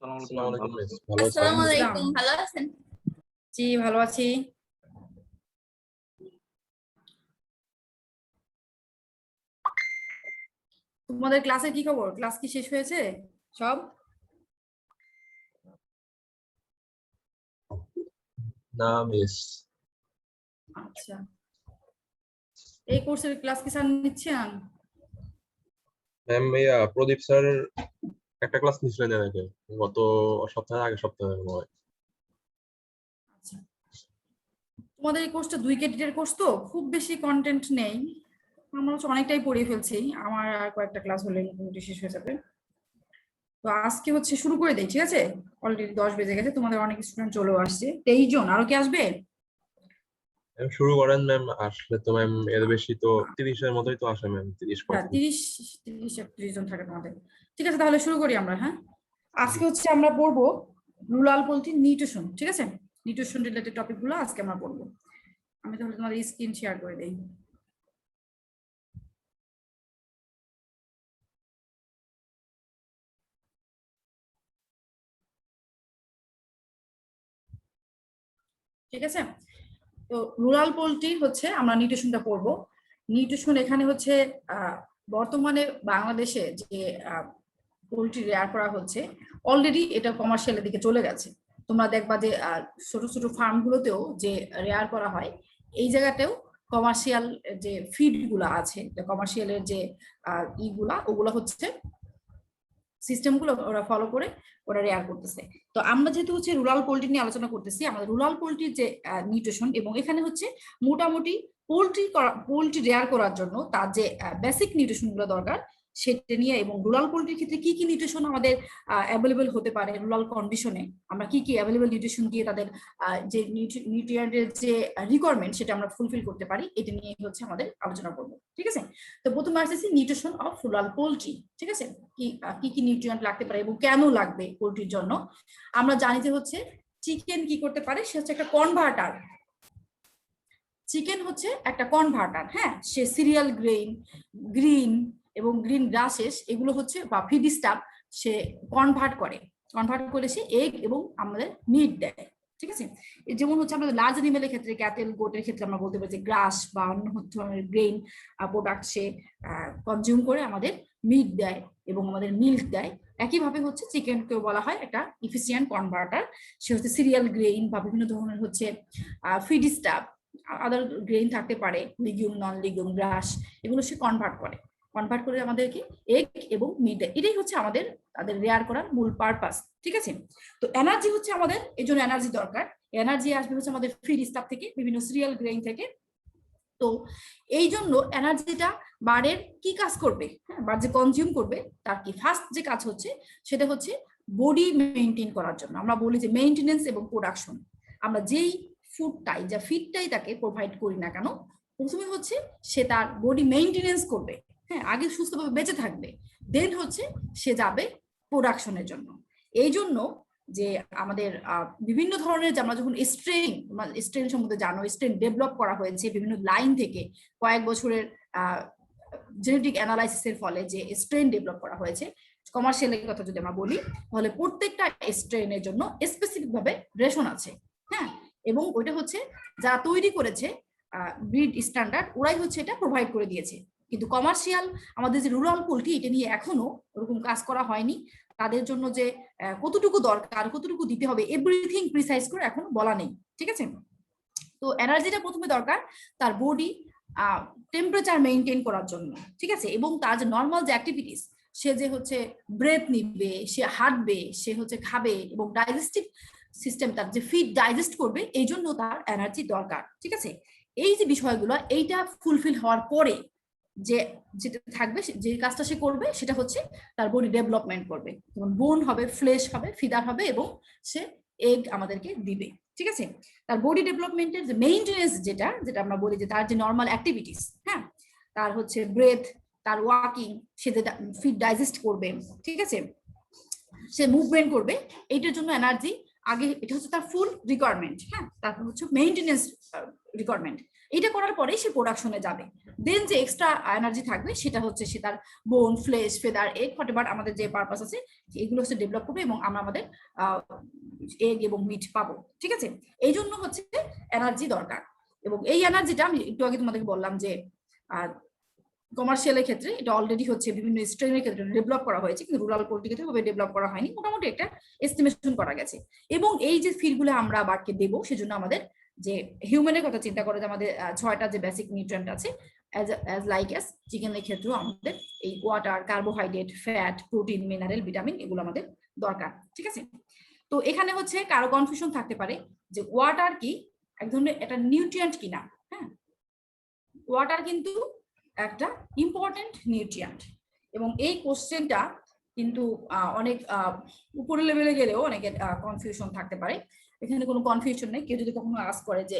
আসসালামু আলাইকুম মিস, ভালো আছেন? আসসালামু আলাইকুম, ভালো আছেন? জি ভালো আছি। তোমাদের ক্লাসে কি খবর? ক্লাস কি শেষ হয়েছে সব? না মিস, আচ্ছা, এই কোর্সের ক্লাস কি স্যার নিচ্ছেন? ম্যাম প্রদীপ স্যার একটা ক্লাস নিছিলেন এর আগে, গত সপ্তাহে, আগের সপ্তাহে মনে হয়। আচ্ছা, তোমাদের এই কোর্সটা 2 ক্রেডিটের কোর্স, তো খুব বেশি কন্টেন্ট নেই। আমরা হচ্ছে অনেকটাই পড়িয়ে ফেলছি, আমার আর কয়েকটা ক্লাস হলে মোটামুটি শেষ হয়ে যাবে। তো আজকে হচ্ছে শুরু করে দেই, ঠিক আছে? অলরেডি 10 বেজে গেছে, তোমাদের অনেক স্টুডেন্ট চলেও আসছে, 23 জন। আরো কি আসবে? ম্যাম শুরু করেন ম্যাম, আসলে তো ম্যাম এর বেশি তো 30-এর মতোই তো আসে ম্যাম, 30 হ্যাঁ, 30-31 জন থাকে তোমাদের। ঠিক আছে, তাহলে শুরু করি আমরা। হ্যাঁ, আজকে হচ্ছে আমরা পড়বো রুরাল পোলট্রি নিউট্রিশন, ঠিক আছে? নিউট্রিশন রিলেটেড টপিক গুলো আজকে আমরা পড়বো। আমি তাহলে তোমাদের স্ক্রিন শেয়ার করে দেই। ঠিক আছে, তো রুরাল পোলট্রি হচ্ছে আমরা নিউট্রিশনটা পড়বো। নিউট্রিশন এখানে হচ্ছে বর্তমানে বাংলাদেশে যে পোলট্রি রেয়ার করা হচ্ছে, অলরেডি এটা কমার্শিয়ালের দিকে চলে গেছে। তোমরা দেখবা যে ছোট ছোট ফার্ম গুলোতেও যে রেয়ার করা হয়, এই জায়গাতেও কমার্শিয়াল যে ফিড গুলা আছে, কমার্শিয়ালের যে ইগুলা, ওগুলো হচ্ছে সিস্টেম গুলো ওরা ফলো করে ওরা রেয়ার করতেছে। তো আমরা যেহেতু হচ্ছে রুরাল পোলট্রি নিয়ে আলোচনা করতেছি, আমাদের রুরাল পোলট্রির যে নিউট্রিশন, এবং এখানে হচ্ছে মোটামুটি পোলট্রি রেয়ার করার জন্য তার যে বেসিক নিউট্রিশন গুলো দরকার সেটা নিয়ে, এবং রুরাল পোলট্রির ক্ষেত্রে কি কি নিউট্রিশন আমাদের অ্যাভেলেবল হতে পারে রুরাল কন্ডিশনে, আমরা কি কি অ্যাভেলেবল নিউট্রিশন দিয়ে তাদের যে নিউট্রিয়েন্টের যে রিকোয়ারমেন্ট সেটা আমরা ফুলফিল করতে পারি, এটা নিয়ে হচ্ছে আমাদের আলোচনা করবো। ঠিক আছে, তো প্রথমে আসতেছি নিউট্রিশন অফ রুরাল পোলট্রি। ঠিক আছে, কি কি নিউট্রিয়েন্ট লাগতে পারে এবং কেন লাগবে পোলট্রির জন্য। আমরা জানি যে হচ্ছে চিকেন কি করতে পারে, সে হচ্ছে একটা কনভার্টার। চিকেন হচ্ছে একটা কনভার্টার। হ্যাঁ, সে সিরিয়াল গ্রিন এবং গ্রিন গ্রাসেস এগুলো হচ্ছে বা ফিড স্টাফ সে কনভার্ট করে সে এগ এবং আমাদের মিট দেয়। ঠিক আছে, যেমন হচ্ছে আমাদের লার্জ অ্যানিমেলের ক্ষেত্রে, ক্যাটেল গোটের ক্ষেত্রে আমরা বলতে পারি যে গ্রাস বা অন্য ধরনের গ্রেইন প্রোডাক্ট সে কনজিউম করে আমাদের মিট দেয় এবং আমাদের মিল্ক দেয়। একইভাবে হচ্ছে চিকেনকেও বলা হয় একটা ইফিসিয়েন্ট কনভার্টার। সে হচ্ছে সিরিয়াল গ্রেইন বা বিভিন্ন ধরনের হচ্ছে ফিড স্টাফ, আদার গ্রেইন থাকতে পারে, লিগিউম, নন লিগিউম, গ্রাস, এগুলো সে কনভার্ট করে আমাদেরকে এগ এবং মিট দেয়। এটাই হচ্ছে আমাদের তাদের রেয়ার করার মূল পারপাস। ঠিক আছে, তো এনার্জি হচ্ছে আমাদের, এই জন্য এনার্জি দরকার। এনার্জি আসবে হচ্ছে আমাদের ফিড স্টাফ থেকে, বিভিন্ন সিরিয়াল গ্রেইন থেকে। তো এই জন্য এনার্জিটা বার্ডের কি কাজ করবে, হ্যাঁ, বার্ড যে কনজিউম করবে তার কি ফার্স্ট যে কাজ হচ্ছে সেটা হচ্ছে বডি মেইনটেইন করার জন্য। আমরা বলি যে মেইনটেনেন্স এবং প্রোডাকশন। আমরা যেই ফুডটাই যা ফিডটাই তাকে প্রোভাইড করি না কেন, প্রথমে হচ্ছে সে তার বডি মেইনটেনেন্স করবে, হ্যাঁ, আগে সুস্থভাবে বেঁচে থাকবে, দেন হচ্ছে সে যাবে প্রোডাকশনের জন্য। এই জন্য যে আমাদের বিভিন্ন ধরনের, যে আমরা যখন স্ট্রেন সম্বন্ধে জানো, স্ট্রেন ডেভেলপ করা হয়েছে বিভিন্ন লাইন থেকে, কয়েক বছরের জেনেটিক অ্যানালাইসিসের ফলে যে স্ট্রেন ডেভেলপ করা হয়েছে। কমার্শিয়ালের কথা যদি আমরা বলি, তাহলে প্রত্যেকটা স্ট্রেনের জন্য স্পেসিফিক ভাবে রেশন আছে। হ্যাঁ, এবং ওইটা হচ্ছে যারা তৈরি করেছে ব্রিড স্ট্যান্ডার্ড, ওরাই হচ্ছে এটা প্রোভাইড করে দিয়েছে। কিন্তু কমার্শিয়াল আমাদের যে রুরাল পোলট্রি, এটা নিয়ে এখনো ওরকম কাজ করা হয়নি। তাদের জন্য যে কতটুকু দরকার, কতটুকু দিতে হবে, এভরিথিং প্রিসাইজ করে এখনো বলা নেই। ঠিক আছে, তো এনার্জিটা প্রথমে দরকার তার বডি টেম্পারেচার মেইনটেইন করার জন্য। ঠিক আছে, এবং তার যে নর্মাল যে অ্যাক্টিভিটিস, সে যে হচ্ছে ব্রেথ নিবে, সে হাঁটবে, সে হচ্ছে খাবে, এবং ডাইজেস্টিভ সিস্টেম তার যে ফিড ডাইজেস্ট করবে, এই জন্য তার এনার্জি দরকার। ঠিক আছে, এই যে বিষয়গুলো, এইটা ফুলফিল হওয়ার পরে যে যেটা থাকবে, যে কাজটা সে করবে সেটা হচ্ছে তার বডি ডেভেলপমেন্ট করবে, যেমন বোন হবে, ফ্লেশ হবে, ফিদার হবে, এবং সে এগ আমাদেরকে দিবে। ঠিক আছে, তার বডি ডেভেলপমেন্টের যে মেইনটেনেন্স, যেটা আমরা বলি যে তার যে নর্মাল অ্যাক্টিভিটিস, হ্যাঁ, তার হচ্ছে ব্রেথ, তার ওয়াকিং, সে যেটা ফিড ডাইজেস্ট করবে, ঠিক আছে, সে মুভমেন্ট করবে, এইটার জন্য এনার্জি আগে, এটা হচ্ছে তার ফুল রিকোয়ারমেন্ট। হ্যাঁ, তারপর হচ্ছে মেইনটেনেন্স রিকোয়ারমেন্ট, এটা করার পরে সে প্রোডাকশনে যাবে। দেন যে এক্সট্রা এনার্জি থাকবে সেটা হচ্ছে সে তার বোন, ফ্লেশ, ফেদার, এগ, হোয়াটএভার আমাদের যে পারপাস আছে এগুলো হচ্ছে ডেভেলপ করবে এবং আমরা আমাদের এগ এবং মিট পাবো। ঠিক আছে, এই জন্য হচ্ছে এনার্জি দরকার। এবং এই এনার্জিটা আমি একটু আগে তোমাদেরকে বললাম যে কমার্শিয়ালের ক্ষেত্রে এটা অলরেডি হচ্ছে বিভিন্ন স্ট্রেনের ক্ষেত্রে ডেভেলপ করা হয়েছে, কিন্তু রুরাল পোল্ট্রি ক্ষেত্রে ভাবে ডেভেলপ করা হয়নি, মোটামুটি একটা এস্টিমেশন করা গেছে। এবং এই যে ফিডগুলো আমরা বার্ডকে দেবো সেজন্য আমাদের যে হিউম্যানের কথা চিন্তা করে যে আমাদের 6টা যে বেসিক নিউট্রিয়েন্ট আছে অ্যাজ লাইক অ্যাজ চিকেনের ক্ষেত্রেও আমাদের এই water, carbohydrate, fat, protein, mineral, vitamin এগুলো আমাদের দরকার। ঠিক আছে, তো এখানে হচ্ছে কারো কনফিউশন থাকতে পারে যে ওয়াটার কি এক ধরনের একটা নিউট্রিয়েন্ট কিনা। হ্যাঁ, ওয়াটার কিন্তু একটা ইম্পর্টেন্ট নিউট্রিয়েন্ট এবং এই কোশ্চেনটা কিন্তু অনেক উপরে লেভেলে গেলেও অনেকের কনফিউশন থাকতে পারে। এখানে কোনো কনফিউশন নেই। কেউ যদি কখনো আস্ক করে যে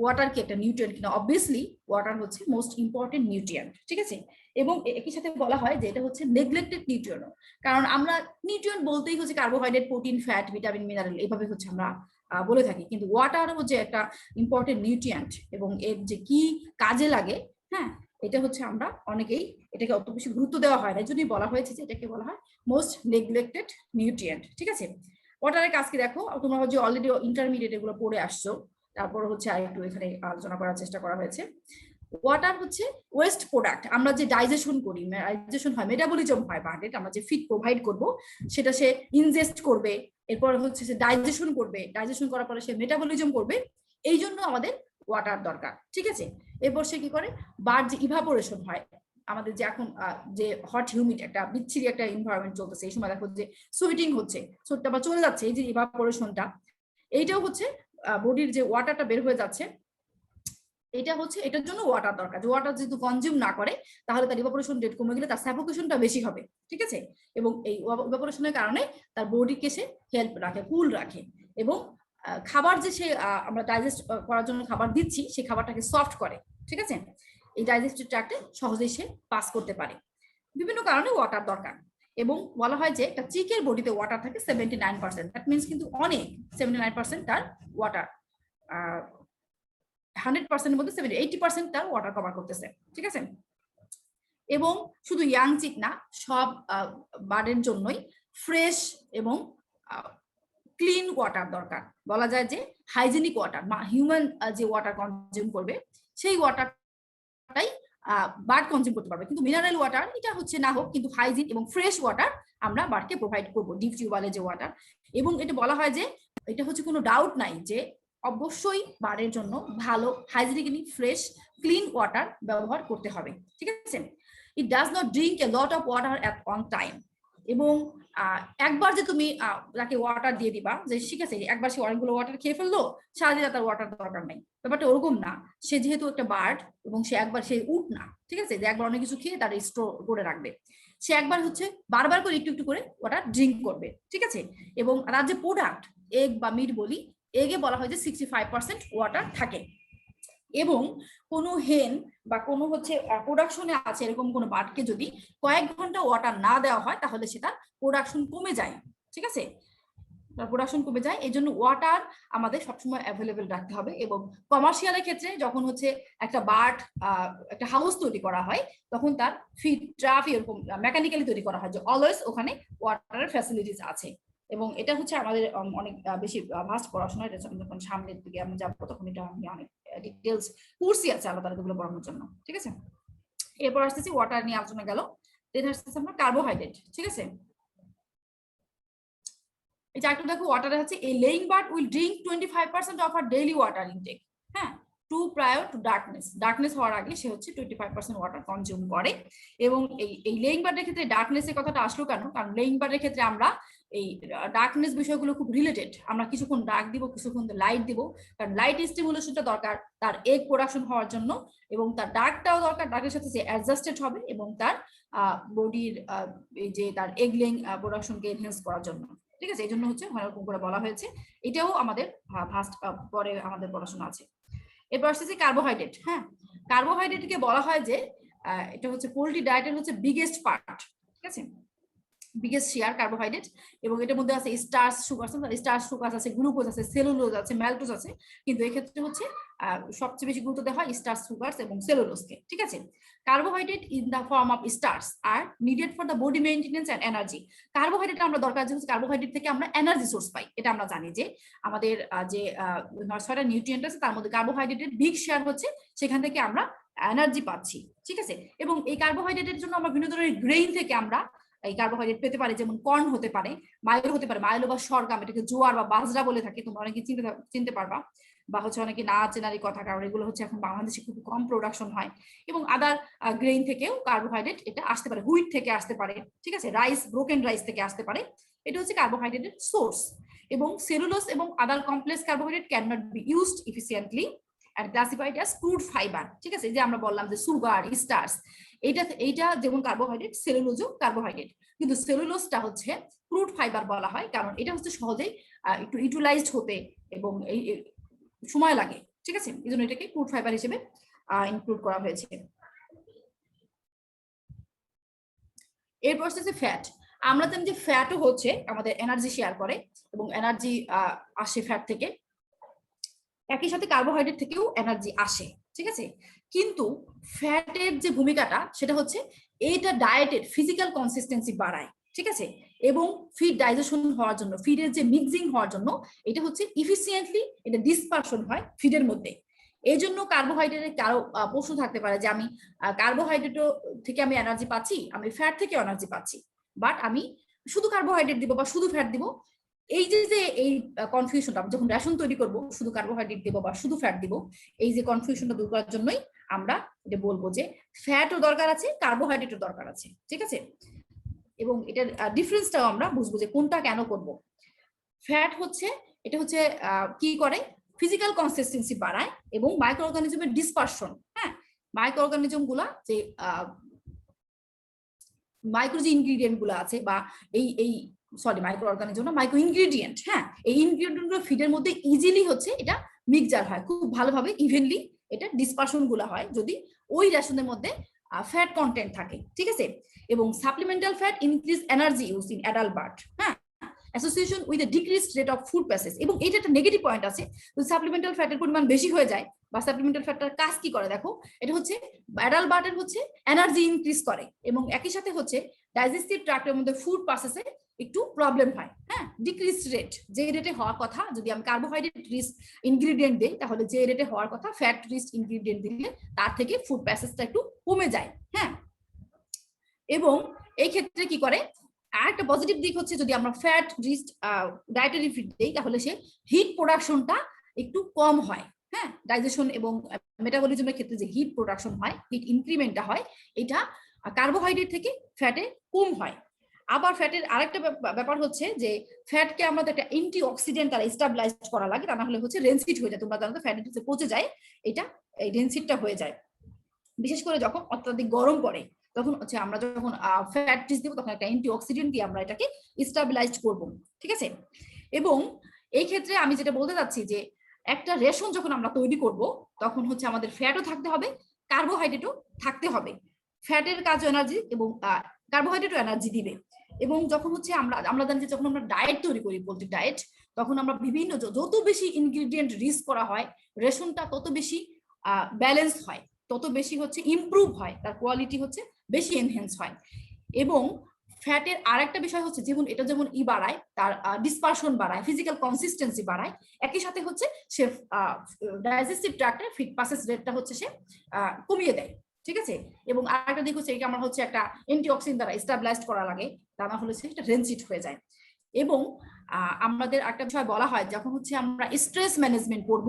ওয়াটার কি একটা নিউট্রিয়েন্ট কিনা, অবভিয়াসলি ওয়াটার হচ্ছে মোস্ট ইম্পর্টেন্ট নিউট্রিয়েন্ট। ঠিক আছে, এবং একই সাথে বলা হয় যে এটা হচ্ছে নেগলেক্টেড নিউট্রিয়েন্ট, কারণ আমরা নিউট্রিয়েন্ট বলতেই হচ্ছে carbohydrate, protein, fat, vitamin, mineral এইভাবে হচ্ছে আমরা বলে থাকি, কিন্তু ওয়াটার হচ্ছে একটা ইম্পর্টেন্ট নিউট্রিয়েন্ট এবং এর যে কি কাজে লাগে, হ্যাঁ, এটা হচ্ছে আমরা অনেকেই এটাকে অত বেশি গুরুত্ব দেওয়া হয় না, এই জন্যই বলা হয়েছে যে এটাকে বলা হয় মোস্ট নেগলেক্টেড নিউট্রিয়েন্ট। ঠিক আছে, ওয়াটারের কাজ কি দেখো, তোমরা হচ্ছে অলরেডি ইন্টারমিডিয়েট এগুলো পড়ে আসছো, তারপর হচ্ছে আর একটু এখানে আলোচনা করার চেষ্টা করা হয়েছে। ওয়াটার হচ্ছে ওয়েস্ট প্রোডাক্ট, আমরা যে ডাইজেশন করি, ডাইজেশন হয়, মেটাবলিজম হয় বার্ডের, আমরা যে ফিড প্রোভাইড করব সেটা সে ইনজেস্ট করবে, এরপর হচ্ছে সে ডাইজেশন করবে, ডাইজেশন করার পরে সে মেটাবলিজম করবে, এই জন্য আমাদের ওয়াটার দরকার। ঠিক আছে, এরপর সে কি করে, বার্ড যে ইভাপোরেশন হয়, আমাদের যে এখন যে হট হিউমিড একটা বিচ্ছিরি একটা এনভায়রনমেন্ট চলতেছে, এই সময় দেখো যে সুইটিং হচ্ছে, সুইটটা বা চলে যাচ্ছে, এই যে ইভাপোরেশনটা, এইটাও হচ্ছে বডির যে ওয়াটারটা বের হয়ে যাচ্ছে, এটা হচ্ছে এটার জন্য ওয়াটার দরকার। যে ওয়াটার যেহেতু কনজিউম না করে তাহলে তার ইভাপোরেশন রেট কমে গেলে তার সাফোকেশনটা বেশি হবে। ঠিক আছে, এবং এই ইভাপোরেশনের কারণে তার বডিকে সে হেল্প রাখে, কুল রাখে, এবং খাবার যে সে আমরা ডাইজেস্ট করার জন্য খাবার দিচ্ছি সেই খাবারটাকে সফট করে। ঠিক আছে, এই ডাইজেস্টিভ ট্র্যাক্টে সহজেই সে পাস করতে পারে। বিভিন্ন কারণে ওয়াটার দরকার, এবং বলা হয় যে একটা চিকের বডিতে ওয়াটার থাকে 79%, দ্যাট মিনস কিন্তু অনেক, 79% তার ওয়াটার, 100% মধ্যে 80% তার ওয়াটার কভার করতেছে। ঠিক আছে, এবং শুধু ইয়াং চিক না, সব বার্ডের জন্যই ফ্রেশ এবং ক্লিন ওয়াটার দরকার। বলা যায় যে হাইজেনিক ওয়াটার, হিউম্যান যে ওয়াটার কনজিউম করবে সেই ওয়াটারটাই বার্ড কনজিউম করতে পারবে, কিন্তু মিনারেল ওয়াটার এটা হচ্ছে না হোক, কিন্তু হাইজিন এবং ফ্রেশ ওয়াটার আমরা বার্ডকে প্রোভাইড করবো, ডিপ টিউবওয়েলের যে ওয়াটার। এবং এটা বলা হয় যে এটা হচ্ছে কোনো ডাউট নাই যে অবশ্যই বার্ডের জন্য ভালো হাইজিনিক, ফ্রেশ, ক্লিন ওয়াটার ব্যবহার করতে হবে। ঠিক আছে, it does not drink a lot of water at on time. এবং একবার যে তুমি তাকে ওয়াটার দিয়ে দিবা যে ঠিক আছে একবার সে অনেকগুলো ওয়াটার খেয়ে ফেললো, সারাদিন তার ওয়াটার দরকার নেই, ব্যাপারটা ওরকম না। সে যেহেতু একটা বার্ড এবং সে একবার সে উঠ না, ঠিক আছে, যে একবার অনেক কিছু খেয়ে তার স্টোর করে রাখবে, সে একবার হচ্ছে বারবার করে একটু একটু করে ওয়াটার ড্রিঙ্ক করবে। ঠিক আছে, এবং তার যে প্রোডাক্ট এগ বা মিট বলি, এগে বলা হয় যে 65% ওয়াটার থাকে, এবং কোনো হেন বা কোনো হচ্ছে প্রোডাকশনে আছে এরকম কোনো বার্ডকে যদি কয়েক ঘন্টা ওয়াটার না দেওয়া হয় তাহলে সেটা প্রোডাকশন কমে যায়। ঠিক আছে, প্রোডাকশন কমে যায়, এই জন্য ওয়াটার আমাদের সবসময় অ্যাভেলেবেল রাখতে হবে। এবং কমার্শিয়ালের ক্ষেত্রে যখন হচ্ছে একটা বার্ড একটা হাউস তৈরি করা হয় তখন তার ফিড ট্রাপ এরকম মেকানিক্যালি তৈরি করা হয় যে অলওয়েজ ওখানে ওয়াটারের ফ্যাসিলিটিস আছে। এবং এটা হচ্ছে আমাদের অনেক বেশি ভাস্ট পড়াশোনা, এটা যখন সামনের দিকে আমি যাবো তখন এটা আমি অনেক ডিটেলস কোর্সই আছে আলাদা আলাদা পড়ানোর জন্য। ঠিক আছে, এরপর আসতেছি ওয়াটার নিয়ে আলোচনা গেল, দেন আসতেছে আমরা কার্বোহাইড্রেট। ঠিক আছে, এই চারটা দেখো, ওয়াটারে হচ্ছে a laying bird will drink 25% of her daily water intake, হ্যাঁ, টু প্রায়র টু ডার্কনেস হওয়ার আগে সে হচ্ছে 25% ওয়াটার কনজিউম করে। এবং এই লেইং বার্ডের ক্ষেত্রে ডার্কনেসের কথাটা আসলো কেন, কারণ লেইং বার্ডের ক্ষেত্রে আমরা এই ডার্কনেস বিষয়গুলো খুব রিলেটেড, আমরা কিছুক্ষণ ডার্ক দিব, কিছুক্ষণ লাইট দিব, কারণ লাইট স্টিমুলেশনটা দরকার তার এগ প্রোডাকশন হওয়ার জন্য, এবং তার ডার্কটাও দরকার, ডার্কের সাথে সে অ্যাডজাস্টেড হবে এবং তার বডির এই যে তার এগ লেইং প্রোডাকশনকে এনহ্যান্স করার জন্য। ঠিক আছে, এই জন্য হচ্ছে এরকম করে বলা হয়েছে, এটাও আমাদের ফার্স্ট পরে আমাদের পড়াশোনা আছে। এরপর আসছে কার্বোহাইড্রেট। হ্যাঁ, কার্বোহাইড্রেটকে বলা হয় যে এটা হচ্ছে পোল্ট্রি ডায়েটের হচ্ছে বিগেস্ট পার্ট। ঠিক আছে, বিগেস্ট শেয়ার কার্বোহাইড্রেট, এবং এটার মধ্যে আছে স্টার্চ সুগার আছে, গ্লুকোজ আছে, সেলুলোজ আছে, ম্যালটোজ আছে, কিন্তু এক্ষেত্রে হচ্ছে সবচেয়ে বেশি গুরুত্ব দেওয়া হয় স্টার্চ, সুগার এবং সেলুলোজকে। ঠিক আছে, carbohydrate in the form of starch are needed for the body maintenance and energy. Carbohydrate আমরা দরকার, যে কার্বোহাইড্রেট থেকে আমরা এনার্জি সোর্স পাই, এটা আমরা জানি যে আমাদের যে 6টা নিউট্রিয়েন্ট আছে তার মধ্যে কার্বোহাইড্রেটের বিগ শেয়ার হচ্ছে, সেখান থেকে আমরা এনার্জি পাচ্ছি। ঠিক আছে, এবং এই কার্বোহাইড্রেটের জন্য আমরা বিভিন্ন ধরনের গ্রেইন থেকে আমরা এই কার্বোহাইড্রেট পেতে পারি, যেমন কর্ন হতে পারে, মাইলো হতে পারে, মাইলো বা সরগম, এটাকে জোয়ার বা বাজরা বলে থাকে, তোমরা অনেকে চিনতে পারবা, বা হচ্ছে অনেকে না চেনারই কথা, কারণ এগুলো হচ্ছে এখন বাংলাদেশে খুব কম প্রোডাকশন হয়। এবং আদার গ্রেইন থেকেও কার্বোহাইড্রেট এটা আসতে পারে, হুইট থেকে আসতে পারে, ঠিক আছে, রাইস, ব্রোকেন রাইস থেকে আসতে পারে, এটা হচ্ছে কার্বোহাইড্রেটের সোর্স। এবং সেলুলোজ এবং other complex carbohydrate can not be used efficiently and classified as crude fiber। ঠিক আছে, যে আমরা বললাম যে সুগার, স্টার্চ, এইটা যেমন কার্বোহাইড্রেট, সেলুলোজও কার্বোহাইড্রেট, কিন্তু সেলুলোজটা হচ্ছে ক্রুড ফাইবার বলা হয়, কারণ এটা হচ্ছে সহজেই একটু ইউটিলাইজড হতে এবং এই সময় লাগে। ঠিক আছে, এই জন্য এটাকে ক্রুড ফাইবার হিসেবে ইনক্লুড করা হয়েছে। এরপর হচ্ছে ফ্যাট। আমরা জানি যে ফ্যাটও হচ্ছে আমাদের এনার্জি শেয়ার করে এবং এনার্জি আসে ফ্যাট থেকে, একই সাথে কার্বোহাইড্রেট থেকেও এনার্জি আসে। ঠিক আছে, কিন্তু ফ্যাটের যে ভূমিকাটা সেটা হচ্ছে এইটা ডায়েটের ফিজিক্যাল কনসিস্টেন্সি বাড়ায়। ঠিক আছে, এবং ফিড ডাইজেশন হওয়ার জন্য, ফিডের যে মিক্সিং হওয়ার জন্য এটা হচ্ছে ইফিসিয়েন্টলি এটা ডিসপারশন হয় ফিডের মধ্যে। এই জন্য কার্বোহাইড্রেটের কারো প্রশ্ন থাকতে পারে যে আমি কার্বোহাইড্রেট থেকে আমি এনার্জি পাচ্ছি, আমি ফ্যাট থেকে এনার্জি পাচ্ছি, বাট আমি শুধু কার্বোহাইড্রেট দিব বা শুধু ফ্যাট দিব, এই যে এই কনফিউশনটা, যখন রেশন তৈরি করব শুধু কার্বোহাইড্রেট দিব বা শুধু ফ্যাট দিব, এই যে কনফিউশনটা দূর করার জন্যই আমরা এটা বলবো যে ফ্যাটও দরকার আছে, কার্বোহাইড্রেটও দরকার আছে। ঠিক আছে, এবং এটার ডিফারেন্সটাও আমরা বুঝবো যে কোনটা কেন করব। ফ্যাট হচ্ছে এটা হচ্ছে কি করে, ফিজিক্যাল কনসিস্টেন্সি বাড়ায় এবং মাইক্রো অর্গানিজমের ডিসপারশন, হ্যাঁ, মাইক্রো অর্গানিজম গুলা যে মাইক্রো যে ইনগ্রিডিয়েন্ট গুলো আছে, বা এই মাইক্রো অর্গানিজম না, মাইক্রো ইনগ্রিডিয়েন্ট, হ্যাঁ, এই ইনগ্রিডিয়েন্ট গুলো ফিডের মধ্যে ইজিলি হচ্ছে এটা মিক্সচার হয়, খুব ভালোভাবে ইভেনলি এটা ডিসপারশন গুলো হয় যদি ওই রেশনের মধ্যে ফ্যাট কন্টেন্ট থাকে। ঠিক আছে, এবং supplemental fat increase energy use in adult bird, হ্যাঁ, association with a decreased rate of food passage. এবং এটা একটা নেগেটিভ পয়েন্ট আছে, যদি সাপ্লিমেন্টাল ফ্যাটের পরিমাণ বেশি হয়ে যায়, বা সাপ্লিমেন্টাল ফ্যাটটার কাজ কি করে দেখো, এটা হচ্ছে অ্যাডাল্ট বার্ডের হচ্ছে এনার্জি ইনক্রিজ করে, এবং একই সাথে হচ্ছে ডাইজেস্টিভ ট্র্যাক্টের মধ্যে ফুড প্রসেসে একটু প্রবলেম হয়, হ্যাঁ, ডিক্রিজ রেট, যে রেটে হওয়ার কথা, যদি আমি কার্বোহাইড্রেট রিচ ইনগ্রিডিয়েন্ট দিই তাহলে যে রেটে হওয়ার কথা ফ্যাট রিচ ইনগ্রিডিয়েন্ট দিলে তার থেকে ফুড প্যাসেজটা একটু কমে যায়, হ্যাঁ। এবং এই ক্ষেত্রে কি করে, আরেকটা পজিটিভ দিক হচ্ছে যদি আমরা ফ্যাট রিচ ডায়েটারি ফিড দিই তাহলে সে হিট প্রোডাকশনটা একটু কম হয়, হ্যাঁ, ডাইজেশন এবং মেটাবলিজমের ক্ষেত্রে যে হিট প্রোডাকশন হয়, হিট ইনক্রিমেন্টটা হয়, এটা কার্বোহাইড্রেট থেকে ফ্যাটে কম হয়। আবার ফ্যাটের আরেকটা ব্যাপার হচ্ছে যে ফ্যাটকে আমাদের একটা অ্যান্টি অক্সিডেন্ট দ্বারা স্টাবলাইজ করা লাগে, তা না হলে হচ্ছে রেনসিড হয়ে যায়। তোমরা জানো তো ফ্যাট হচ্ছে পচে যায়, এটা এই রেনসিডটা হয়ে যায়, বিশেষ করে যখন অত্যাধিক গরম পড়ে, তখন হচ্ছে আমরা যখন ফ্যাট রিচ দিব তখন একটা অ্যান্টি অক্সিডেন্ট দিয়ে আমরা এটাকে স্টাবিলাইজ করব। ঠিক আছে, এবং এই ক্ষেত্রে আমি যেটা বলতে চাচ্ছি যে একটা রেশন যখন আমরা তৈরি করব তখন হচ্ছে আমাদের ফ্যাটও থাকতে হবে, কার্বোহাইড্রেটও থাকতে হবে। ফ্যাটের কাজ এনার্জি এবং কার্বোহাইড্রেটও এনার্জি দিবে। এবং যখন হচ্ছে আমরা জানি যে যখন আমরা ডায়েট তৈরি করি, পোলট্রি ডায়েট, তখন আমরা বিভিন্ন যত বেশি ইনগ্রিডিয়েন্ট রিচ করা হয় রেশনটা তত বেশি ব্যালেন্স হয়, তত বেশি হচ্ছে ইমপ্রুভ হয়, তার কোয়ালিটি হচ্ছে বেশি এনহ্যান্স হয়। এবং ফ্যাটের আরেকটা বিষয় হচ্ছে যেমন এটা যেমন বাড়ায়, তার ডিসপারশন বাড়ায়, ফিজিক্যাল কনসিস্টেন্সি বাড়ায়, একই সাথে হচ্ছে সে ডাইজেস্টিভ ট্র্যাক্টে ফিড পাসেজ রেটটা হচ্ছে সে কমিয়ে দেয়। ঠিক আছে, এবং আরেকটা দিক হচ্ছে এটা আমার হচ্ছে একটা অ্যান্টিঅক্সিডেন্ট দ্বারা স্টাবলাইজড করা লাগে, তা না হলে সেটা রেনসিড হয়ে যায়। এবং আমাদের একটা বিষয় বলা হয় যখন হচ্ছে আমরা স্ট্রেস ম্যানেজমেন্ট করব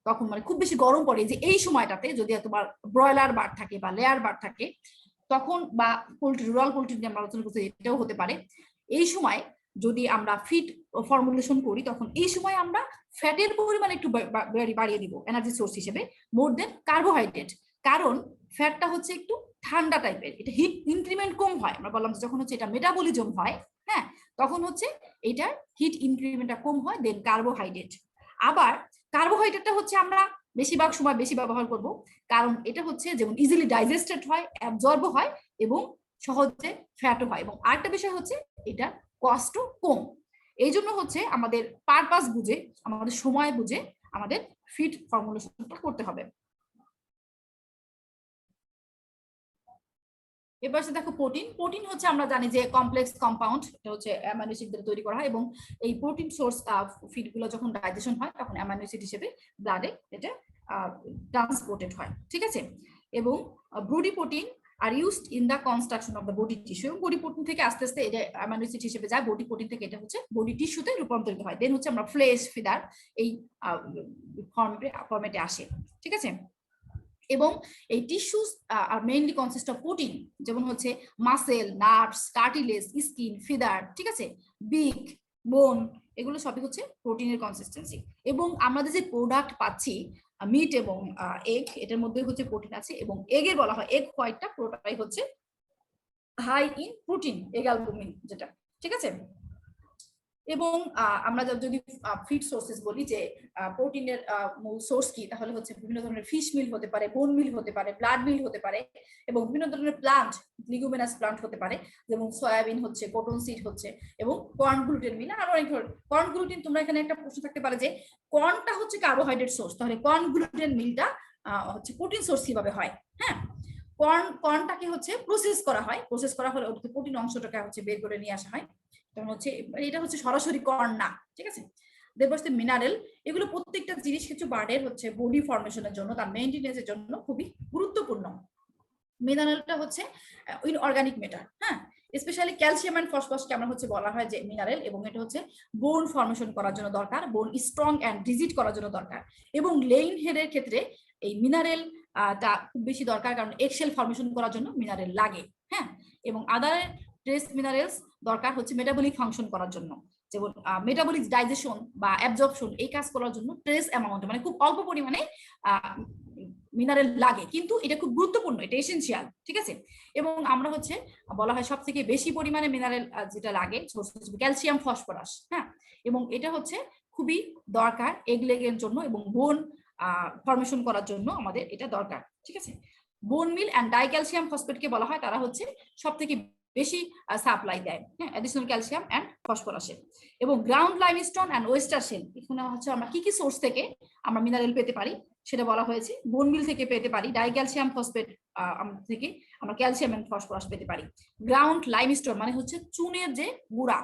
তখন মানে খুব বেশি গরম পড়ে, যে এই সময়টাতে যদি তোমার ব্রয়লার বার্ড থাকে বা লেয়ার বার্ড থাকে তখন, বা পোল্ট্রি, রুরাল পোল্ট্রি নিয়ে আমরা আলোচনা করছি, এটাও হতে পারে, এই সময় যদি আমরা ফিড ফর্মুলেশন করি তখন এই সময় আমরা ফ্যাটের পরিমাণ একটু বাড়িয়ে দিব এনার্জি সোর্স হিসেবে মোর দেন কার্বোহাইড্রেট, কারণ ফ্যাটটা হচ্ছে একটু ঠান্ডা টাইপের, এটা হিট ইনক্রিমেন্ট কম হয়। আমরা বললাম যখন হচ্ছে এটা মেটাবলিজম হয়, হ্যাঁ, তখন হচ্ছে এটার হিট ইনক্রিমেন্টটা কম হয় দেন কার্বোহাইড্রেট। আবার কার্বোহাইড্রেটটা হচ্ছে আমরা বেশিরভাগ সময় বেশি ব্যবহার করব, কারণ এটা হচ্ছে যেমন ইজিলি ডাইজেস্টেড হয়, অ্যাবজর্ব হয় এবং সহজে ফ্যাটও হয়, এবং আরেকটা বিষয় হচ্ছে এটা কস্টও কম। এই জন্য হচ্ছে আমাদের পারপাস বুঝে, আমাদের সময় বুঝে আমাদের ফিড ফর্মুলেশনটা করতে হবে। এবার দেখো প্রোটিন। প্রোটিন হচ্ছে আমরা জানি যে কমপ্লেক্স কম্পাউন্ড, এটা হচ্ছে অ্যামাইনো অ্যাসিড দিয়ে তৈরি করা হয়, এবং এই প্রোটিন সোর্স ফিড গুলো যখন ডাইজেশন হয় তখন অ্যামাইনো অ্যাসিড হিসেবে ব্লাডে এটা ট্রান্সপোর্টেড হয়, ঠিক আছে। এবং body protein are used in the construction of the body tissue, এবং বডি প্রোটিন থেকে আস্তে আস্তে এটা অ্যামাইনো অ্যাসিড হিসেবে যায়, বডি প্রোটিন থেকে এটা হচ্ছে বডি টিস্যুতে রূপান্তরিত হয়, দেন হচ্ছে আমরা ফ্লেশ ফিডার এই ফর্মেটে আসে, ঠিক আছে। এবং এই tissues are mainly consist of protein, যেমন হচ্ছে muscle, nerves, cartilage, skin, feather, ঠিক আছে, বিক, বোন, এগুলো সবই হচ্ছে প্রোটিনের কনসিস্টেন্সি। এবং আমাদের যে প্রোডাক্ট পাচ্ছি মিট এবং এগ, এটার মধ্যে হচ্ছে প্রোটিন আছে, এবং এগের বলা হয় এগ হোয়াইটটা পুরোটাই হচ্ছে high in protein, egg albumin যেটা, ঠিক আছে। এবং আমরা যদি ফিড সোর্সেস বলি যে প্রোটিনের মূল সোর্স কি, তাহলে হচ্ছে বিভিন্ন ধরনের ফিশ মিল হতে পারে, বোন মিল হতে পারে, ব্লাড মিল হতে পারে, এবং বিভিন্ন ধরনের প্লান্ট, লিগুমিনাস প্লান্ট হতে পারে, যেমন সয়াবিন হচ্ছে, কটন সিড হচ্ছে, এবং কর্ন গ্লুটেন মিল আর অনেক ধরনের। কর্ন গ্লুটেন, তোমরা এখানে একটা প্রশ্ন থাকতে পারে যে কর্নটা হচ্ছে কার্বোহাইড্রেট সোর্স, তাহলে কর্ন গ্লুটেন মিলটা হচ্ছে প্রোটিন সোর্স কিভাবে হয়? হ্যাঁ, কর্নটাকে হচ্ছে প্রসেস করা হয়, প্রসেস করা হলে প্রোটিন অংশটাকে হচ্ছে বের করে নিয়ে আসা হয়, তখন হচ্ছে এটা হচ্ছে সরাসরি কর্ন না, ঠিক আছে। দেন হচ্ছে মিনারেল, এগুলো প্রত্যেকটা জিনিস কিছু বার্ডের হচ্ছে বডি ফর্মেশনের জন্য, তার মেইনটেনেন্সের জন্য খুবই গুরুত্বপূর্ণ। মিনারেলটা হচ্ছে ইনঅর্গানিক ম্যাটার, হ্যাঁ, স্পেশালি ক্যালসিয়াম এন্ড ফসফরাসকে আমরা হচ্ছে বলা হয় যে মিনারেল, এবং এটা হচ্ছে বোন ফর্মেশন করার জন্য দরকার, বোন স্ট্রং এন্ড রিজিড করার জন্য দরকার। এবং লেইন হেডের ক্ষেত্রে এই মিনারেল টা খুব বেশি দরকার, কারণ এক্সেল ফর্মেশন করার জন্য মিনারেল লাগে, হ্যাঁ। এবং আদার ট্রেস মিনারেলস দরকার হচ্ছে মেটাবলিক ফাংশন করার জন্য, যেমন মেটাবলিক ডাইজেশন বা অ্যাবজর্পশন, এই কাজ করার জন্য ট্রেস অ্যামাউন্ট, মানে খুব অল্প পরিমাণে মিনারেল লাগে, কিন্তু এটা খুব গুরুত্বপূর্ণ, এটা এসেনশিয়াল, ঠিক আছে। এবং আমরা হচ্ছে বলা হয় সব থেকে বেশি পরিমাণে মিনারেল যেটা লাগে ক্যালসিয়াম ফসফরাস, হ্যাঁ। এবং এটা হচ্ছে খুবই দরকার এগ লেগের জন্য, এবং বোন ফর্মেশন করার জন্য আমাদের এটা দরকার, ঠিক আছে। বোন মিল অ্যান্ড ডাইক্যালসিয়াম ফসফেটকে বলা হয়, তারা হচ্ছে সব থেকে বেশি সাপ্লাই দেয়, হ্যাঁ, অ্যাডিশনাল ক্যালসিয়াম অ্যান্ড ফসফরাসের। এবং ground limestone and oyster shell, এখানে হচ্ছে আমরা কি কি সোর্স থেকে আমরা মিনারেল পেতে পারি সেটা বলা হয়েছে। বোন মিল থেকে পেতে পারি, ডাইক্যালসিয়াম ফসফেট থেকে আমরা ক্যালসিয়াম এন্ড ফসফরাস পেতে পারি। গ্রাউন্ড লাইমস্টোন মানে হচ্ছে চুনের যে গুঁড়া,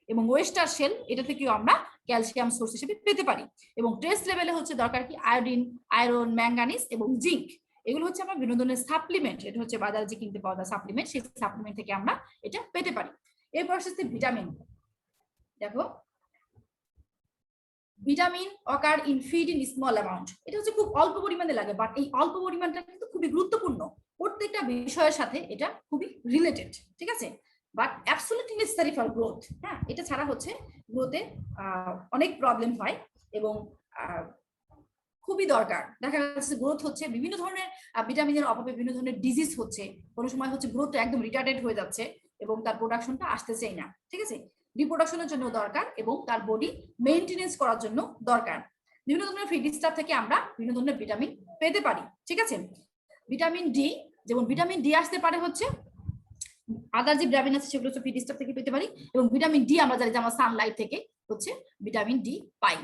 এবং ওয়েস্টার শেল, এটা থেকেও আমরা ক্যালসিয়াম সোর্স হিসেবে পেতে পারি। এবং ট্রেস লেভেলে হচ্ছে দরকার কি আয়োডিন, আয়রন, ম্যাঙ্গানিজ এবং জিঙ্ক, এগুলো হচ্ছে আমরা বিভিন্ন ধরনের সাপ্লিমেন্ট, এটা হচ্ছে বাজারে যে কিনতে পাওয়া যায় সাপ্লিমেন্ট, সেই সাপ্লিমেন্ট থেকে আমরা এটা পেতে পারি। এরপর হচ্ছে ভিটামিন। দেখো, vitamin occur in feed in small amount, এটা হচ্ছে খুব অল্প পরিমাণে লাগে, বাট এই অল্প পরিমাণটা কিন্তু খুবই গুরুত্বপূর্ণ, প্রত্যেকটা বিষয়ের সাথে এটা খুবই রিলেটেড, ঠিক আছে। But absolutely necessary for growth, হ্যাঁ, এটা ছাড়া হচ্ছে গ্রোথে অনেক প্রবলেম হয়, এবং খুবই দরকার। দেখা যাচ্ছে গ্রোথ হচ্ছে বিভিন্ন ধরনের ভিটামিনের অভাবে বিভিন্ন ধরনের ডিজিজ হচ্ছে, কোনো সময় হচ্ছে গ্রোথ একদম রিটার্ডেড হয়ে যাচ্ছে, এবং তার প্রোডাকশনটা আসতেছেই না, ঠিক আছে। রিপ্রোডাকশনের জন্য দরকার, এবং তার বডি মেইনটেনেন্স করার জন্য দরকার। বিভিন্ন ধরনের ফিড স্টাফ থেকে আমরা বিভিন্ন ধরনের ভিটামিন পেতে পারি, ঠিক আছে। ভিটামিন ডি, যেমন ভিটামিন ডি আসতে পারে হচ্ছে আদার যে ভিটামিন আছে সেগুলো হচ্ছে ফিড স্টাফ থেকে পেতে পারি, এবং ভিটামিন ডি আমরা জানি যে আমরা সানলাইট থেকে হচ্ছে ভিটামিন ডি পাই,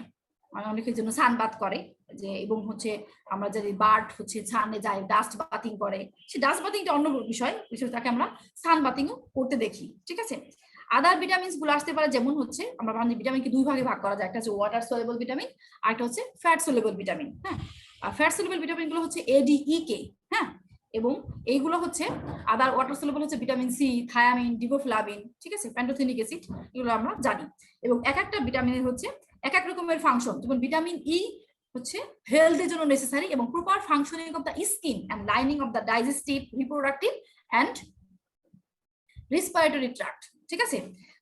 অনেকের জন্য সানবাত করে যে, এবং হচ্ছে আমরা যদি বার্ড হচ্ছে ছানে যায় ডাস্ট বাথিং করে, সে ডাস্ট বাথিংটা অন্য বিষয়, তাকে আমরা সান বাথিংও করতে দেখি, ঠিক আছে। আদার ভিটামিনস গুলো আসতে পারে, যেমন হচ্ছে আমরা ভাবি ভিটামিনকে দুই ভাগে ভাগ করা যায়, একটা হচ্ছে ওয়াটার সলিউবল ভিটামিন আর একটা হচ্ছে ফ্যাট সলিউবল ভিটামিন, হ্যাঁ। আর ফ্যাট সলিউবল ভিটামিন গুলো হচ্ছে এডিইকে, হ্যাঁ, এবং এইগুলো হচ্ছে আদার ওয়াটার সলিউবল হচ্ছে ভিটামিন সি, থায়ামিন, ডিবোফ্লাভিন, ঠিক আছে, প্যান্টোথেনিক অ্যাসিড, এগুলো আমরা জানি। এবং এক একটা ভিটামিনের হচ্ছে এক এক রকমের ফাংশন, যেমন ভিটামিন ই হচ্ছে হেলথের জন্য নেসেসারি, এবং proper functioning of the skin and lining of the digestive, reproductive and respiratory tract, ঠিক আছে।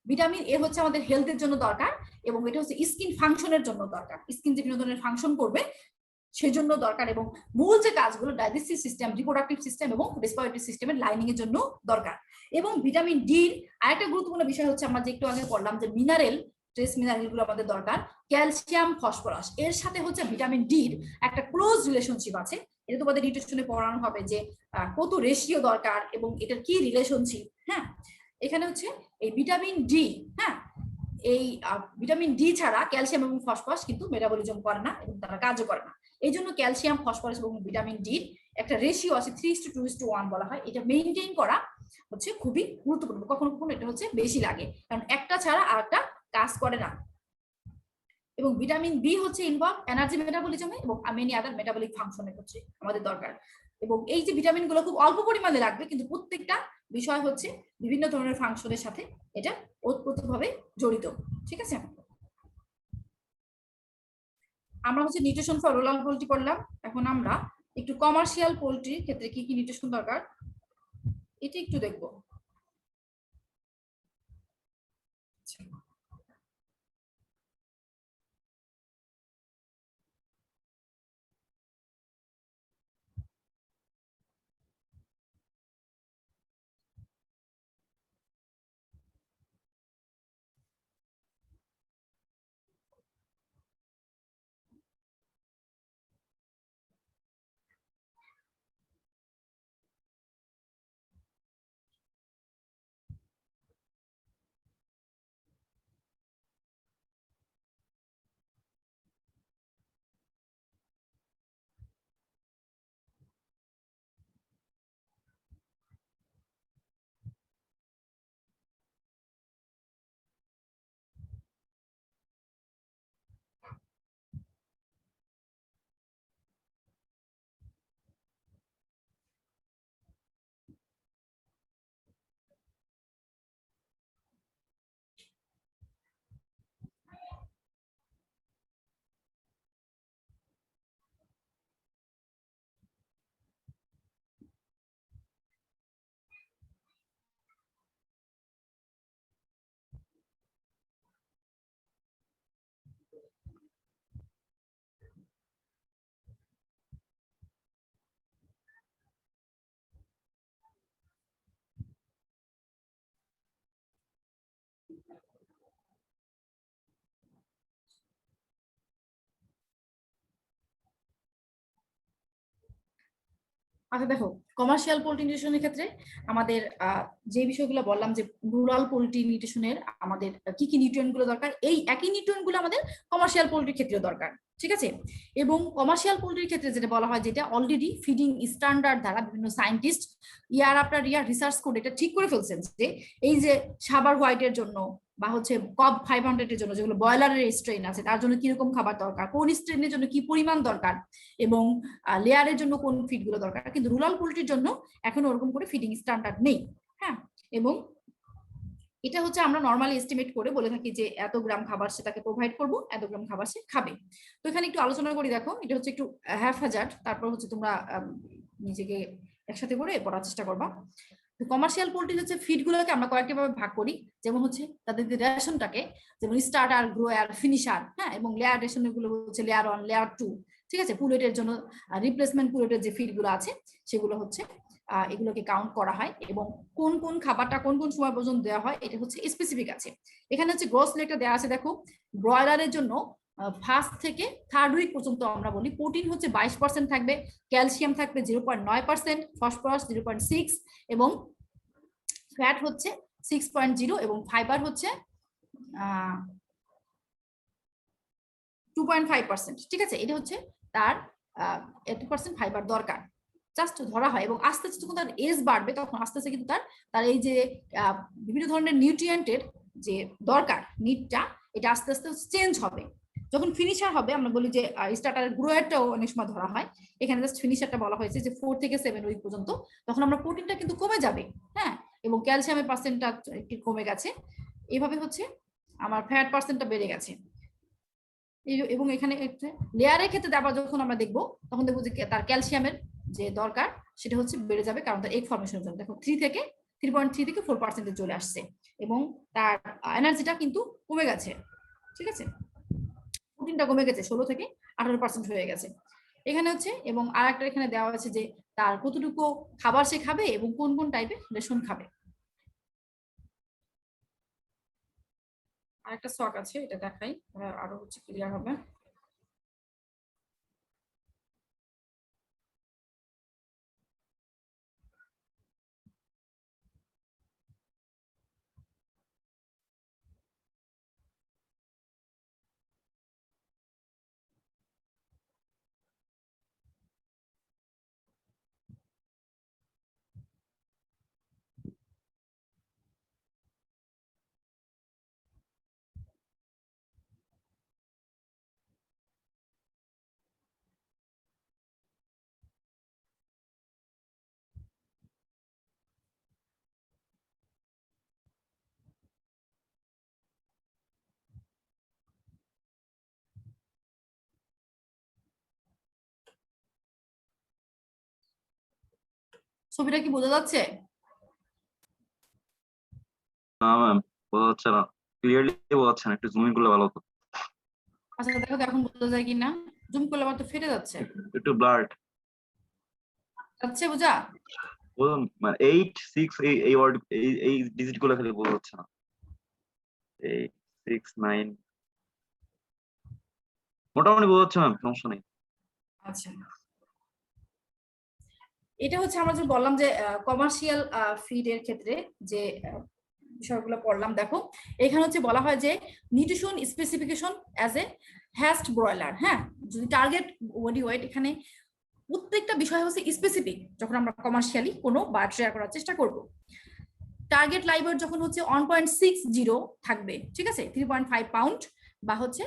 ভিটামিন এ হচ্ছে আমাদের হেলথের জন্য দরকার, এবং এটা হচ্ছে স্কিন ফাংশনের জন্য দরকার, স্কিন যে বিভিন্ন ধরনের ফাংশন করবে সেজন্য দরকার, এবং মূল যে কাজগুলো ডাইজেস্টিভ সিস্টেম, রিপ্রোডাক্টিভ সিস্টেম এবং রেসপিরেটরি সিস্টেমের লাইনিং এর জন্য দরকার। এবং ভিটামিন ডি আরেকটা গুরুত্বপূর্ণ বিষয় হচ্ছে আমরা যে একটু আগে পড়লাম যে মিনারেল ট্রেস মিনারেল গুলো আমাদের দরকার, ক্যালসিয়াম, ফসফরাস, এর সাথে হচ্ছে ভিটামিন ডির একটা ক্লোজ রিলেশনশিপ আছে। এটা তোমাদের নিউট্রিশনে পড়ানো হবে যে কত রেশিও দরকার এবং এটার কি রিলেশনশিপ। হ্যাঁ, এখানে হচ্ছে এই ভিটামিন ডি, হ্যাঁ, এই ভিটামিন ডি ছাড়া ক্যালসিয়াম এবং ফসফরাস কিন্তু মেটাবলিজম করে না এবং তারা কাজও করে না। এই জন্য ক্যালসিয়াম, ফসফরাস এবং ভিটামিন ডি একটা রেশিও আছে 3:2:1 বলা হয়। এটা মেইনটেইন করা হচ্ছে খুবই গুরুত্বপূর্ণ। কখনো কখনো এটা হচ্ছে বেশি লাগে, কারণ একটা ছাড়া আরেকটা কাজ করে না। এবং ভিটামিন বি হচ্ছে ইনভলভ এনার্জি মেটাবলিজমে এবং মেনি আদার মেটাবলিক ফাংশনে হচ্ছে আমাদের দরকার। এবং এই যে ভিটামিন গুলো খুব অল্প পরিমাণে লাগবে, কিন্তু প্রত্যেকটা বিষয় হচ্ছে বিভিন্ন ধরনের ফাংশনের সাথে এটা ওতপ্রোতভাবে জড়িত। ঠিক আছে, আমরা হচ্ছে নিউট্রিশন ফর রুরাল পোল্ট্রি করলাম। এখন আমরা একটু কমার্শিয়াল পোল্ট্রির ক্ষেত্রে কি কি নিউট্রিশন দরকার এটা একটু দেখবো। আচ্ছা দেখো, কমার্শিয়াল পোল্ট্রি নিউট্রিশনের ক্ষেত্রে আমাদের যে বিষয়গুলো বললাম যে রুরাল পোল্ট্রি নিউট্রিশনের আমাদের কি কি নিউট্রিয়েন্ট গুলো দরকার, এই একই নিউট্রিয়েন্ট গুলো আমাদের কমার্শিয়াল পোল্ট্রির ক্ষেত্রে দরকার। ঠিক আছে, এবং কমার্শিয়াল পোল্ট্রির ক্ষেত্রে যেটা বলা হয়, যেটা অলরেডি ফিডিং স্ট্যান্ডার্ড দ্বারা বিভিন্ন সায়েন্টিস্ট ইয়ার আফটার ইয়ার রিসার্চ করে এটা ঠিক করে ফেলছেন যে এই যে সাবার হোয়াইটের জন্য বা হচ্ছে কব 500 এর জন্য যেগুলো ব্রয়লারের স্ট্রেন আছে তার জন্য কিরকম খাবার দরকার, কোন স্ট্রেনের জন্য কি পরিমাণ দরকার, এবং লেয়ারের জন্য কোন ফিড গুলো দরকার। কিন্তু রুরাল পোল্ট্রির জন্য এখন ওরকম করে ফিডিং স্ট্যান্ডার্ড নেই। হ্যাঁ, এবং এটা হচ্ছে আমরা নরমালি এস্টিমেট করে বলে থাকি যে এত গ্রাম খাবার সে তাকে প্রোভাইড করব, এত গ্রাম খাবার সে খাবে। তো এখানে একটু আলোচনা করি। দেখো, এটা হচ্ছে একটু হ্যাফহাজার্ড, তারপর হচ্ছে তোমরা নিজেকে একসাথে করে পড়ার চেষ্টা করবা। কমার্শিয়াল পোল্ট্রি হচ্ছে ফিড গুলোকে আমরা কয়েকটা ভাবে ভাগ করি, যেমন হচ্ছে তাদের রেশনটাকে, যেমন স্টার্টার, গ্রোয়ার, ফিনিশার, হ্যাঁ, এবং লেয়ার রেশন গুলো হচ্ছে লেয়ার 1, লেয়ার 2। ঠিক আছে, পুলেটের জন্য রিপ্লেসমেন্ট পুলেটের যে ফিড গুলো আছে সেগুলো হচ্ছে এগুলোকে কাউন্ট করা হয়, এবং কোন কোন খাবারটা কোন কোন সময় পর্যন্ত দেওয়া হয় এটা হচ্ছে স্পেসিফিক আছে। এখানে হচ্ছে গ্রোস লেকটা দেওয়া আছে। দেখো, ব্রয়লারের জন্য ফার্স্ট থেকে থার্ড উইক পর্যন্ত আমরা বলি প্রোটিন হচ্ছে 22% থাকবে, ক্যালসিয়াম থাকবে 0.9%, ফসফরাস 0.6, এবং ফ্যাট হচ্ছে 6.0, এবং ফাইবার হচ্ছে 2.5%। ঠিক আছে, এটা হচ্ছে তার 80% ফাইবার দরকার, জাস্ট ধরা হয়। এবং আস্তে আস্তে যখন তার এজ বাড়বে তখন আস্তে আস্তে কিন্তু তার এই যে বিভিন্ন ধরনের নিউট্রিয়েন্টের যে দরকার নিডটা, এটা আস্তে আস্তে চেঞ্জ হবে। যখন ফিনিশার হবে, আমরা বলি যে স্টার্টার গ্রোয়ারটাও অনেক সময় ধরা হয়, এখানে জাস্ট ফিনিশারটা বলা হয়েছে যে 4 থেকে 7 উইক পর্যন্ত, তখন আমরা প্রোটিনটা কিন্তু কমে যাবে। হ্যাঁ, এবং ক্যালসিয়ামের পার্সেন্টটা একটু কমে গেছে, এইভাবে হচ্ছে আমার ফ্যাট পার্সেন্টটা বেড়ে গেছে। এবং এখানে লেয়ারের ক্ষেত্রে আবার যখন আমরা দেখবো তখন দেখবো যে তার ক্যালসিয়ামের যে দরকার সেটা হচ্ছে বেড়ে যাবে, কারণ তার এগ ফর্মেশনের জন্য দেখো 3.3 থেকে 4% চলে আসছে, এবং তার এনার্জিটা কিন্তু কমে গেছে। ঠিক আছে, প্রোটিনটা কমে গেছে 16 থেকে 18% হয়ে গেছে এখানে হচ্ছে। এবং আর একটা এখানে দেওয়া আছে যে তার কতটুকু খাবার সে খাবে এবং কোন কোন টাইপের রেশন খাবে। আরেকটা শখ আছে, এটা দেখাই আরো হচ্ছে ক্লিয়ার হবে। ছবিটা কি বোঝা যাচ্ছে? না ম্যাম, বোঝা যাচ্ছে না, ক্লিয়ারলি বোঝা যাচ্ছে না, একটু জুম ইন করলে ভালো হতো। আচ্ছা দেখো তো এখন বোঝা যায় কিনা। জুম করলে আমার তো ফেটে যাচ্ছে। একটু ব্লার্ড যাচ্ছে বোঝা? বলুন, মানে 8 6 এই ওয়ার্ড এই ডিজিট গুলো খালি বোঝা যাচ্ছে না। 8 6 9 মোটামুটি বোঝা যাচ্ছে ম্যাম, সমস্যা নেই। আচ্ছা, এটা হচ্ছে আমরা যে বললাম যে কমার্শিয়াল ফিডের ক্ষেত্রে যে বিষয়গুলো পড়লাম। দেখো এখানে হচ্ছে বলা হয় যে nutrition specification as a hast broiler. হ্যাঁ, যদি টার্গেট বডি ওয়েট, এখানে প্রত্যেকটা বিষয় হচ্ছে স্পেসিফিক যখন আমরা কমার্শিয়ালি কোনো বার্ড শেয়ার করার চেষ্টা করব। টার্গেট লাইভ ওয়েট যখন হচ্ছে 1.60 থাকবে, ঠিক আছে, 3.5 পাউন্ড বা হচ্ছে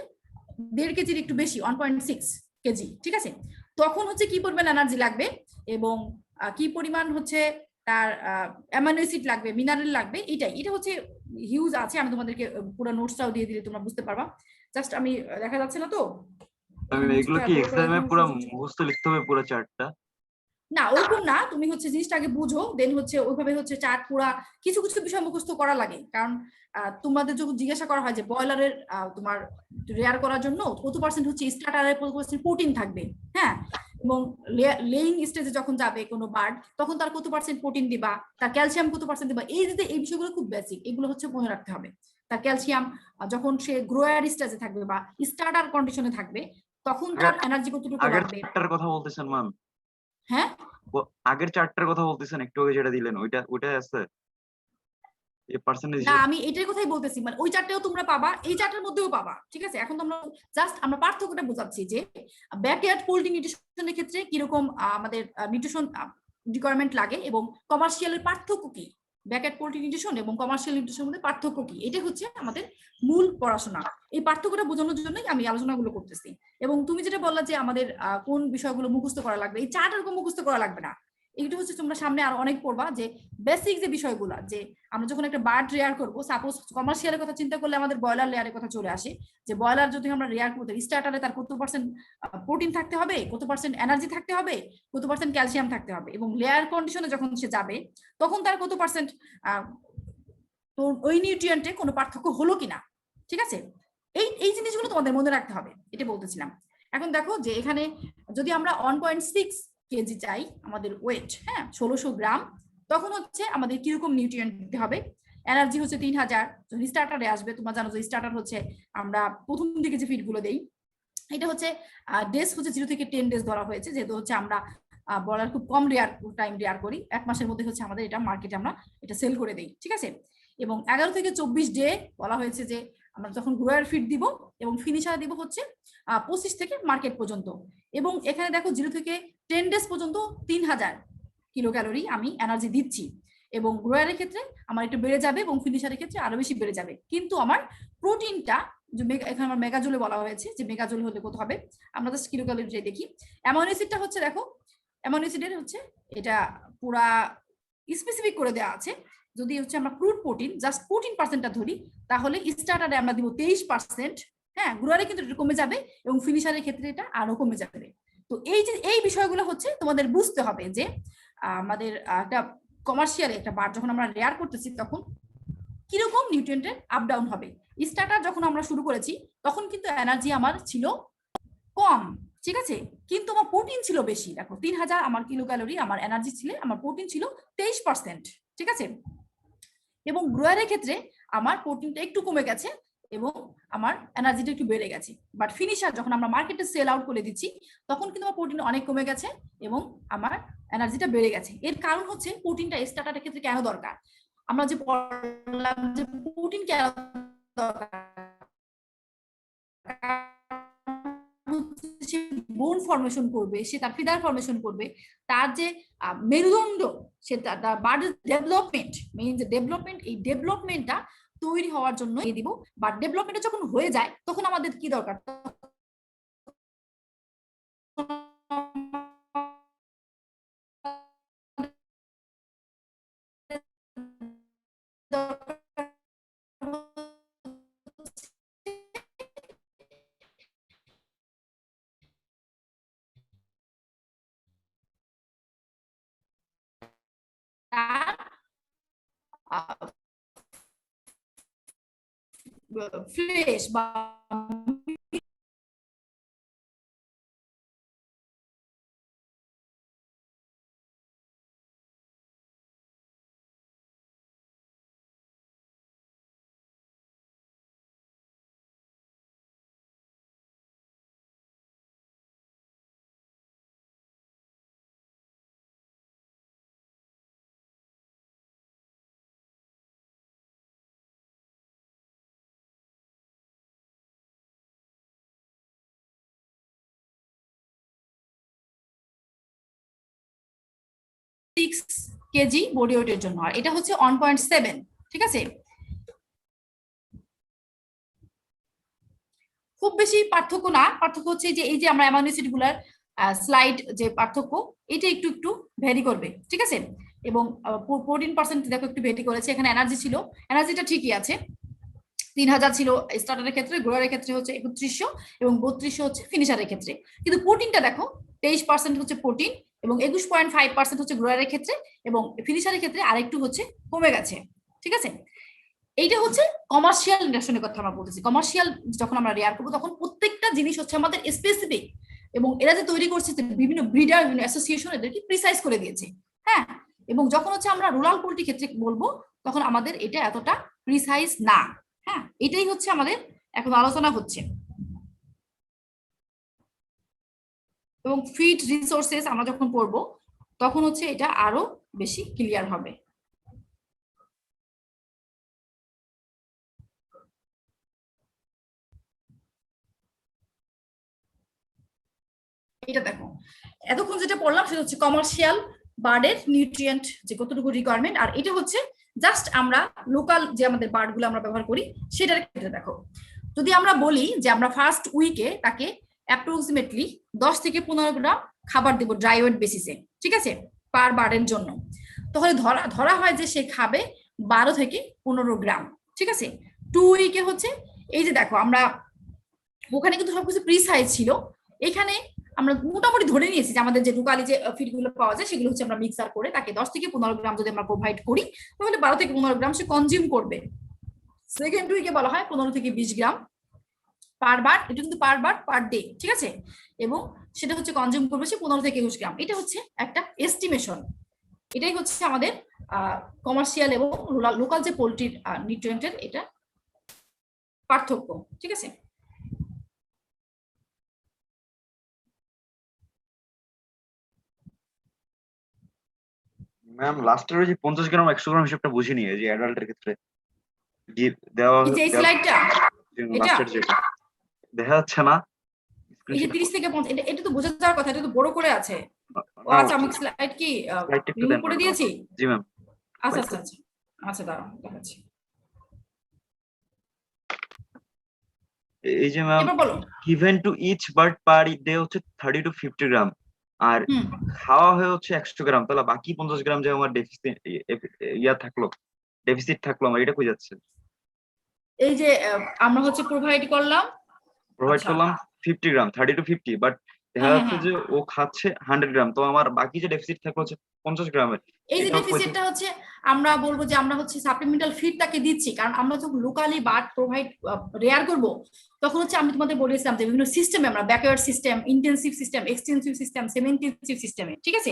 1.5 কেজির একটু বেশি, 1.6 কেজি, ঠিক আছে, তখন হচ্ছে কি পরিমাণ এনার্জি লাগবে এবং কি পরিমাণ হচ্ছে তার অ্যামাইনো অ্যাসিড লাগবে, মিনারেল লাগবে, এটা হচ্ছে হিউজ আছে। আমি তোমাদেরকে পুরো নোটসটাও দিয়ে দিলে তোমরা বুঝতে পারবা। জাস্ট আমি দেখা যাচ্ছে না তো, আমি এগুলো কি এক্সামে পুরো মুখস্থ লিখতে হবে পুরো চার্টটা? না ওরকম না, তুমি হচ্ছে জিনিসটা আগে বুঝো, দেন হচ্ছে ওইভাবে হচ্ছে চার্ট পুরা কিছু কিছু বিষয় মুখস্থ করা লাগে। কারণ তোমাদের যখন জিজ্ঞাসা করা হয় যে ব্রয়লারের তোমার রেয়ার করার জন্য কত পার্সেন্ট হচ্ছে স্টার্টারের প্রোটিন থাকবে, হ্যাঁ, এবং লেইং স্টেজে যখন যাবে কোনো বার্ড তখন তার কত পার্সেন্ট প্রোটিন দিবা, তার ক্যালসিয়াম কত পার্সেন্ট দিবা, এই বিষয়গুলো খুব বেসিক, এগুলো হচ্ছে মনে রাখতে হবে। তার ক্যালসিয়াম যখন সে গ্রোয়ার স্টেজে থাকবে বা স্টার্টার কন্ডিশনে থাকবে তখন তার এনার্জি কতটুকু আগের লাগবে। চারটার কথা বলতেছেন ম্যাম? হ্যাঁ, আগের চারটার কথা বলতেছেন, একটু আগে যেটা দিলেন ওইটাই আছে এই পার্সেন্টেজ? না আমি এটার কথাই বলতেছি, মানে ওই চারটেও তোমরা পাবা, এই চারটার মধ্যেও পাবা, ঠিক আছে। এখন তোমরা জাস্ট আমরা পার্থক্যটা বোঝাচ্ছি যে ব্যাকইয়ার্ড পোল্ট্রি নিউট্রিশনের ক্ষেত্রে কিরকম আমাদের নিউট্রিশন রিকোয়ারমেন্ট লাগে এবং কমার্শিয়ালের পার্থক্য কি, ব্যাকইয়ার্ড পোল্ট্রি নিউট্রিশন এবং কমার্শিয়াল নিউট্রিশনের মধ্যে পার্থক্য কি, এটা হচ্ছে আমাদের মূল পড়াশোনা। এই পার্থক্যটা বোঝানোর জন্যই আমি আলোচনাগুলো করতেছি। এবং তুমি যেটা বললা যে আমাদের কোন বিষয়গুলো মুখস্থ করা লাগবে, এই চারটার মুখস্থ করা লাগবে না। এইটা হচ্ছে তোমরা সামনে আরো অনেক পড়বা যে বেসিক যে বিষয়গুলো, যে আমরা যখন একটা বার্ড রেয়ার করব, সাপোজ কমার্শিয়ালের কথা চিন্তা করলে আমাদের ব্রয়লার লেয়ারের কথা চলে আসে, যে ব্রয়লার যদি আমরা রেয়ার করতে স্টার্টারে তার কত পার্সেন্ট প্রোটিন থাকতে হবে, কত পার্সেন্ট এনার্জি থাকতে হবে, কত পার্সেন্ট ক্যালসিয়াম থাকতে হবে, এবং লেয়ার কন্ডিশনে যখন সে যাবে তখন তার কত পার্সেন্ট ওই নিউট্রিয়েন্টে কোনো পার্থক্য হলো কিনা, ঠিক আছে। এই জিনিসগুলো তোমাদের মনে রাখতে হবে, এটা বলতেছিলাম। এখন দেখো যে এখানে যদি আমরা 1.6 কেজি চাই আমাদের ওয়েট, হ্যাঁ 1600 গ্রাম, তখন হচ্ছে আমাদের কিরকম নিউট্রিয়েন্ট দিতে হবে। এনার্জি হচ্ছে 3000, যখন স্টার্টারে আসবে, তোমরা জানো যে স্টার্টার হচ্ছে আমরা প্রথম দিকে যে ফিডগুলো দেই, এটা হচ্ছে ডেজ হচ্ছে 0 থেকে 10 ডেজ ধরা হয়েছে, যেহেতু হচ্ছে আমরা বলার খুব কম টাইম রেয়ার করি, 1 মাসের মধ্যে হচ্ছে আমাদের এটা মার্কেটে আমরা এটা সেল করে দেই, ঠিক আছে। এবং 11 থেকে 24 ডে বলা হয়েছে যে আমরা যখন গ্রোয়ার ফিড দিব এবং ফিনিশার দিব হচ্ছে 25 থেকে মার্কেট পর্যন্ত। এবং এখানে দেখো 0 থেকে 10 ডেজ পর্যন্ত 3000 কিলো ক্যালোরি আমি এনার্জি দিচ্ছি, এবং গ্রোয়ারের ক্ষেত্রে আমার একটু বেড়ে যাবে এবং ফিনিশারের ক্ষেত্রে আরো বেশি বেড়ে যাবে। কিন্তু আমার প্রোটিনটা যে এখানে আমার মেগাজোলে বলা হয়েছে যে মেগাজোল হলে কত হবে, আমরা জাস্ট কিলো ক্যালোরি দেখি। অ্যামাইনো অ্যাসিডটা হচ্ছে দেখো, অ্যামাইনো অ্যাসিডের হচ্ছে এটা পুরা স্পেসিফিক করে দেওয়া আছে। যদি হচ্ছে আমরা ক্রুড প্রোটিন জাস্ট 14%টা ধরি, তাহলে স্টার্টারে আমরা দিব 23%, হ্যাঁ, গ্রোয়ারে কিন্তু এটা কমে যাবে এবং ফিনিশারের ক্ষেত্রে এটা আরো কমে যাবে। তো এই যে এই বিষয়গুলো হচ্ছে তোমাদের বুঝতে হবে যে আমাদের একটা কমার্শিয়াল একটা বার্ড যখন আমরা রেয়ার করতেছি তখন কিরকম নিউট্রিয়েন্টের আপ ডাউন হবে। স্টার্টার যখন আমরা শুরু করেছি তখন কিন্তু এনার্জি আমার ছিল কম, ঠিক আছে, কিন্তু আমার প্রোটিন ছিল বেশি। দেখো 3000 আমার কিলো ক্যালোরি আমার এনার্জি ছিল, আমার প্রোটিন ছিল 23%, ঠিক আছে। এবং গ্রোয়ারের ক্ষেত্রে আমার প্রোটিনটা একটু কমে গেছে এবং আমার এনার্জিটা একটু বেড়ে গেছে। বাট ফিনিশার যখন আমরা মার্কেটে সেল আউট করে দিচ্ছি তখন কিন্তু আমার প্রোটিন অনেক কমে গেছে এবং আমার এনার্জিটা বেড়ে গেছে। এর কারণ হচ্ছে প্রোটিনটা স্টার্টারের ক্ষেত্রে কেন দরকার, আমরা যে পড়লাম যে প্রোটিন কেন দরকার, সে বোন ফর্মেশন করবে, সে তার ফিদার ফর্মেশন করবে, তার যে মেরুদণ্ড, সে তার বডির ডেভেলপমেন্ট, মেইন যে ডেভেলপমেন্ট, এই ডেভেলপমেন্টটা তৈরি হওয়ার জন্য দিব। বাট ডেভেলপমেন্টটা যখন হয়ে যায় তখন আমাদের কি দরকার, ফ্লেশ বা কেজি বডি ওয়েটের জন্য, আর এটা হচ্ছে 1.7, ঠিক আছে। খুব বেশি পার্থক্য না, পার্থক্য হচ্ছে যে এই যে আমরা অ্যামাইনো অ্যাসিড গুলার স্লাইড যে পার্থক্য, এটা একটু একটু ভ্যারি করবে, ঠিক আছে। এবং 14% দেখো একটু ভ্যারি করেছে। এখানে এনার্জি ছিল, এনার্জিটা ঠিকই আছে, 3000 ছিল স্টার্টারের ক্ষেত্রে, গ্রোয়ারের ক্ষেত্রে হচ্ছে 3100 এবং 3200 হচ্ছে ফিনিশারের ক্ষেত্রে। কিন্তু প্রোটিনটা দেখো 23% হচ্ছে প্রোটিন এবং 21.5% হচ্ছে গ্রোয়ারের ক্ষেত্রে এবং ফিনিশারের ক্ষেত্রে আরেকটু হচ্ছে কমে গেছে, ঠিক আছে। এইটা হচ্ছে কমার্শিয়াল ইন্ডাস্ট্রির কথা আমরা বলতেছি। কমার্শিয়াল যখন আমরা রেয়ার করবো তখন প্রত্যেকটা জিনিস হচ্ছে আমাদের স্পেসিফিক, এবং এরা যে তৈরি করছে বিভিন্ন ব্রিডার, বিভিন্ন অ্যাসোসিয়েশন এদেরকে প্রিসাইজ করে দিয়েছে, হ্যাঁ। এবং যখন হচ্ছে আমরা রুরাল পোল্ট্রি ক্ষেত্রে বলবো তখন আমাদের এটা এতটা প্রিসাইজ না, হ্যাঁ। এটাই হচ্ছে আমাদের এখন আলোচনা হচ্ছে। এবং ফিড রিসোর্সেস আমরা যখন পড়বো তখন হচ্ছে এটা আরো বেশি ক্লিয়ার হবে। এটা দেখো, এতক্ষণ যেটা পড়লাম সেটা হচ্ছে কমার্শিয়াল বার্ডের নিউট্রিয়েন্ট যে কতটুকু রিকোয়ারমেন্ট, আর এটা হচ্ছে জাস্ট আমরা লোকাল যে আমাদের বার্ড গুলো আমরা ব্যবহার করি সেটার ক্ষেত্রে। দেখো, যদি আমরা বলি যে আমরা ফার্স্ট উইকে তাকে অ্যাপ্রক্সিমেটলি 10 থেকে 15 গ্রাম খাবার দেবো ড্রাই ওয়েট বেসিসে, ঠিক আছে, পার বার্ডের জন্য, তাহলে ধরা হয় যে সে খাবে 12 থেকে 15 গ্রাম, ঠিক আছে। 2 উইকে হচ্ছে এই যে দেখো আমরা ওখানে কিন্তু সবকিছু প্রিসাইজ ছিল, এখানে আমরা মোটামুটি ধরে নিয়েছি যে আমাদের যে লোকালি যে ফিডগুলো পাওয়া যায় সেগুলো হচ্ছে আমরা মিক্সার করে তাকে 10 থেকে 15 গ্রাম যদি আমরা প্রোভাইড করি তাহলে 12 থেকে 15 গ্রাম সে কনজিউম করবে। সেকেন্ড উইকে বলা হয় 15 থেকে 20 গ্রাম পার বার, এটা কিন্তু পার বার পার ডে, ঠিক আছে, এবং সেটা হচ্ছে কনজিউম করবে সে 15 থেকে 20 গ্রাম। এটা হচ্ছে একটা এস্টিমেশন, এটাই হচ্ছে আমাদের কমার্শিয়াল এবং লোকাল যে পোল্ট্রির নিউট্রিয়েন্টের এটা পার্থক্য, ঠিক আছে। ম্যাম লাস্টের ওই যে 50 গ্রাম 100 গ্রাম হিসেবটা বুঝিনি, এই যে অ্যাডাল্টের ক্ষেত্রে দেওয়া এই যে স্লাইডটা লাস্টের যেটা দেখা যাচ্ছে না, এই যে 30 থেকে 50, এটা তো বোঝা যাওয়ার কথা, এটা তো বড় করে আছে। ও আচ্ছা, আমি স্লাইড কি রিমুভ করে দিয়েছি? জি ম্যাম। আচ্ছা আচ্ছা আচ্ছা আচ্ছা, দাঁড়াও দেখাচ্ছি। এই যে ম্যাম এবার বলো। given to each bird per day হচ্ছে 30 to 50 গ্রাম, আর খাওয়া হয়ে হচ্ছে 100 গ্রাম, তাহলে বাকি 50 গ্রাম যে আমার ডেফিসিট থাকলো আমার এটা কই যাচ্ছে? এই যে আমরা হচ্ছে প্রোভাইড করলাম 50 গ্রাম 30 to 50, বাট দেখা যাচ্ছে যে ও খাচ্ছে 100 গ্রাম, তো আমার বাকি যে ডেফিসিট থাকলো হচ্ছে 50 গ্রামের। এই যে ডেফিসিটটা হচ্ছে আমরা বলবো যে আমরা হচ্ছে সাপ্লিমেন্টাল ফিড তাকে দিচ্ছি, কারণ আমরা যখন লোকালি বার্ড প্রোভাইড রেয়ার করব তখন হচ্ছে আমি তোমাদের বলেছিলাম যে বিভিন্ন সিস্টেমে আমরা backward system, intensive system, extensive system, semi intensive সিস্টেমে, ঠিক আছে।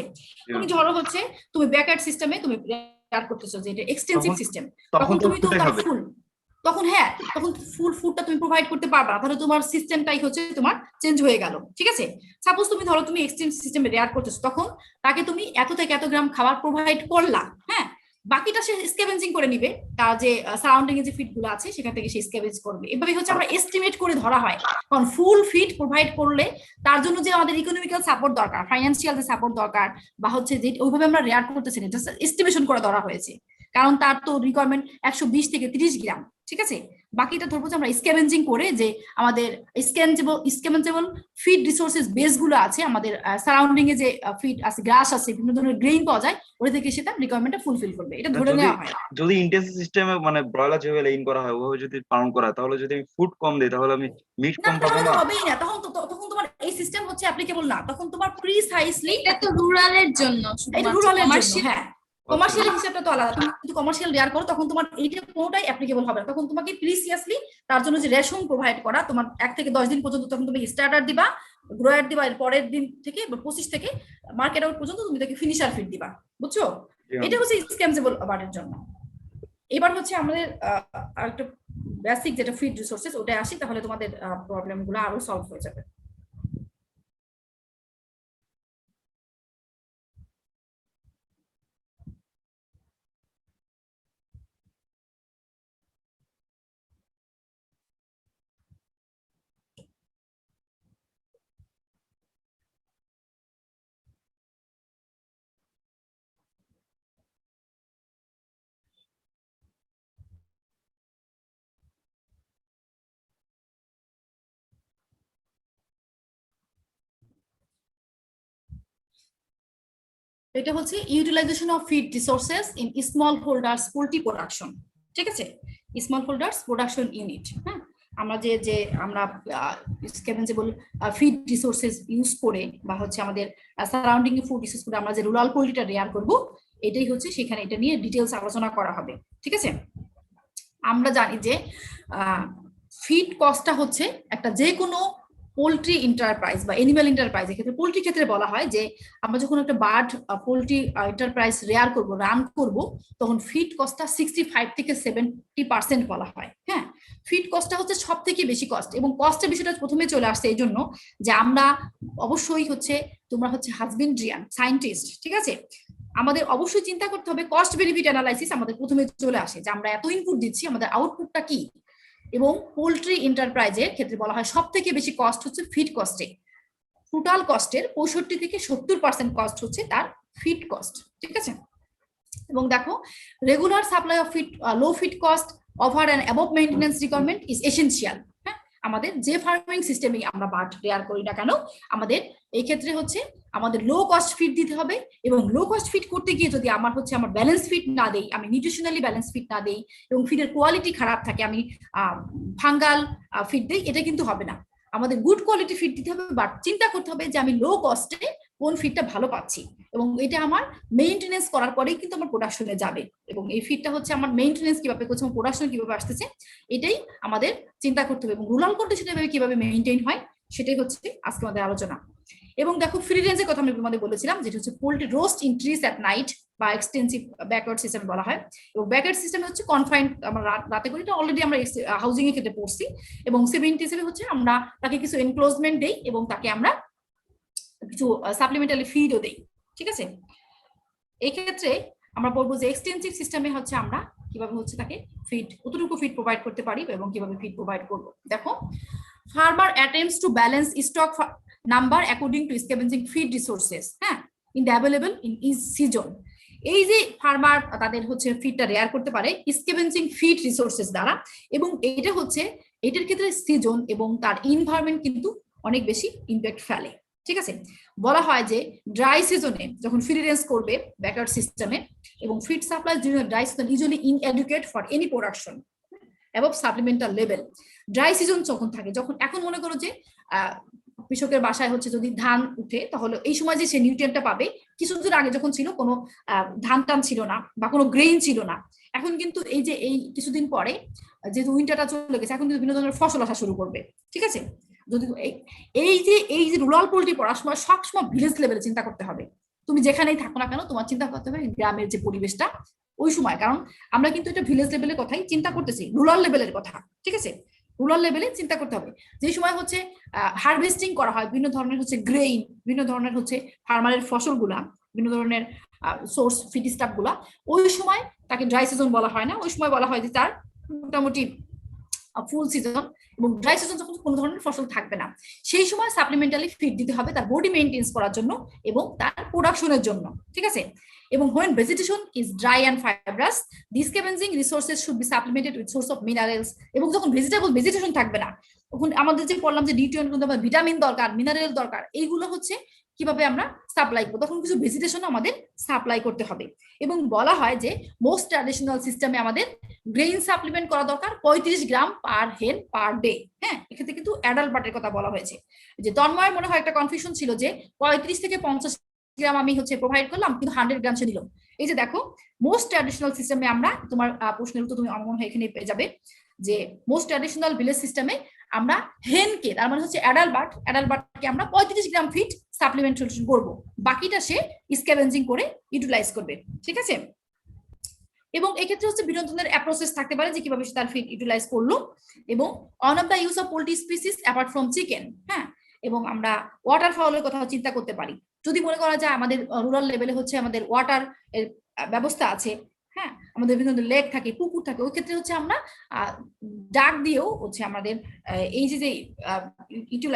তুমি ধরো হচ্ছে তুমি ব্যাকওয়ার্ড সিস্টেমে তুমি রেয়ার করতেছো যে এটা এক্সটেনসিভ সিস্টেম, তখন তুমি তো তার ফুল, তখন হ্যাঁ, তখন ফুল ফুডটা তুমি প্রোভাইড করতে পারবা না, তাহলে তোমার সিস্টেমটাই হচ্ছে তোমার চেঞ্জ হয়ে গেল। ঠিক আছে, সাপোজ তুমি ধরো তুমি এক্সচেঞ্জ সিস্টেমে রেয়ার করতেছো, তখন তাকে তুমি এত থেকে এত গ্রাম খাবার প্রোভাইড করলা, হ্যাঁ, বাকিটা সে স্ক্যাভেঞ্জিং করে নিবে, তার যে সারাউন্ডিং এ যে ফিড গুলো আছে সেখান থেকে সে স্ক্যাভেঞ্জ করবে। এভাবে হচ্ছে আমরা এস্টিমেট করে ধরা হয়, কারণ ফুল ফিড প্রোভাইড করলে তার জন্য যে আমাদের ইকোনমিক্যাল সাপোর্ট দরকার, ফাইন্যান্সিয়াল যে সাপোর্ট দরকার, বা হচ্ছে যে ওইভাবে আমরা রেয়ার করতেছি না, জাস্ট এস্টিমেশন করে ধরা হয়েছে, কারণ তার তো রিকোয়ারমেন্ট 120 থেকে 30 গ্রাম। ঠিক আছে, বাকিটা ধরবো যে আমরা স্ক্যাভেঞ্জিং করে যে আমাদের স্ক্যাভেঞ্জেবল ফিড রিসোর্সেস বেস গুলো আছে, আমাদের সারাউন্ডিং এ যে ফিড আছে, গ্রাস আছে, বিভিন্ন ধরনের গ্রেইন পাওয়া যায়, ওটা থেকে সেটা রিকোয়ারমেন্টটা ফুলফিল করবে, এটা ধরে নেওয়া হয়। যদি ইন্টেন্সিভ সিস্টেমে মানে ব্রয়লার যেভাবে লেইন করা হয় ওভাবে যদি পালন করা হয়, তাহলে যদি আমি ফুড কম দিই তাহলে আমি মিট না, কম পাবো তাহলে না? হবেই না, তখন তোমার এই সিস্টেম হচ্ছে অ্যাপ্লিকেবল না, তখন তোমার প্রিসাইজলি এটা তো রুরালের জন্য, এটা রুরালের জন্য। হ্যাঁ, কমার্শিয়াল হিসাবটা তো আলাদা, তুমি যদি কমার্শিয়াল রেয়ার করো তখন তোমার এইটা কোনোটাই অ্যাপ্লিকেবল হবে না, তখন তোমাকে প্রিসিয়াসলি তার জন্য যে রেশন প্রোভাইড করা, তোমার 1 থেকে 10 দিন পর্যন্ত তখন তুমি স্টার্টার দিবা, গ্রোয়ার দিবা, এর পরের দিন থেকে 25 থেকে মার্কেট আউট পর্যন্ত তুমি তাকে ফিনিশার ফিড দিবা, বুঝছো? এটা হচ্ছে স্ক্যামজেবল বারের জন্য। এবার হচ্ছে আমাদের আরেকটা বেসিক যেটা ফিড রিসোর্সেস, ওটাই আসি, তাহলে তোমাদের প্রবলেম গুলো আরো সলভ হয়ে যাবে। এটা হচ্ছে utilization of feed resources in small holders poultry production. ঠিক আছে, স্মল হোল্ডার্স প্রোডাকশন ইউনিট। হ্যাঁ, আমরা যে আমরা স্ক্যাভেঞ্জেবল ফিড রিসোর্সেস ইউজ করে, বা হচ্ছে আমাদের সারাউন্ডিং ফুড রিসোর্স করে আমরা যে রুরাল পোল্ট্রিটা রেয়ার করব, এটাই হচ্ছে সেখানে এটা নিয়ে ডিটেলস আলোচনা করা হবে। ঠিক আছে, আমরা জানি যে ফিড কস্টটা হচ্ছে একটা যে কোনো পোল্ট্রি এন্টারপ্রাইজ বা এনিম্যাল এন্টারপ্রাইজ, এক্ষেত্রে পোল্ট্রি ক্ষেত্রে বলা হয় যে আমরা যখন একটা বার্ড পোল্ট্রি এন্টারপ্রাইজ রেয়ার করব, রান করব, তখন ফিড কস্টটা 65 থেকে 70% বলা হয়। হ্যাঁ, ফিড কস্টটা হচ্ছে সব থেকে বেশি কস্ট, এবং কস্টের বিষয়টা প্রথমে চলে আসছে এই জন্য যে আমরা অবশ্যই হচ্ছে, তোমরা হচ্ছে হাজবেন্ড্রিয়ান সায়েন্টিস্ট, ঠিক আছে, আমাদের অবশ্যই চিন্তা করতে হবে কস্ট বেনিফিট অ্যানালাইসিস আমাদের প্রথমে চলে আসে, যে আমরা এত ইনপুট দিচ্ছি, আমাদের আউটপুটটা কি। এবং পোল্ট্রি এন্টারপ্রাইজের ক্ষেত্রে বলা হয় সব থেকে বেশি কস্ট হচ্ছে ফিড কস্টে, টোটাল কস্টের 65 থেকে 70% কস্ট হচ্ছে তার ফিড কস্ট। ঠিক আছে, এবং দেখো regular supply of feed, low feed cost, over and above maintenance requirement is essential. হ্যাঁ, আমাদের যে ফার্মিং সিস্টেমে আমরা বার্ড রেয়ার করি না কেন, আমাদের এই ক্ষেত্রে হচ্ছে আমাদের লো কস্ট ফিড দিতে হবে, এবং লো কস্ট ফিড করতে গিয়ে যদি আমার ব্যালেন্স ফিড না দেই, আমি নিউট্রিশনালি ব্যালেন্স ফিড না দেই, এবং ফিডের কোয়ালিটি খারাপ থাকে, আমি ফাঙ্গাল ফিড দিই, এটা কিন্তু হবে না। আমাদের গুড কোয়ালিটি ফিড দিতে হবে, বাট চিন্তা করতে হবে যে আমি লো কস্টে কোন ফিডটা ভালো পাচ্ছি, এবং এটা আমার মেইনটেনেন্স করার পরেই কিন্তু আমার প্রোডাকশনে যাবে, এবং এই ফিডটা হচ্ছে আমার মেইনটেনেন্স কিভাবে করছে, আমার প্রোডাকশন কিভাবে আসতেছে, এটাই আমাদের চিন্তা করতে হবে, এবং রুরাল কন্ডিশনে কিভাবে মেইনটেইন হয় সেটাই হচ্ছে আজকে আমাদের আলোচনা। এবং দেখো ফ্রি রেঞ্জের কথা আমি তোমাদের বলেছিলাম, যেটা হচ্ছে poultry roast in trees at night বা এক্সটেন্সিভ ব্যাকওয়ার্ড সিস্টেম বলা হয়, এবং ব্যাকওয়ার্ড সিস্টেম হচ্ছে কনফাইন্ড, আমরা রাতে করি, এটা অলরেডি আমরা হাউজিং এর ক্ষেত্রে পড়ছি, এবং 77 হচ্ছে আমরা তাকে কিছু এনক্লোজমেন্ট দেই, এবং তাকে আমরা কিছু সাপ্লিমেন্টারি ফিডও দেই। ঠিক আছে, এই ক্ষেত্রে আমরা বলবো যে এক্সটেন্সিভ সিস্টেমে হচ্ছে আমরা কিভাবে হচ্ছে তাকে ফিড, কতটুকু ফিড প্রোভাইড করতে পারি এবং কিভাবে ফিড প্রোভাইড করব। দেখো, farmer attempts to balance stock number according to scavenging feed resources, হ্যাঁ, in the available in each season. এই যে ফার্মার তাদের হচ্ছে ফিডটা রেয়ার করতে পারে স্ক্যাভেঞ্জিং ফিড রিসোর্সেস দ্বারা, এবং এটা হচ্ছে এটার ক্ষেত্রে সিজন এবং তার ইনভায়রনমেন্ট কিন্তু অনেক বেশি ইমপ্যাক্ট ফেলে। ঠিক আছে, বলা হয় যে ড্রাই সিজনে যখন ফিড রেঞ্জ করবে ব্যাকওয়ার্ড সিস্টেমে, এবং feed supply during dry season usually inadequate for any production above supplemental level. Dry season যখন থাকে, যখন এখন মনে করো যে কৃষকের বাসায় হচ্ছে যদি ধান উঠে, তাহলে এই সময় যে সে নিউট্রিয়েন্টটা পাবে, কিছুদিন আগে যখন ছিল কোনো ধান টান ছিল না বা কোনো গ্রেইন ছিল না, এখন কিন্তু এই যে এই কিছুদিন পরে যেহেতু উইন্টারটা চলে গেছে, এখন কিন্তু বিভিন্ন ধরনের ফসল আসা শুরু করবে। ঠিক আছে, যদি এই যে রুরাল পোল্ট্রি পড়ার সময় সবসময় ভিলেজ লেভেলে চিন্তা করতে হবে, তুমি যেখানেই থাকো না কেন তোমার চিন্তা করতে হবে গ্রামের যে পরিবেশটা ওই সময়, কারণ আমরা কিন্তু এটা ভিলেজ লেভেলের কথাই চিন্তা করতেছি, রুরাল লেভেলের কথা, ঠিক আছে? রুরাল লেভেলে চিন্তা করতে হবে যে সময় হচ্ছে হারভেস্টিং করা হয় বিভিন্ন ধরনের হচ্ছে গ্রেইন, বিভিন্ন ধরনের হচ্ছে ফার্মারের ফসলগুলা, বিভিন্ন ধরনের সোর্স ফিড স্টাফ গুলা, ওই সময় তাকে ড্রাই সিজন বলা হয় না, ওই সময় বলা হয় যে তার মোটামুটি ফুল সিজন, এবং ড্রাই সিজন যখন কোনো ধরনের ফসল থাকবে না সেই সময় সাপ্লিমেন্টালি ফিড দিতে হবে তার বডি মেইনটেইন করার জন্য এবং তার প্রোডাকশনের জন্য, ঠিক আছে? এবং when vegetation is dry and fibrous, these scavenging resources should be supplemented with source of minerals. এবং যখন ভেজিটেশন থাকবে না তখন আমাদের যে বললাম যে নিউট্রিয়েন্ট কিন্তু আমাদের ভিটামিন দরকার, মিনারেল দরকার, এইগুলো হচ্ছে কিভাবে আমরা সাপ্লাই করব, তখন কিছু ভেজিটেশন আমাদের সাপ্লাই করতে হবে। এবং বলা হয় যে মোস্ট ট্র্যাডিশনাল সিস্টেমে আমাদের গ্রেইন সাপ্লিমেন্ট করা দরকার 35 গ্রাম পার হেন পার ডে। হ্যাঁ, এক্ষেত্রে কিন্তু অ্যাডাল্ট বাটের কথা বলা হয়েছে। যে তন্ময়ের মনে হয় একটা কনফিউশন ছিল যে 35 থেকে 50 গ্রাম আমি হচ্ছে প্রোভাইড করলাম কিন্তু 100 গ্রাম সে দিল। এই যে দেখো মোস্ট ট্র্যাডিশনাল সিস্টেমে আমরা, তোমার প্রশ্নের উত্তর তুমি আমার মনে হয় এখানে পেয়ে যাবে, যে মোস্ট ট্র্যাডিশনাল ভিলেজ সিস্টেমে আমরা হেনকে, তার মানে হচ্ছে অ্যাডাল্ট বাটকে আমরা 35 গ্রাম ফিড সাপ্লিমেন্টেশন করব, বাকিটা সে স্ক্যাভেঞ্জিং করে ইউটিলাইজ করবে, ঠিক আছে? এবং এক্ষেত্রে হচ্ছে বিভিন্ন ধরনের অ্যাপ্রোচেস থাকতে পারে যে কিভাবে সে তার ফিড ইউটিলাইজ করলো। এবং on of the use of poultry species apart from chicken, হ্যাঁ, এবং আমরা ওয়াটার ফাউলের কথা চিন্তা করতে পারি। যদি মনে করা যায় আমাদের রুরাল লেভেলে হচ্ছে আমাদের ওয়াটার এর ব্যবস্থা আছে, হ্যাঁ, আমাদের বিভিন্ন লেক থাকে, পুকুর থাকে, ওই ক্ষেত্রে হচ্ছে আমরা ডাক দিয়েও হচ্ছে আমাদের এই যে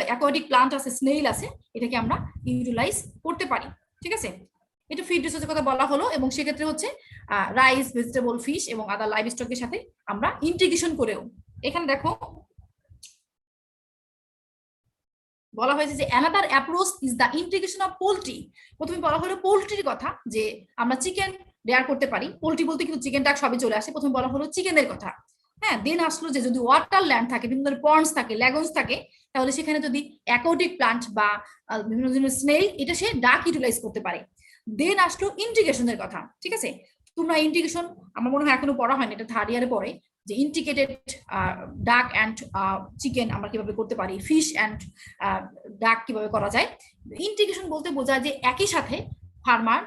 অ্যাকোয়াটিক প্লান্ট আছে, স্নেইল আছে, এটাকে আমরা ইউটিলাইজ করতে পারি, ঠিক আছে? এটা ফিড রিসোর্সের কথা বলা হলো। এবং সেক্ষেত্রে হচ্ছে রাইস, ভেজিটেবল, ফিশ এবং আদার লাইভ স্টকের সাথে আমরা ইন্টিগ্রেশন করেও, এখানে দেখো বলা হয়েছে যে another approach is the integration of poultry. প্রথমে বলা হলো পোল্ট্রির কথা, যে আমরা চিকেন রেয়ার করতে পারি, পোল্ট্রি বলতে কিন্তু চিকেন টাক সবই চলে আসে, প্রথমে বলা হলো চিকেনের কথা। হ্যাঁ, দেন আসলো যে যদি ওয়াটার ল্যান্ড থাকে, বিভিন্ন ধরনের পন্ডস থাকে, ল্যাগন্স থাকে, তাহলে সেখানে যদি অ্যাকোয়াটিক প্লান্ট বা বিভিন্ন ধরনের স্নেল, এটা সে ডাক ইউটিলাইজ করতে পারে। দেন আসলো ইন্টিগ্রেশনের কথা, ঠিক আছে? তোমরা ইন্টিগ্রেশন আমার মনে হয় এখনো পড়া হয়নি, এটা থার্ড ইয়ারে পড়ে, যে ইন্টিগ্রেটেড ডাক অ্যান্ড চিকেন আমরা কিভাবে করতে পারি, ফিশ অ্যান্ড ডাক কিভাবে করা যায়। ইন্টিগ্রেশন বলতে বোঝায় যে একই সাথে ফার্মার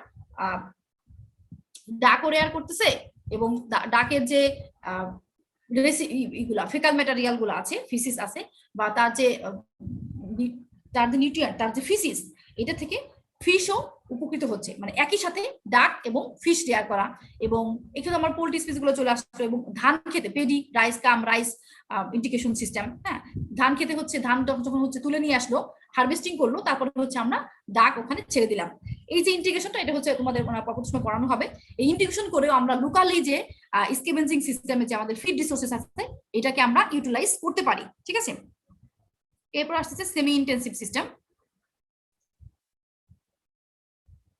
ডাক রেয়ার করতেছে এবং ডাকের যে ফিকাল ম্যাটেরিয়াল গুলো আছে, ফিসিস আছে, বা তার যে নিউট্রিয়েন্ট, তার যে ফিসিস, এটা থেকে ফিশও উপকৃত হচ্ছে, মানে একই সাথে ডাক এবং ফিশ রেয়ার করা। এবং এখানে আমার পোল্ট্রি স্পিস গুলো চলে আসলো। এবং ধান খেতে পেডি রাইস ইন্টিগ্রেশন সিস্টেম, হ্যাঁ, ধান খেতে হচ্ছে, ধান যখন হচ্ছে তুলে নিয়ে আসলো, হারভেস্টিং করলো, তারপরে হচ্ছে আমরা ডাক ওখানে ছেড়ে দিলাম। এই যে ইন্টিগ্রেশনটা, এটা হচ্ছে তোমাদের সময় পড়ানো হবে। এই ইন্টিগ্রেশন করেও আমরা লোকালি যে স্ক্যাভেঞ্জিং সিস্টেমে যে আমাদের ফিড রিসোর্সেস আছে, এটাকে আমরা ইউটিলাইজ করতে পারি, ঠিক আছে? এরপর আসছে সেমি ইন্টেন্সিভ সিস্টেম।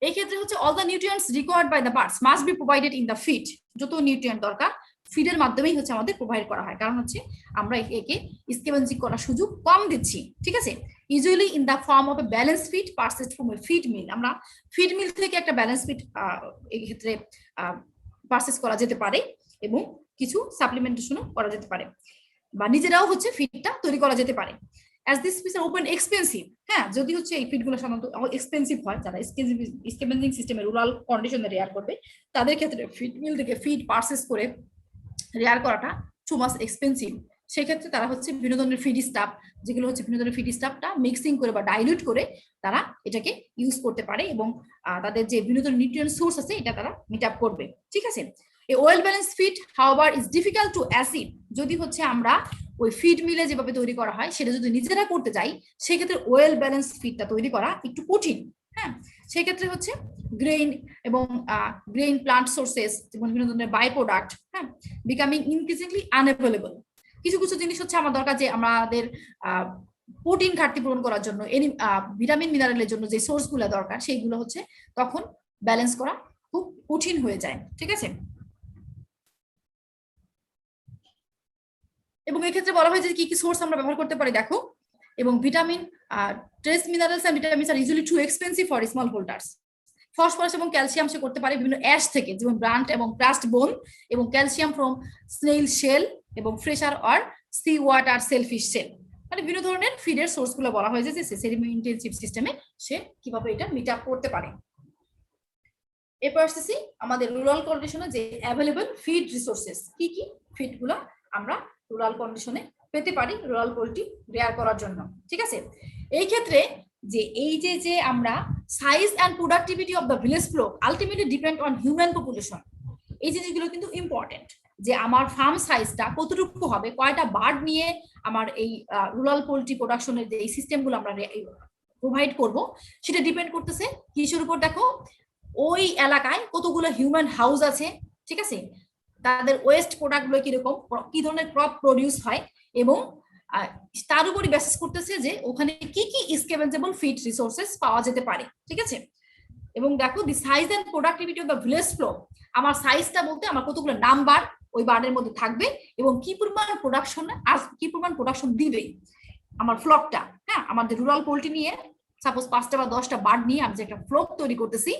এই ক্ষেত্রে হচ্ছে all the nutrients required by the birds must be provided in the feed. যত নিউট্রিয়েন্ট দরকার ফিডের মাধ্যমেই হচ্ছে আমাদের প্রোভাইড করা হয়, কারণ হচ্ছে আমরা একে স্ক্যাভেঞ্জিং করার সুযোগ কম দিচ্ছি, ঠিক আছে? Usually in the form of a balance feed purchased from a feed mill. আমরা ফিড মিল থেকে একটা ব্যালেন্স ফিড এই ক্ষেত্রে পারচেজ করা যেতে পারে এবং কিছু সাপ্লিমেন্টেশনও করা যেতে পারে, বা নিজেরাও হচ্ছে ফিডটা তৈরি করা যেতে পারে। as this is open expensive, হ্যাঁ, যদি হচ্ছে এই ফিডগুলো সাধারণত এক্সপেন্সিভ হয়, যারা স্ক্যাভেঞ্জিং সিস্টেমে রুরাল কন্ডিশনে রেয়ার করবে, তাদের ক্ষেত্রে ফিড মিল থেকে ফিড পারচেজ করে রেয়ার করাটা টু মাচ এক্সপেন্সিভ। সেক্ষেত্রে তারা হচ্ছে বিভিন্ন ধরনের ফিড স্টাফ, যেগুলো হচ্ছে বিভিন্ন ধরনের ফিড স্টাফটা মিক্সিং করে বা ডাইলিউট করে তারা এটাকে ইউজ করতে পারে এবং তাদের যে বিভিন্ন ধরনের নিউট্রিয়েন্ট সোর্স আছে এটা তারা মিট আপ করবে, ঠিক আছে? এই well balance feed however is difficult to achieve. যদি হচ্ছে আমরা ওই ফিড মিলে যেভাবে তৈরি করা হয় সেটা যদি নিজেরা করতে যাই, সেক্ষেত্রে ওয়েল ব্যালেন্স ফিডটা তৈরি করা একটু কঠিন। হ্যাঁ, সেক্ষেত্রে হচ্ছে গ্রেইন এবং গ্রেইন প্লান্ট সোর্সেস এবং বিভিন্ন ধরনের বাই প্রোডাক্ট, হ্যাঁ, বিকামিং ইনক্রিজিংলি আনঅ্যাভেলেবল। কিছু কিছু জিনিস হচ্ছে আমার দরকার, যে আমাদের প্রোটিন ঘাটতি পূরণ করার জন্য, ভিটামিন মিনারেলের জন্য যে সোর্সগুলো দরকার, সেইগুলো হচ্ছে তখন ব্যালেন্স করা খুব কঠিন হয়ে যায়, ঠিক আছে? এবং এই ক্ষেত্রে বলা হয়েছে কি কি সোর্স আমরা ব্যবহার করতে পারি, দেখো। এবং vitamin, trace minerals and vitamins are usually too expensive for small holders. Phosphorus এবং ক্যালসিয়াম সে করতে পারে বিভিন্ন অ্যাশ থেকে, যেমন ব্রান্ট এবং ক্রাস্ট বোন, এবং ক্যালসিয়াম ফ্রম স্নেইল শেল এবং fresher or sea water shellfish shell. মানে বিভিন্ন ধরনের ফিডের সোর্সগুলো বলা হয়েছে যে সেমি ইন্টেনসিভ সিস্টেমে সে কিভাবে এটা মিট আপ করতে পারে। এরপর আসতেছি আমাদের রুরাল কন্ডিশনে যে অ্যাভেলেবল ফিড রিসোর্সেস, কি কি ফিড গুলো আমরা রুরাল কন্ডিশনে পেতে পারি রুরাল পোল্ট্রি রেয়ার করার জন্য। ঠিক আছে, এই ক্ষেত্রে যে এই যে আমরা size and productivity of the village flock ultimately depend on human population. এই জিনিসগুলো কিন্তু ইম্পর্টেন্ট, যে আমার ফার্ম সাইজটা কতটুকু হবে, কয়টা বার্ড নিয়ে আমার এই রুরাল পোল্ট্রি প্রোডাকশনের যে এই সিস্টেমগুলো আমরা প্রোভাইড করব, সেটা ডিপেন্ড করতেছে কিসের উপর? দেখো, ওই এলাকায় কতগুলো হিউম্যান হাউস আছে, ঠিক আছে, তাদের ওয়েস্ট প্রোডাক্ট গুলো কিরকম, কি ধরনের ক্রপ প্রডিউস হয়, এবং তার উপরই বেসিস করতেছে যে ওখানে কি কি স্কেভেঞ্জেবল ফিড রিসোর্সেস পাওয়া যেতে পারে। ঠিক আছে, এবং দেখো the size and productivity of the village flow, আমার সাইজটা বলতে আমার কতগুলো নাম্বার ওই বার্ডের মধ্যে থাকবে এবং কি পরিমাণ প্রোডাকশন দিবে আমার ফ্লকটা। হ্যাঁ, আমাদের রুরাল পোল্ট্রি নিয়ে সাপোজ 5টা বা 10টা বার্ড নিয়ে আমি যে একটা ফ্লক তৈরি করতেছি,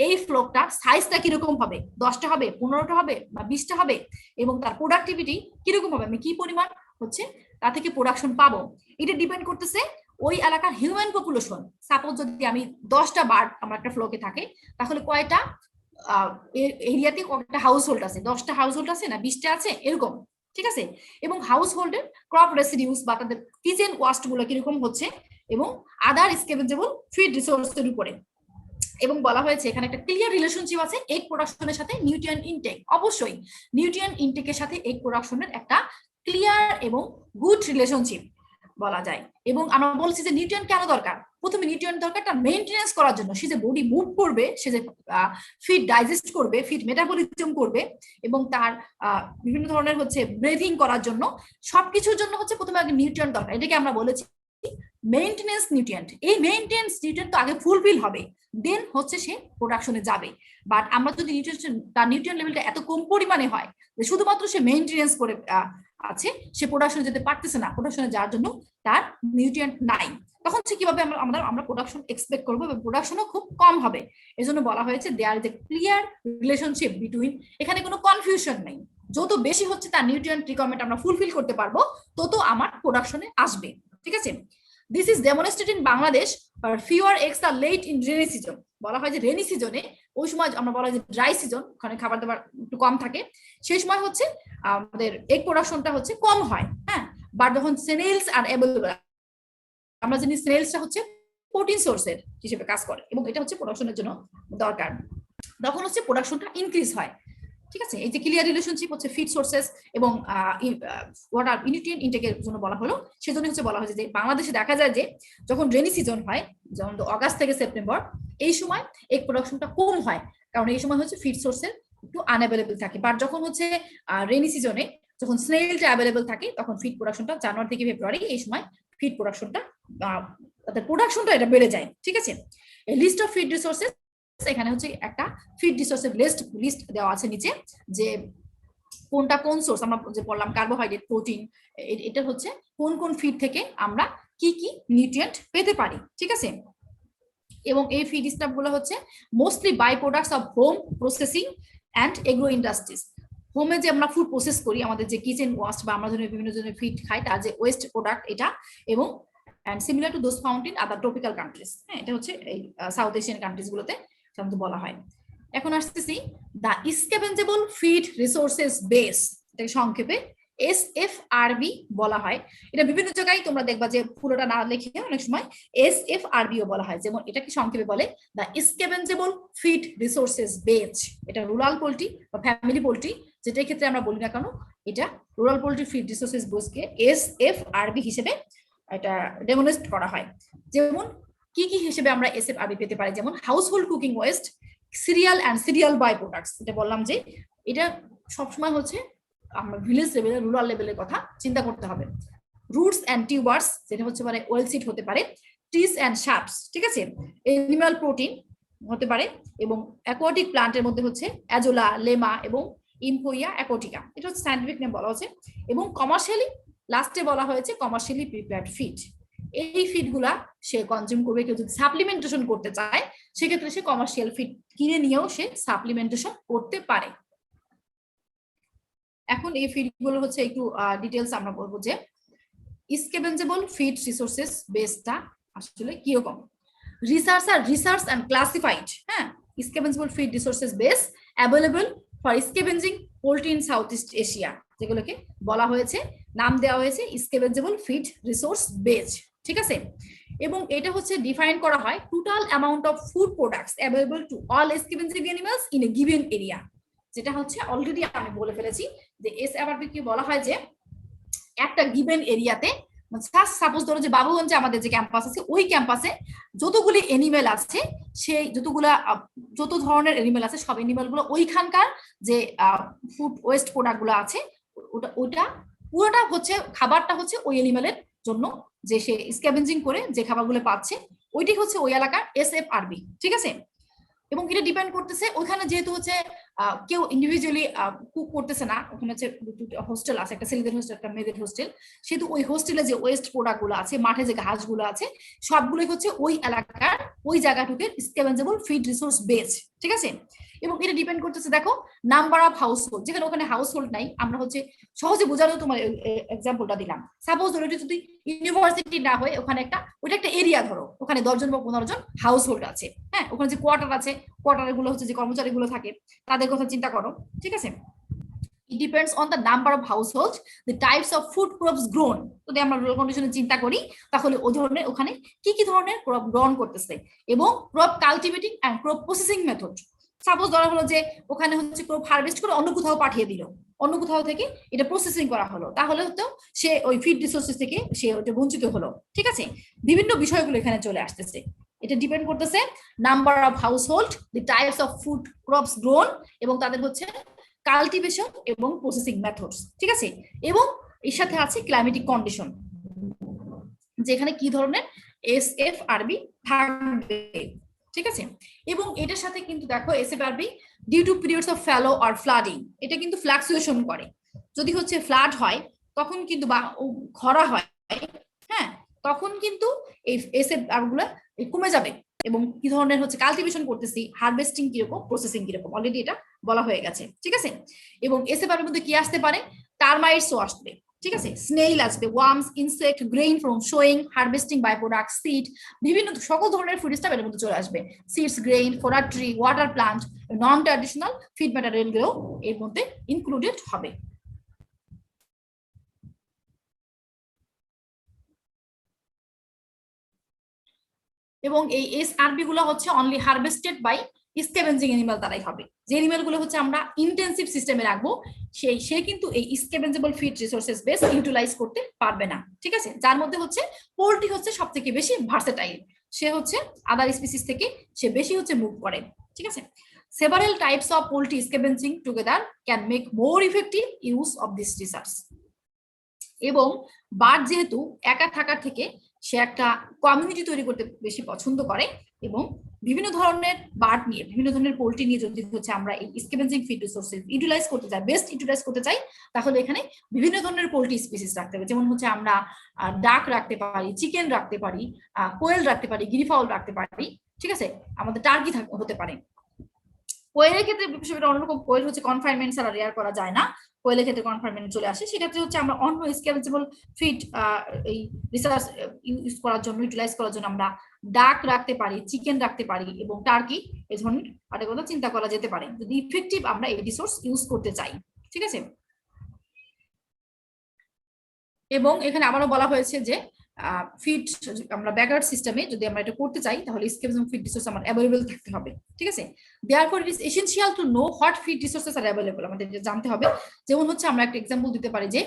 এই ফ্লকটা সাইজটা কিরকম হবে, 10টা হবে, 15টা হবে বা 20টা হবে, এবং তার প্রোডাক্টিভিটি কিরকম হবে, আমি কি পরিমাণ হচ্ছে তা থেকে প্রোডাকশন পাবো, এটা ডিপেন্ড করতেছে ওই এলাকার হিউম্যান পপুলেশন। সাপোজ যদি আমি 10টা বার্ড আমার একটা ফ্লকে থাকে, তাহলে কয়টা এরিয়াতে কয়টা হাউস হোল্ড আছে, 10টা হাউস হোল্ড আছে না 20টা আছে, এরকম। ঠিক আছে, এবং হাউস হোল্ডের ক্রপ রেসিডিউস বা তাদের কিচেন ওয়াস্ট গুলো কিরকম হচ্ছে, এবং আদার স্কেভেঞ্জেবল ফিড রিসোর্সের উপরে। এবং বলা হয়েছে এখানে একটা ক্লিয়ার রিলেশনশিপ আছে এগ প্রোডাকশনের সাথে নিউট্রিয়েন্ট ইনটেক। অবশ্যই নিউট্রিয়েন্ট ইনটেকের সাথে এগ প্রোডাকশনের একটা ক্লিয়ার এবং গুড রিলেশনশিপ বলা যায়। এবং আমরা বলছি যে নিউট্রিয়েন্ট কেন দরকার? প্রথমে নিউট্রিয়েন্ট দরকার তার মেইনটেনেন্স করার জন্য, সে যে বডি মুভ করবে, সে যে ফিড ডাইজেস্ট করবে, ফিড মেটাবলিজম করবে, এবং তার বিভিন্ন ধরনের হচ্ছে ব্রিথিং করার জন্য, সবকিছুর জন্য হচ্ছে প্রথমে আগে নিউট্রিয়েন্ট দরকার। এটাকে আমরা বলেছি মেইনটেনেন্স নিউট্রিয়েন্ট। এই মেইনটেনেন্স নিউট্রিয়েন্ট তো আগে ফুলফিল হবে, দেন হচ্ছে সে প্রোডাকশনে যাবে। বাট আমরা যদি তার নিউট্রিয়েন্ট লেভেলটা এত কম পরিমাণে হয় যে শুধুমাত্র সে মেইনটেনেন্স করে আছে, সে প্রোডাকশনে যেতে পারতেছে না, প্রোডাকশনে যাওয়ার জন্য তার নিউট্রিয়েন্ট নাই, তখন সে কিভাবে আমরা প্রোডাকশন এক্সপেক্ট করবো, এবং প্রোডাকশনও খুব কম হবে। এজন্য বলা হয়েছে there is a clear relationship between, এখানে কোনো কনফিউশন নেই। যত বেশি হচ্ছে তার নিউট্রিয়েন্ট রিকোয়ারমেন্ট আমরা ফুলফিল করতে পারবো, তত আমার প্রোডাকশনে আসবে। ঠিক আছে, this is demonstrated in Bangladesh, fewer eggs are laid in rainy season. বলা হয় যে রেনি সিজনে, ওই সময় আমরা বলা হয় যে ড্রাই সিজন, ওখানে খাবার দাবার একটু কম থাকে, সেই সময় হচ্ছে আমাদের এগ প্রোডাকশনটা হচ্ছে কম হয়। হ্যাঁ, বাট যখন স্নেলস আর অ্যাভেলেবল, আমরা জানি স্নেলসটা হচ্ছে প্রোটিন সোর্সের হিসেবে কাজ করে এবং এটা হচ্ছে প্রোডাকশনের জন্য দরকার, তখন হচ্ছে প্রোডাকশনটা ইনক্রিজ হয়। ঠিক আছে, এই যে ক্লিয়ার রিলেশনশিপ হচ্ছে ফিড সোর্সেস এবং ওয়াটার নিউট্রিয়েন্ট ইনটেকের জন্য বলা হলো। সেজন্য হচ্ছে বলা হয়েছে যে বাংলাদেশে দেখা যায় যে যখন রেনি সিজন হয়, যেমন অগাস্ট থেকে সেপ্টেম্বর, এই সময় এগ প্রোডাকশনটা কম হয়, কারণ এই সময় হচ্ছে ফিড সোর্সের একটু আনঅ্যাভেলেবল থাকে। বাট যখন হচ্ছে রেনি সিজনে, যখন স্নেলটা অ্যাভেলেবল থাকে, তখন ফিড প্রোডাকশনটা জানুয়ারি থেকে ফেব্রুয়ারি, এই সময় ফিড প্রোডাকশনটা তাদের প্রোডাকশনটা এটা বেড়ে যায়। ঠিক আছে, এই লিস্ট অফ ফিড রিসোর্সেস, এখানে হচ্ছে একটা ফিড রিসোর্সের লিস্ট দেওয়া আছে নিচে, যে কোনটা কোন সোর্স, আমরা যে বললাম কার্বোহাইড্রেট, প্রোটিন, এটা হচ্ছে কোন কোন ফিড থেকে আমরা কি কি নিউট্রিয়েন্ট পেতে পারি। ঠিক আছে, এবং এই ফিড স্টাফ গুলো হচ্ছে mostly by products of home processing and agro industries. হোমে যে আমরা ফুড প্রসেস করি, আমাদের যে কিচেন ওয়াস্ট বা আমরা বিভিন্ন ধরনের ফিড খাই, তার যে ওয়েস্ট প্রোডাক্ট এটা, এবং and similar to those found in other tropical countries। হ্যাঁ, এটা হচ্ছে এই সাউথ এশিয়ান কান্ট্রিজ গুলোতে সাধারণত বলা হয়। এখন আসতেছি দা স্ক্যাভেঞ্জেবল ফিড রিসোর্সেস বেস, এটাকে সংক্ষেপে SFRB বলা হয়। এটা বিভিন্ন জায়গায় তোমরা দেখবা যে পুরোটা না লিখে অনেক সময় SFRB ও বলা হয়। যেমন এটাকে সংক্ষেপে বলে the scavengeable feed resources base. এটা রুরাল পোল্ট্রি বা ফ্যামিলি পোল্ট্রি, যেটার ক্ষেত্রে আমরা বলি না কেন, এটা রুরাল পোল্ট্রি ফিড রিসোর্সেস বেসকে SFRB হিসেবে এটা ডেমনস্ট্রেট করা হয়। যেমন কি কি হিসেবে আমরা SFRB পেতে পারি, যেমন household cooking waste, cereal and cereal by products. এটা বললাম যে এটা সবসময় হচ্ছে আমরা ভিলেজ লেভেলে, রুরাল লেভেলের কথা চিন্তা করতে হবে। রুটস অ্যান্ড টিউবার্স, যেটা হচ্ছে মানে ওয়েল সিড হতে পারে, ট্রিস অ্যান্ড শাফটস, ঠিক আছে, এনিম্যাল প্রোটিন হতে পারে, এবং অ্যাকোয়াটিক প্লান্টের মধ্যে হচ্ছে অ্যাজোলা, লেমা এবং ইম্পোইয়া অ্যাকোটিকা, এটা হচ্ছে সায়েন্টিফিক নেম বলা হচ্ছে। এবং কমার্শিয়ালি লাস্টে বলা হয়েছে কমার্শিয়ালি প্রিপেয়ার্ড ফিড। এই ফিড গুলা সে কনজিউম করবে। কেউ যদি সাপ্লিমেন্টেশন করতে চায়, সেক্ষেত্রে সে কমার্শিয়াল ফিড কিনে নিয়েও সে সাপ্লিমেন্টেশন করতে পারে। এখন এই ফিড গুলো হচ্ছে একটু ডিটেলস আমরা বলবো যে স্ক্যাভেঞ্জেবল ফিড রিসোর্সেস বেসটা আসলে কিরকম। রিসার্চ অ্যান্ড ক্লাসিফাইড, হ্যাঁ, scavengable feed resources base available for scavenging poultry in Southeast Asia, যেগুলোকে বলা হয়েছে, নাম দেওয়া হয়েছে scavengable feed resource base, ঠিক আছে। এবং এটা হচ্ছে ডিফাইন করা হয় total amount of food products available to all scavenging animals in a given area, যেটা হচ্ছে অলরেডি আমি বলে ফেলেছি যে এসএফআরবি কে বলা হয় যে একটা গিভেন এরিয়াতে, সাপোজ ধরো যে বাবুগঞ্জে আমাদের যে ক্যাম্পাস আছে, ওই ক্যাম্পাসে যতগুলি এনিমেল আছে, সেই যত ধরনের এনিমেল আছে সব এনিমেল গুলো ওইখানকার যে ফুড ওয়েস্ট প্রোডাক্ট গুলো আছে ওটা পুরোটা হচ্ছে খাবারটা হচ্ছে ওই এনিমেলের জন্য, যে সে স্ক্যাভেঞ্জিং করে যে খাবারগুলো পাচ্ছে ওইটি হচ্ছে ওই এলাকার এসএফআরবি, ঠিক আছে। এবং এটা ডিপেন্ড করতেছে ওইখানে যেহেতু হচ্ছে কেউ ইন্ডিভিজুয়ালি কুক করতেছে না, ওখানে হচ্ছে হোস্টেল আছে, একটা ছেলেদের হোস্টেল একটা মেয়েদের হোস্টেল, সেহেতু ওই হোস্টেলে যে ওয়েস্ট প্রোডাক্ট গুলো আছে, মাঠে যে ঘাসগুলো আছে, সবগুলোই হচ্ছে ওই এলাকার ওই জায়গাটুকের স্ক্যাভেঞ্জেবল ফিড রিসোর্স বেস, ঠিক আছে। এবং এটা ডিপেন্ড করতেছে দেখো নাম্বার অফ হাউস হোল্ড, যেখানে ওখানে হাউস হোল্ড নাই, আমরা হচ্ছে সহজে বোঝানো তোমার এক্সাম্পলটা দিলাম। সাপোজ ধরো এটা যদি ইউনিভার্সিটি না হয়, ওখানে ওইটা একটা এরিয়া, ধরো ওখানে 10 জন বা 15 জন হাউস হোল্ড আছে, হ্যাঁ, ওখানে যে কোয়ার্টার আছে, কোয়ার্টার গুলো হচ্ছে যে কর্মচারী গুলো থাকে তাদের কথা চিন্তা করো, ঠিক আছে। It depends on the number of households, the types of food crops grown. যদি আমরা রুরাল কন্ডিশনে চিন্তা করি তাহলে ওই ধরনের ওখানে কি কি ধরনের ক্রপ গ্রহণ করতেছে, এবং crop cultivating and crop processing method. Suppose ধরা হলো যে ওখানে হচ্ছে ক্রপ হারভেস্ট করে অন্য কোথাও পাঠিয়ে দিল, অন্য কোথাও থেকে এটা প্রসেসিং করা হলো, তাহলে তো সে ওই ফিড রিসোর্সেস থেকে সে ওটা বঞ্চিত হলো, ঠিক আছে। বিভিন্ন বিষয়গুলো এখানে চলে আসতেছে। এটা ডিপেন্ড করতেছে number of household, the types of food crops grown, এবং তাদের হচ্ছে কাল্টিভেশন এবং প্রসেসিং মেথডস, ঠিক আছে। এবং এর সাথে আছে ক্লাইমেটিক কন্ডিশন, যেখানে কি ধরনের এসএফআরবি থাকবে, ঠিক আছে। এবং এটার সাথে কিন্তু দেখো SFRB due to periods of fallow or flooding, এটা কিন্তু ফ্লাকচুয়েশন করে। যদি হচ্ছে ফ্লাড হয় তখন কিন্তু বা খরা হয়, হ্যাঁ, তখন কিন্তু এই এসএফআর গুলো কমে যাবে। এবং কি ধরনের হচ্ছে কালটিভেশন করতেছি, হারভেস্টিং কিরকম, প্রসেসিং কিরকম, অলরেডি এটা বলা হয়ে গেছে, ঠিক আছে। এবং এসএফআর এর মধ্যে কি আসতে পারে, টার্মাইটসও আসবে, ঠিক আছে, স্নেইল আসবে, worms, insect, grain from sowing, harvesting by product, seed, বিভিন্ন সকল ধরনের ফুড স্টাফ এর মধ্যে চলে আসবে। Seeds, grain, fodder tree, water plant, non traditional feed material গুলো এর মধ্যে ইনক্লুডেড হবে। এবং এই এসআরবি গুলো হচ্ছে only harvested by scavenging animal দ্বারাই হবে। যে অ্যানিমাল গুলো হচ্ছে আমরা ইন্টেন্সিভ সিস্টেমে রাখবো সে কিন্তু এই স্ক্যাভেঞ্জেবল ফিড রিসোর্সেস বেস ইউটিলাইজ করতে পারবে না, ঠিক আছে। যার মধ্যে হচ্ছে পোল্ট্রি হচ্ছে সবথেকে বেশি ভার্সেটাইল, সে হচ্ছে আদার স্পিসিস থেকে সে বেশি হচ্ছে মুভ করে, ঠিক আছে। Several types of poultry scavenging together can make more effective use of this resource. এবং বার্ড যেহেতু একা থাকার থেকে সে একটা কমিউনিটি তৈরি করতে বেশি পছন্দ করে, এবং বিভিন্ন ধরনের বার্ড নিয়ে, বিভিন্ন ধরনের পোল্ট্রি নিয়ে যদি হচ্ছে আমরা এই স্ক্যাভেঞ্জিং ফিড রিসোর্সেস ইউটিলাইজ করতে চাই, বেস্ট ইউটিলাইজ করতে চাই, তাহলে এখানে বিভিন্ন ধরনের পোল্ট্রি স্পিসিস রাখতে হবে। যেমন হচ্ছে আমরা ডাক রাখতে পারি, চিকেন রাখতে পারি, কোয়েল রাখতে পারি, গিনি ফাউল রাখতে পারি, ঠিক আছে, আমাদের টার্কি হতে পারে। কোয়েলের ক্ষেত্রে বিষয়টা অন্যরকম, কোয়েল হচ্ছে কনফাইনমেন্ট ছাড়া রেয়ার করা যায় না, কোয়েলের ক্ষেত্রে কনফাইনমেন্ট চলে আসে, সেক্ষেত্রে হচ্ছে আমরা অন্য স্ক্যাভেঞ্জেবল ফিড এই রিসার্চ ইউজ করার জন্য, ইউটিলাইজ করার জন্য আমরা ডাক রাখতে পারি, চিকেন রাখতে পারি, এবং টার্কি এই ধরনের আরেক কথা চিন্তা করা যেতে পারে যদি ইফেক্টিভ আমরা এই রিসোর্স ইউজ করতে চাই, ঠিক আছে। এবং এখানে আবারও বলা হয়েছে যে ফিড আমরা ব্যাকয়ার্ড সিস্টেমে যদি আমরা এটা করতে চাই তাহলে স্ক্যাভেঞ্জিং ফিড রিসোর্স আমার অ্যাভেলেবল থাকতে হবে, ঠিক আছে। Therefore it is essential to know what feed resources R available, আমাদের জানতে হবে। যেমন হচ্ছে আমরা একটা এক্সাম্পল দিতে পারি যে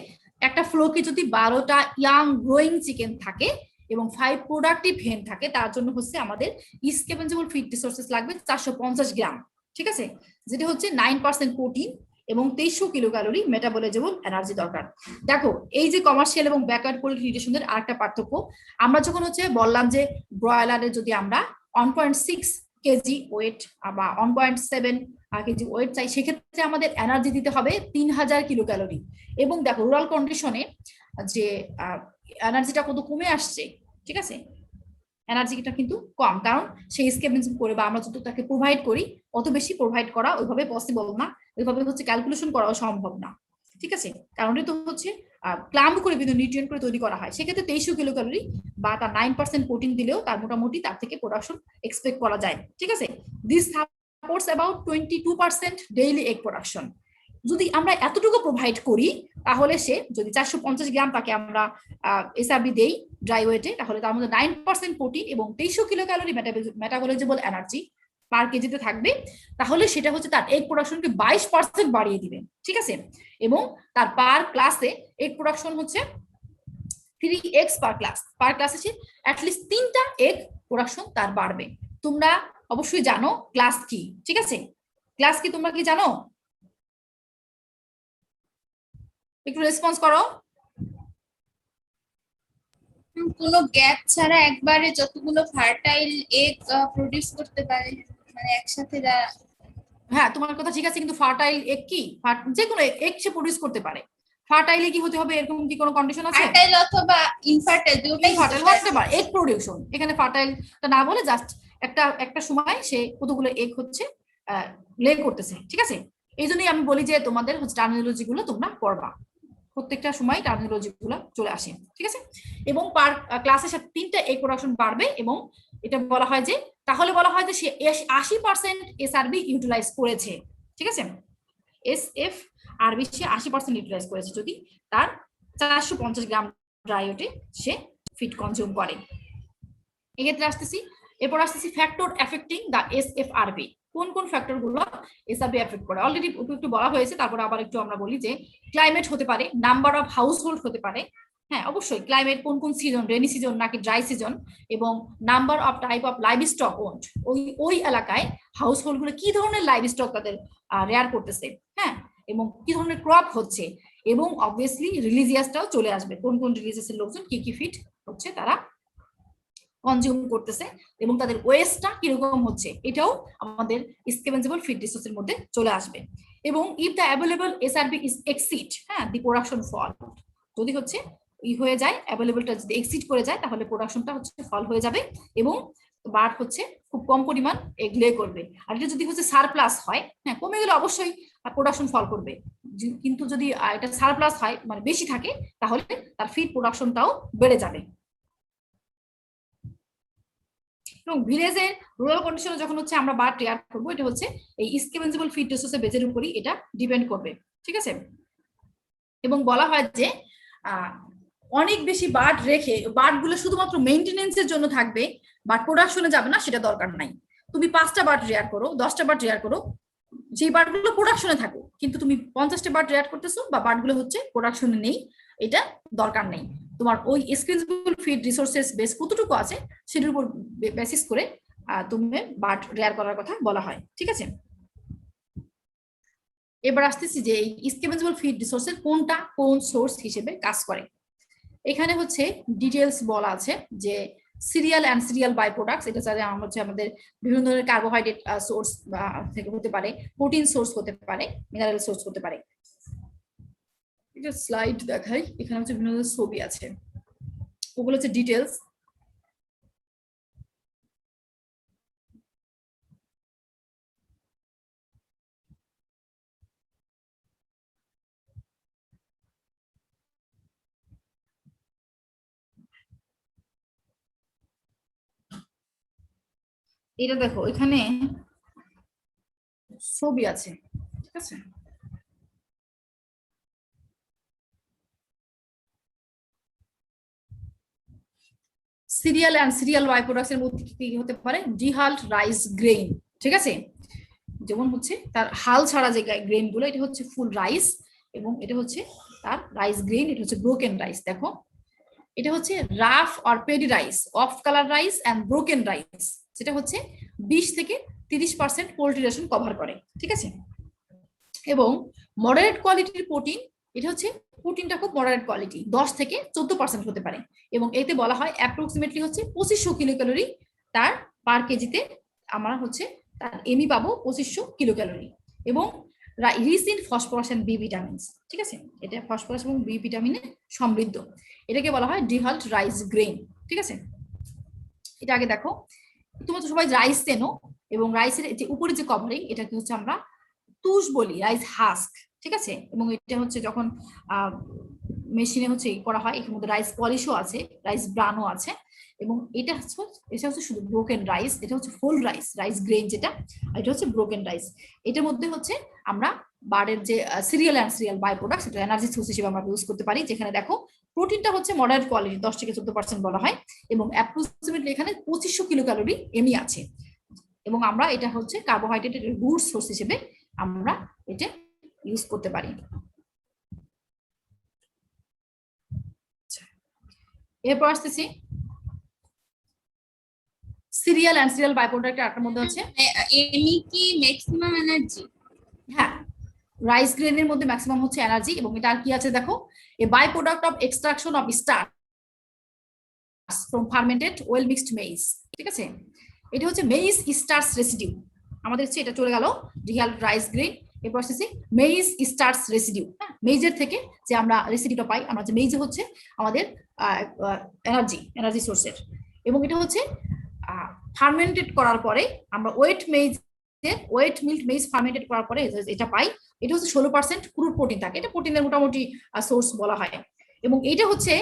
একটা ফ্লোকে যদি 12টা ইয়াং গ্রোয়িং চিকেন থাকে এবং 5 প্রোডাক্টিভ হেন থাকে, তার জন্য হচ্ছে আমাদের স্ক্যাভেঞ্জেবল ফিড রিসোর্সেস লাগবে 450 গ্রাম, ঠিক আছে, যেটা হচ্ছে 9% প্রোটিন এবং 2300 কিলোক্যালোরি মেটাবলাইজেবল এনার্জি দরকার। দেখো এই যে কমার্শিয়াল এবং ব্যাকওয়ার্ড পোল্ট্রি নিউট্রিশনের আরেকটা পার্থক্য, আমরা যখন হচ্ছে বললাম যে ব্রয়লারের যদি আমরা 1.6 কেজি ওয়েট বা 1.7 কেজি ওয়েট চাই, সেক্ষেত্রে আমাদের এনার্জি দিতে হবে 3000 কিলোক্যালোরি। এবং দেখো রুরাল কন্ডিশনে যে এনার্জিটা কত কমে আসছে, ঠিক আছে, এনার্জিটা কিন্তু কম, কারণ সেই স্ক্যাভেঞ্জিং করে বা আমরা যত তাকে প্রোভাইড করি অত বেশি প্রোভাইড করা ওইভাবে পসিবল না, ওইভাবে হচ্ছে ক্যালকুলেশন করাও সম্ভব না, ঠিক আছে। কারণ এটা হচ্ছে ক্লাম্ব করে বিভিন্ন নিউট্রিয়েন্ট করে তৈরি করা হয়, সেক্ষেত্রে 2300 কিলোক্যালোরি বা তার 9% প্রোটিন দিলেও তার মোটামুটি তার থেকে প্রোডাকশন এক্সপেক্ট করা যায়, ঠিক আছে। This supports about 22% daily egg production. যদি আমরা এতটুকু প্রোভাইড করি তাহলে সে যদি 450 গ্রাম তাকে আমরা এসআরবি দেই ড্রাই ওয়েটে, তাহলে তার মধ্যে 9% প্রোটিন এবং 2300 কিলো ক্যালোরি মেটাবলিজেবল এনার্জি পার কেজিতে থাকবে, তাহলে সেটা হচ্ছে তার এগ প্রোডাকশনকে 22% বাড়িয়ে দিবে, ঠিক আছে। এবং তার পার ক্লাসে এগ প্রোডাকশন হচ্ছে 3 eggs পার ক্লাসে সে অ্যাটলিস্ট 3টা এগ প্রোডাকশন তার বাড়বে। তোমরা অবশ্যই জানো ক্লাস কি, ঠিক আছে? ক্লাস কি তোমরা কি জানো? একটু রেসপন্স করো। কোনো গ্যাপ ছাড়া একবারে যতগুলো ফার্টাইল এগ প্রোডিউস করতে পারে, মানে একসাথে যারা। হ্যাঁ, তোমার কথা ঠিক আছে, কিন্তু ফার্টাইল এগ কি? যে কোনো এগ সে প্রোডিউস করতে পারে। ফার্টাইলে কি হতে হবে এরকম কি কোনো কন্ডিশন আছে? ফার্টাইল অথবা ইনফার্টাইল দুটোই ফার্টাইল হতে পারে। এগ প্রোডিউশন এখানে ফার্টাইলটা না বলে জাস্ট একটা সময় সে কতগুলো এগ হচ্ছে লে করতেছে, ঠিক আছে। এই জন্যই আমি বলি যে তোমাদের হচ্ছে টার্মিনোলজি গুলো তোমরা পড়বা, প্রত্যেকটা সময় টার্মিনোলজি গুলো চলে আসে, ঠিক আছে। এবং পার ক্লাসের সাথে 3টা এগ প্রোডাকশন বাড়বে এবং এটা বলা হয় যে তাহলে বলা হয় যে সে 80% এসআরবি ইউটিলাইজ করেছে, ঠিক আছে। এসএফআরবি সে 80% ইউটিলাইজ করেছে যদি তার 450 গ্রাম ড্রাই ওয়েটে সে ফিড কনজিউম করে। এক্ষেত্রে এরপর আসতেছি ফ্যাক্টর এফেক্টিং দ্য এসএফআরবি। কোন কোন ফ্যাক্টর গুলো এসআরবি এফেক্ট করে অলরেডি একটু বলা হয়েছে, তারপর আবার একটু আমরা বলি যে ক্লাইমেট হতে পারে, নাম্বার অফ হাউস হোল্ড হতে পারে। হ্যাঁ, অবশ্যই ক্লাইমেট কোন সিজন, রেনি সিজন নাকি ড্রাই সিজন, এবং number of type of livestock owned, ওই এলাকায় হাউস হোল্ড গুলো কি ধরনের লাইভ স্টক তাদের রেয়ার করতেছে, হ্যাঁ, এবং কি ধরনের ক্রপ হচ্ছে, এবং অবভিয়াসলি রিলিজিয়াসটাও চলে আসবে, কোন রিলিজিয়াসের লোকজন কি ফিড হচ্ছে তারা কনজিউম করতেছে এবং তাদের ওয়েস্টটা কিরকম হচ্ছে, এটাও আমাদের স্কেভেঞ্জেবল ফিড রিসোর্সের মধ্যে চলে আসবে। এবং if the available SRB is exceed, হ্যাঁ, দি প্রোডাকশন ফল, যদি হচ্ছে হয়ে যায় অ্যাভেলেবলটা যদি এক্সিড করে যায় তাহলে প্রোডাকশনটা হচ্ছে ফল হয়ে যাবে এবং বার্ড হচ্ছে খুব কম পরিমাণ এগ লে করবে। আর এটা যদি হচ্ছে সারপ্লাস হয়, হ্যাঁ, কমে গেলে অবশ্যই প্রোডাকশন ফল করবে, কিন্তু যদি এটা সারপ্লাস হয় মানে বেশি থাকে তাহলে তার ফিড প্রোডাকশনটাও বেড়ে যাবে। এবং ভিলেজের রুরাল কন্ডিশনে যখন হচ্ছে আমরা বার্ড রেয়ার করবো, এটা হচ্ছে এই স্কেভেঞ্জেবল ফিড রিসোর্সের বেজের উপরই এটা ডিপেন্ড করবে, ঠিক আছে। এবং বলা হয় যে অনেক বেশি বার্ড রেখে বার্ডগুলো শুধুমাত্র মেইনটেনেন্সের জন্য থাকবে, বাট প্রোডাকশনে যাবে না, সেটা দরকার নাই। তুমি 5টা বার্ড রেয়ার করো, 10টা বার্ড রেয়ার করো, যেই বার্ডগুলো প্রোডাকশনে থাকো, কিন্তু তুমি 50টা বার্ড রেয়ার করতেছো বা বার্ডগুলো হচ্ছে প্রোডাকশনে নেই, এটা দরকার নেই। তোমার ওই স্কেভেঞ্জেবল ফিড রিসোর্সেস বেস কতটুকু আছে সেটার উপর বেসিস করে তুমি বার্ড রেয়ার করার কথা বলা হয়, ঠিক আছে। এবার আসতেছি যে এই স্কেভেঞ্জেবল ফিড রিসোর্সের কোনটা কোন সোর্স হিসেবে কাজ করে। এখানে হচ্ছে ডিটেলস বলা আছে যে cereal and cereal by products, এটা হচ্ছে আমাদের বিভিন্ন ধরনের কার্বোহাইড্রেট সোর্স থেকে হতে পারে, প্রোটিন সোর্স হতে পারে, মিনারেল সোর্স হতে পারে। এটা স্লাইড দেখাই, এখানে হচ্ছে বিভিন্ন ধরনের ছবি আছে, ওগুলো হচ্ছে ডিটেলস। এটা দেখো এখানে ছবি আছে, ঠিক আছে। Cereal and cereal by products এর মধ্যে কি হতে পারে? ডিহাল্ট রাইস গ্রেইন, ঠিক আছে। যেমন হচ্ছে তার হাল ছাড়া যে গ্রেইন গুলো, এটা হচ্ছে ফুল রাইস এবং এটা হচ্ছে তার রাইস গ্রেইন, এটা হচ্ছে ব্রোকেন রাইস। দেখো এটা হচ্ছে rough or paddy rice, off colour rice and broken rice, যেটা হচ্ছে 20 থেকে 30% পোল্ট্রি রেশন কভার করে, ঠিক আছে। এবং মডারেট কোয়ালিটির প্রোটিন, এটা হচ্ছে প্রোটিনটা খুব মডারেট কোয়ালিটি, 10 থেকে 14% হতে পারে এবং এতে বলা হয় অ্যাপ্রক্সিমেটলি হচ্ছে 2500 কিলো ক্যালোরি তার পার কেজিতে আমরা হচ্ছে তার এমি পাবো 2500 কিলো ক্যালোরি। এবং rich in phosphorus and B vitamins, ঠিক আছে। এটা ফসফরাস এবং বি ভিটামিনে সমৃদ্ধ, এটাকে বলা হয় ডিহাল্ট রাইস গ্রেইন, ঠিক আছে। এটা আগে দেখো, তোমরা তো সবাই রাইস চেনো এবং রাইসের যে উপরে যে কভারিং এটাকে হচ্ছে আমরা তুষ বলি, রাইস হাস্ক, ঠিক আছে। এবং এটা হচ্ছে যখন মেশিনে হচ্ছে করা হয়, এর মধ্যে রাইস পলিশও আছে, রাইস ব্রানও আছে এবং এটা হচ্ছে শুধু ব্রোকেন রাইস, এটা হচ্ছে হোল রাইস, রাইস গ্রেন যেটা, এটা হচ্ছে ব্রোকেন রাইস। এটার মধ্যে হচ্ছে আমরা বারের যে cereal and cereal by product, সেটা এনার্জি সোর্স হিসেবে আমরা ইউজ করতে পারি। যেখানে দেখো প্রোটিনটা হচ্ছে মডারেট কোয়ালিটি, 10 থেকে 14% বলা হয়, এবং অ্যাপ্রক্সিমেটলি এখানে 2500 কিলো ক্যালোরি এমনি আছে। এবং আমরা এটা হচ্ছে কার্বোহাইড্রেটের গুড সোর্স হিসেবে আমরা এটা ইউজ করতে পারি। এরপর আসতেছি সিরিয়াল অ্যান্ড সিরিয়াল বাই প্রোডাক্টের একটার মধ্যে হচ্ছে এনি কি ম্যাক্সিমাম এনার্জি? হ্যাঁ, রাইস গ্রেনের মধ্যে ম্যাক্সিমাম হচ্ছে এনার্জি। এবং এটা আর কি আছে দেখো, a by product of extraction of starch from fermented well mixed maize. ঠিক আছে, এটা হচ্ছে মেইজ স্টার্চ রেসিডিউ। আমাদের হচ্ছে এটা চলে গেল রিয়াল রাইস গ্রেন। এরপর আসছে মেইজ স্টার্চ রেসিডিউ। হ্যাঁ, মেইজের থেকে যে আমরা রেসিডিউটা পাই, আমরা যে মেইজ হচ্ছে আমাদের এনার্জি সোর্সের। এবং এটা হচ্ছে ফার্মেন্টেড করার পরে আমরা ওয়েট মিল্ক মেইজ ফার্মেন্টেড করার পরে এটা পাই। এটা হচ্ছে 16% ক্রুড প্রোটিন থাকে, এটা প্রোটিনের মোটামুটি সোর্স বলা হয়। এবং এটা হচ্ছে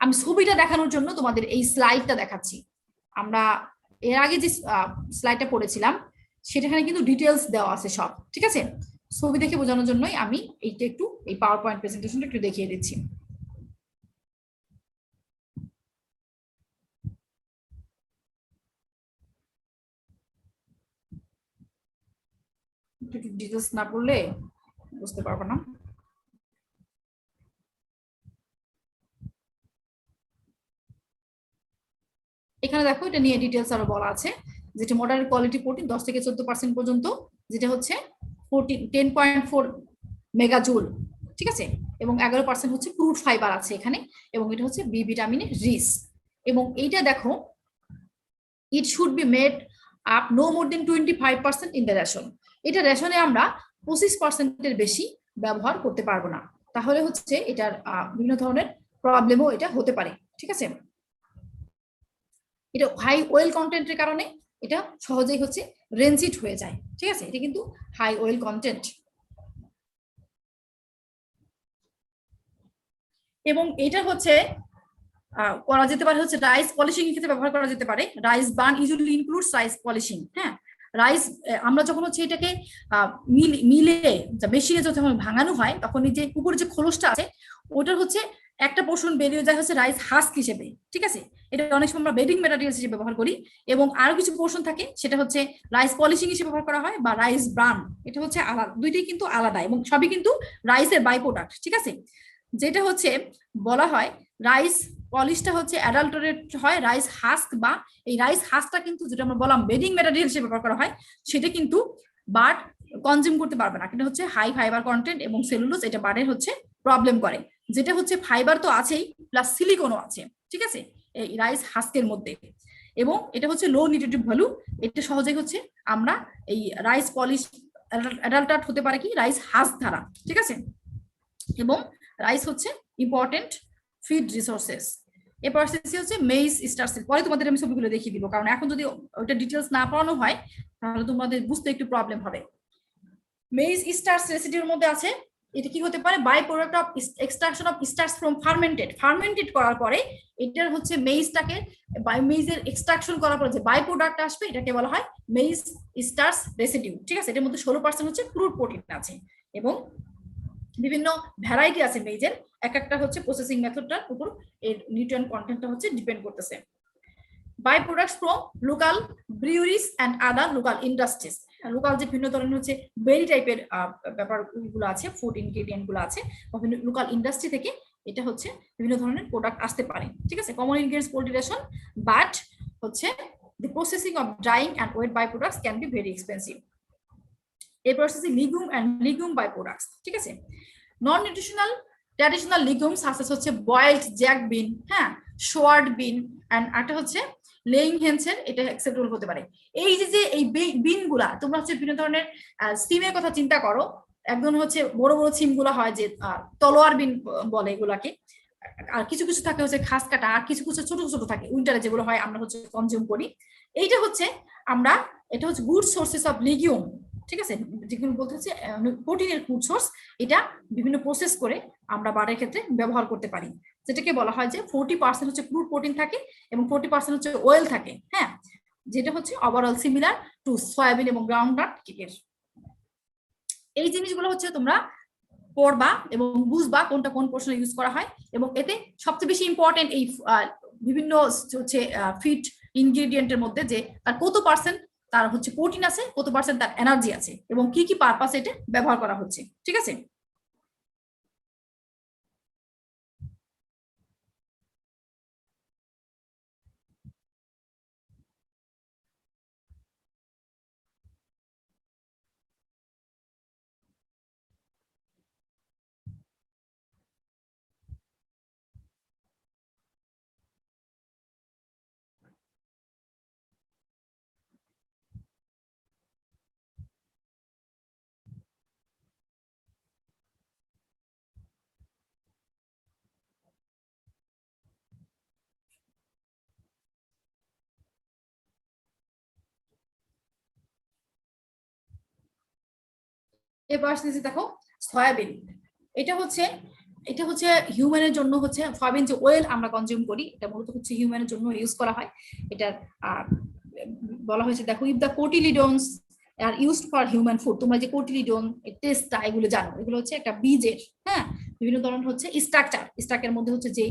আমি ছবিটা দেখানোর জন্য তোমাদের এই স্লাইডটা দেখাচ্ছি। আমরা এর আগে যে স্লাইডটা পড়েছিলাম সেটাখানে কিন্তু ডিটেলস দেওয়া আছে সব, ঠিক আছে। ছবি দেখে বোঝানোর জন্যই আমি এইটা একটু এই পাওয়ার পয়েন্ট প্রেজেন্টেশনটা একটু দেখিয়ে দিচ্ছি। একটু ডিটেলস না পড়লে বুঝতে পারবো না। এখানে দেখো এটা নিয়ে ডিটেলস আরো বলা আছে, যেটা মডারেট কোয়ালিটি প্রোটিন 10 থেকে 14% পর্যন্ত, যেটা হচ্ছে 10.4 মেগাজুল, ঠিক আছে। এবং 11% হচ্ছে ক্রুড ফাইবার আছে এখানে, এবং এটা হচ্ছে বি ভিটামিনের রিচ। এবং এইটা দেখো, it should be made up no more than 25% in the ration. এটা রেশনে আমরা 25%-এর বেশি ব্যবহার করতে পারবো না, তাহলে হচ্ছে এটার বিভিন্ন ধরনের প্রবলেমও এটা হতে পারে, ঠিক আছে। এটা হাই অয়েল কন্টেন্টের কারণে এটা সহজেই হচ্ছে রেঞ্চিড হয়ে যায়, ঠিক আছে। এটা কিন্তু হাই অয়েল কন্টেন্ট। এবং এটা হচ্ছে করা যেতে পারে হচ্ছে রাইস পলিশিং এর ক্ষেত্রে ব্যবহার করা যেতে পারে। Rice burn usually includes rice polishing. হ্যাঁ, রাইস আমরা যখন হচ্ছে এটাকে মিলে মেশিনে যখন ভাঙানো হয়, তখন এই যে উপরে যে খোলসটা আছে ওটার হচ্ছে একটা পোর্শন বেরিয়ে যায় হচ্ছে রাইস হাস্ক হিসেবে, ঠিক আছে। এটা অনেক সময় আমরা বেডিং ম্যাটেরিয়ালস হিসেবে ব্যবহার করি। এবং আরো কিছু পোর্শন থাকে, সেটা হচ্ছে রাইস পলিশিং হিসেবে ব্যবহার করা হয়, বা রাইস ব্রান। এটা হচ্ছে আলাদা, দুইটাই কিন্তু আলাদা, এবং সবই কিন্তু রাইসের বাই প্রোডাক্ট, ঠিক আছে। যেটা হচ্ছে বলা হয় রাইস পলিশটা হচ্ছে অ্যাডাল্টারেট হয় রাইস হাস্ক, বা এই রাইস হাস্কটা কিন্তু যেটা আমরা বললাম বেডিং ম্যাটেরিয়াল হিসেবে ব্যবহার করা হয়, সেটা কিন্তু বার্ড কনজিউম করতে পারবে না। কিন্তু হচ্ছে হাই ফাইবার কন্টেন্ট এবং সেলুলোজ, এটা বার্ডের হচ্ছে প্রবলেম করে। যেটা হচ্ছে ফাইবার তো আছেই, প্লাস সিলিকনও আছে, ঠিক আছে, এই রাইস হাস্কের মধ্যে। এবং এটা হচ্ছে লো নিউট্রিটিভ ভ্যালু। এটা সহজেই হচ্ছে আমরা এই রাইস পলিশ অ্যাডাল্টার হতে পারে কি রাইস হাস্ক দ্বারা, ঠিক আছে। এবং রাইস হচ্ছে ইম্পর্টেন্ট ফিড রিসোর্সেস। এরপর হচ্ছে মেইজ স্টার্চের পরে তোমাদের আমি ছবিগুলো দেখিয়ে দিব, কারণ এখন যদি ওইটা ডিটেলস না পড়ানো হয় তাহলে তোমাদের বুঝতে একটু প্রবলেম হবে। মেইজ স্টার্চ রেসিডিউর মধ্যে আছে, এটা কি হতে পারে by product of extraction of starch from fermented করার পরে এটার হচ্ছে মেইজটাকে মেইজের এক্সট্রাকশন করার পরে যে বাই প্রোডাক্ট আসবে এটাকে বলা হয় মেইজ স্টার্চ রেসিডিউ, ঠিক আছে। এটার মধ্যে 16% হচ্ছে ক্রুড প্রোটিন আছে। এবং বিভিন্ন ভ্যারাইটি আছে মেইজের, এক একটা হচ্ছে প্রসেসিং মেথডটার উপর এর নিউট্রিয়েন্ট কন্টেন্টটা হচ্ছে ডিপেন্ড করতেছে। By products from local breweries and other local industries. Local যে ভিন্ন ধরনের হচ্ছে বেরি টাইপের ব্যাপারগুলো আছে, ফুড ইনগ্রেডিয়েন্ট গুলো আছে, লোকাল ইন্ডাস্ট্রি থেকে এটা হচ্ছে বিভিন্ন ধরনের প্রোডাক্ট আসতে পারে, ঠিক আছে। কমন ইনগ্রেডিয়েন্টস পোল্ট্রিশন, বাট হচ্ছে the processing of drying and wet byproducts can be very expensive. এরপর হচ্ছে লিগুম এন্ড লিগুম বাইপ্রোডাক্টস, ঠিক আছে। নন নিউট্রিশনাল ট্র্যাডিশনাল লিগুম সাসেস হচ্ছে বয়েলড জ্যাক বিন, হ্যাঁ, শোয়ার্ড বিন, এন্ড একটা হচ্ছে লেইং হেন্সের, এটা অ্যাকসেপ্টেবল হতে পারে। এই যে এই বিন গুলা তোমরা হচ্ছে বিভিন্ন ধরনের সিমের কথা চিন্তা করো, একদম হচ্ছে বড় বড় সিম গুলা হয় যে তলোয়ার বিন বলে এগুলাকে, আর কিছু কিছু থাকে হচ্ছে খাস কাটা, আর কিছু কিছু ছোট ছোট থাকে উইন্টারে যেগুলো হয় আমরা হচ্ছে কনজিউম করি। এইটা হচ্ছে আমরা এটা হচ্ছে গুড সোর্সেস অফ লিগিউম, ঠিক আছে, যেগুলো বলতে হচ্ছে প্রোটিনের ফুড সোর্স, এটা বিভিন্ন প্রসেস করে আমরা বার্ডের ক্ষেত্রে ব্যবহার করতে পারি, যেটাকে বলা হয় যে 40% হচ্ছে ক্রুড প্রোটিন থাকে এবং 40% হচ্ছে অয়েল থাকে। হ্যাঁ, যেটা হচ্ছে ওভারঅল সিমিলার টু সয়াবিন এবং গ্রাউন্ডনাট কেকের। এই জিনিসগুলো হচ্ছে তোমরা পড়বা এবং বুঝবা কোনটা কোন পোর্শনে ইউজ করা হয়, এবং এতে সবচেয়ে বেশি ইম্পর্টেন্ট এই বিভিন্ন হচ্ছে ফিট ইনগ্রেডিয়েন্টের মধ্যে যে তার কত পার্সেন্ট তার হচ্ছে প্রোটিন আছে, কত পার্সেন্ট তার এনার্জি আছে, এবং কি কি পারপাসে এটা ব্যবহার করা হচ্ছে। ঠিক আছে, এবার আসতেছি, দেখো সয়াবিন, এটা হচ্ছে হিউম্যানের জন্য হচ্ছে সয়াবিন যে অয়েল আমরা কনজিউম করি, এটা মূলত হচ্ছে হিউম্যানের জন্য ইউজ করা হয়। এটার বলা হয়েছে, দেখো if the cotyledons are used for human food, তোমরা যে কোটিলিডন টেস্টটা এগুলো জানো, এগুলো হচ্ছে একটা বীজের, হ্যাঁ, বিভিন্ন ধরনের হচ্ছে স্ট্রাকচারের মধ্যে হচ্ছে যে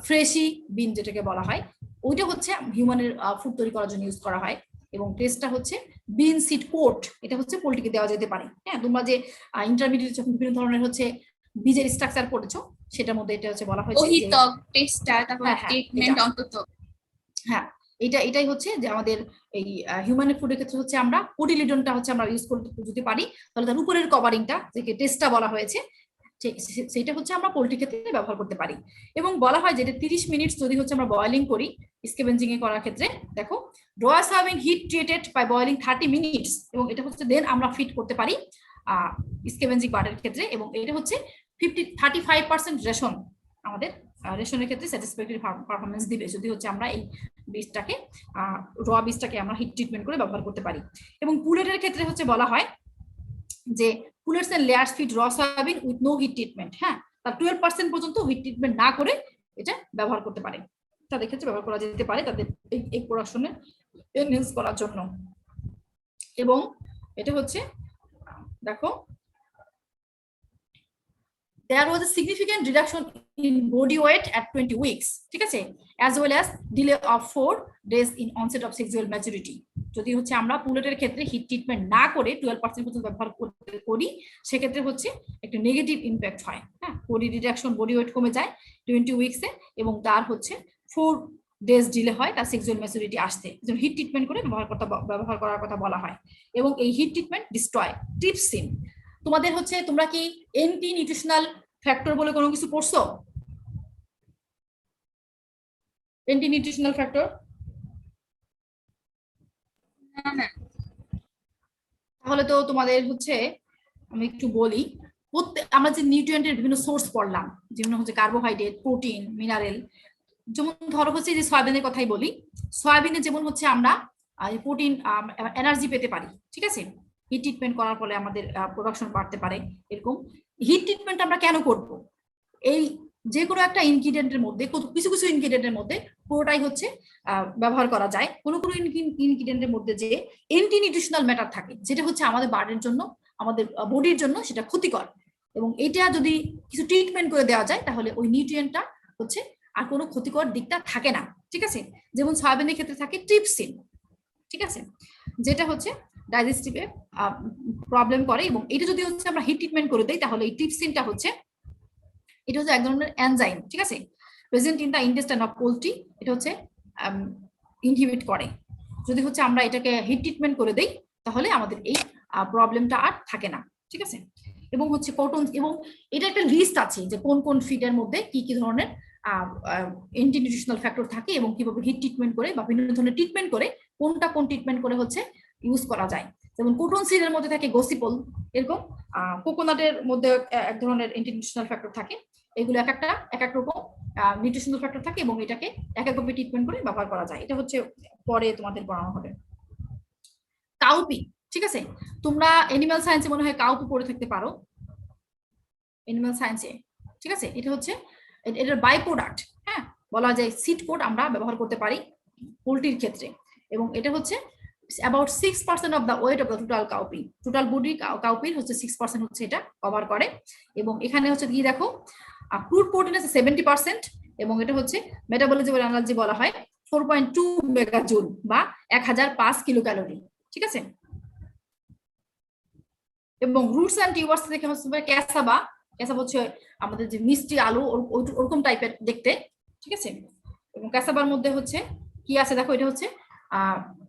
ফ্রেশি বিন যেটাকে বলা হয়, ওইটা হচ্ছে হিউম্যানের ফুড তৈরি করার জন্য ইউজ করা হয়। এবং টেস্টটা হচ্ছে বিন সিড কোট, এটা হচ্ছে পোল্ট্রিকে দেওয়া যেতে পারে। হ্যাঁ, তোমরা যে ইন্টারমিডিয়েট যখন বিভিন্ন ধরনের হচ্ছে বীজের স্ট্রাকচার পড়েছো, সেটার মধ্যে এটা হচ্ছে বলা হয়েছে ওহিতক টেস্টটা, তারপর ট্রিটমেন্ট অন্তত। হ্যাঁ, এটাই হচ্ছে যে আমাদের এই হিউম্যান ফুডের ক্ষেত্রে হচ্ছে আমরা কোটিলিডনটা হচ্ছে আমরা ইউজ করতে যদি পারি, তাহলে তার উপরের কভারিংটা যে টেস্টটা বলা হয়েছে সেটা হচ্ছে আমরা পোল্ট্রি ক্ষেত্রে ব্যবহার করতে পারি। এবং বলা হয় যে 30 মিনিট যদি হচ্ছে আমরা বয়লিং করি স্কেভেঞ্জিং এ করার ক্ষেত্রে, দেখো ড্রয়া serving heat treated by boiling 30 minutes, এবং এটা হচ্ছে দেন আমরা ফিট করতে পারি স্কেভেঞ্জিং বার্ডের ক্ষেত্রে। এবং এটা হচ্ছে 35% রেশন, আমাদের রেশনের ক্ষেত্রে স্যাটিসফ্যাক্টরি পারফরমেন্স দিবে যদি হচ্ছে আমরা এই বীজটাকে বীজটাকে আমরা হিট ট্রিটমেন্ট করে ব্যবহার করতে পারি। এবং পুলেটের ক্ষেত্রে হচ্ছে বলা হয় যে pullets and layers feed raw soybean with no heat treatment, হ্যাঁ, তার 12% পর্যন্ত হিট ট্রিটমেন্ট না করে এটা ব্যবহার করতে পারে, তাদের ক্ষেত্রে ব্যবহার করা যেতে পারে তাদের এই প্রোডাকশনে এনহ্যান্স করার জন্য। এবং এটা হচ্ছে দেখো there was a significant reduction in body weight at 20 weeks, ঠিক আছে, as well as delay of 4 days in onset of sexual maturity। যদি হচ্ছে আমরা পুলেটের ক্ষেত্রে হিট ট্রিটমেন্ট না করে 12% পর্যন্ত ব্যবহার করি, সেক্ষেত্রে হচ্ছে একটা নেগেটিভ ইম্প্যাক্ট হয়। হ্যাঁ, বডি রিডাকশন, বডি ওয়েট কমে যায় 20 উইকসে, এবং তার হচ্ছে 4 ডেজ ডিলে হয় তার সেক্সুয়াল ম্যাচুরিটি আসতে। হিট ট্রিটমেন্ট করে ব্যবহার করার কথা বলা হয়। এবং এই হিট ট্রিটমেন্ট ডিস্ট্রয় ট্রিপসিন, তোমাদের হচ্ছে তোমরা কি এন্টি নিউট্রিশনাল ফ্যাক্টর বলে কোনো কিছু পড়ছো? এন্টি নিউট্রিশনাল ফ্যাক্টর তাহলে তো তোমাদের হচ্ছে আমি একটু বলি, আমরা যে নিউট্রিয়েন্টের বিভিন্ন সোর্স পড়লাম, যেমন হচ্ছে কার্বোহাইড্রেট, প্রোটিন, মিনারেল, যেমন ধরো হচ্ছে যে সয়াবিনের কথাই বলি, সয়াবিনে যেমন হচ্ছে আমরা প্রোটিন এনার্জি পেতে পারি, ঠিক আছে, হিট ট্রিটমেন্ট করার ফলে আমাদের প্রোডাকশন বাড়তে পারে। এরকম হিট ট্রিটমেন্ট আমরা কেন করব? এই যে কোনো একটা ইনগ্রিডিয়েন্টের মধ্যে, কিছু কিছু ইনগ্রিডিয়েন্টের মধ্যে পুরোটাই হচ্ছে ব্যবহার করা যায়, কোনো কোনো ইনগ্রিডিয়েন্টের মধ্যে যে এন্টি নিউট্রিশনাল ম্যাটার থাকে, যেটা হচ্ছে আমাদের বার্ডের জন্য, আমাদের বডির জন্য সেটা ক্ষতিকর, এবং এটা যদি কিছু ট্রিটমেন্ট করে দেওয়া যায় তাহলে ওই নিউট্রিয়েন্টটা হচ্ছে আর কোনো ক্ষতিকর দিকটা থাকে না, ঠিক আছে। যেমন সয়াবিনের ক্ষেত্রে থাকে ট্রিপসিন, ঠিক আছে, যেটা হচ্ছে ডাইজেস্টিভে প্রবলেম করে, এবং এটা যদি হচ্ছে আমরা হিট ট্রিটমেন্ট করে দেই তাহলে এই ট্রিপসিনটা হচ্ছে, এটা হচ্ছে এক ধরনের এনজাইম, ঠিক আছে, present in the intestine of poultry, এটা হচ্ছে ইনহিবিট করে। যদি হচ্ছে আমরা এটাকে হিট ট্রিটমেন্ট করে দেই তাহলে আমাদের এই প্রবলেমটা আর থাকে না, ঠিক আছে। এবং হচ্ছে কটন, এবং এটা একটা লিস্ট আছে যে কোন কোন ফিডের মধ্যে কি কি ধরনের এন্টি নিউট্রিশনাল ফ্যাক্টর থাকে, এবং কিভাবে হিট ট্রিটমেন্ট করে বা বিভিন্ন ধরনের ট্রিটমেন্ট করে কোন ট্রিটমেন্ট করে হচ্ছে ইউজ করা যায়। যেমন কোটন সিডের মধ্যে থাকে গসিপল, এরকম কোকোনাটের মধ্যে এক ধরনের এন্টি নিউট্রিশনাল ফ্যাক্টর থাকে। এগুলো এক এক রকম নিউট্রিশনাল ফ্যাক্টর থাকে, এবং এটাকে এক একভাবে ট্রিটমেন্ট করে ব্যবহার করা যায়। এটা হচ্ছে পরে তোমাদের পড়ানো হবে। কাউপি, ঠিক আছে, তোমরা এনিম্যাল সায়েন্সে মনে হয় কাউকে পড়ে থাকতে পারো, এনিম্যাল সায়েন্সে, ঠিক আছে। এটা হচ্ছে এটার বাই প্রোডাক্ট, হ্যাঁ, বলা যায় সিড কোড আমরা ব্যবহার করতে পারি পোলট্রির ক্ষেত্রে, এবং এটা হচ্ছে about 6% of the weight of the total cowpea, total body কাউপির হচ্ছে 6% হচ্ছে এটা কভার করে। এবং এখানে হচ্ছে কি দেখো ক্রুড প্রোটিন আছে 70%, এবং এটা হচ্ছে মেটাবলিজম এনার্জি বলা হয় 4.2 মেগাজুল বা 1005 কিলো ক্যালোরি, ঠিক আছে। এবং রুটস এন্ড টিউবার্স থেকে হচ্ছে ক্যাসাবা, ক্যাসাবা হচ্ছে আমাদের যে মিষ্টি আলু ওরকম টাইপের দেখতে, ঠিক আছে। এবং ক্যাসাবার মধ্যে হচ্ছে কি আছে দেখো, এটা হচ্ছে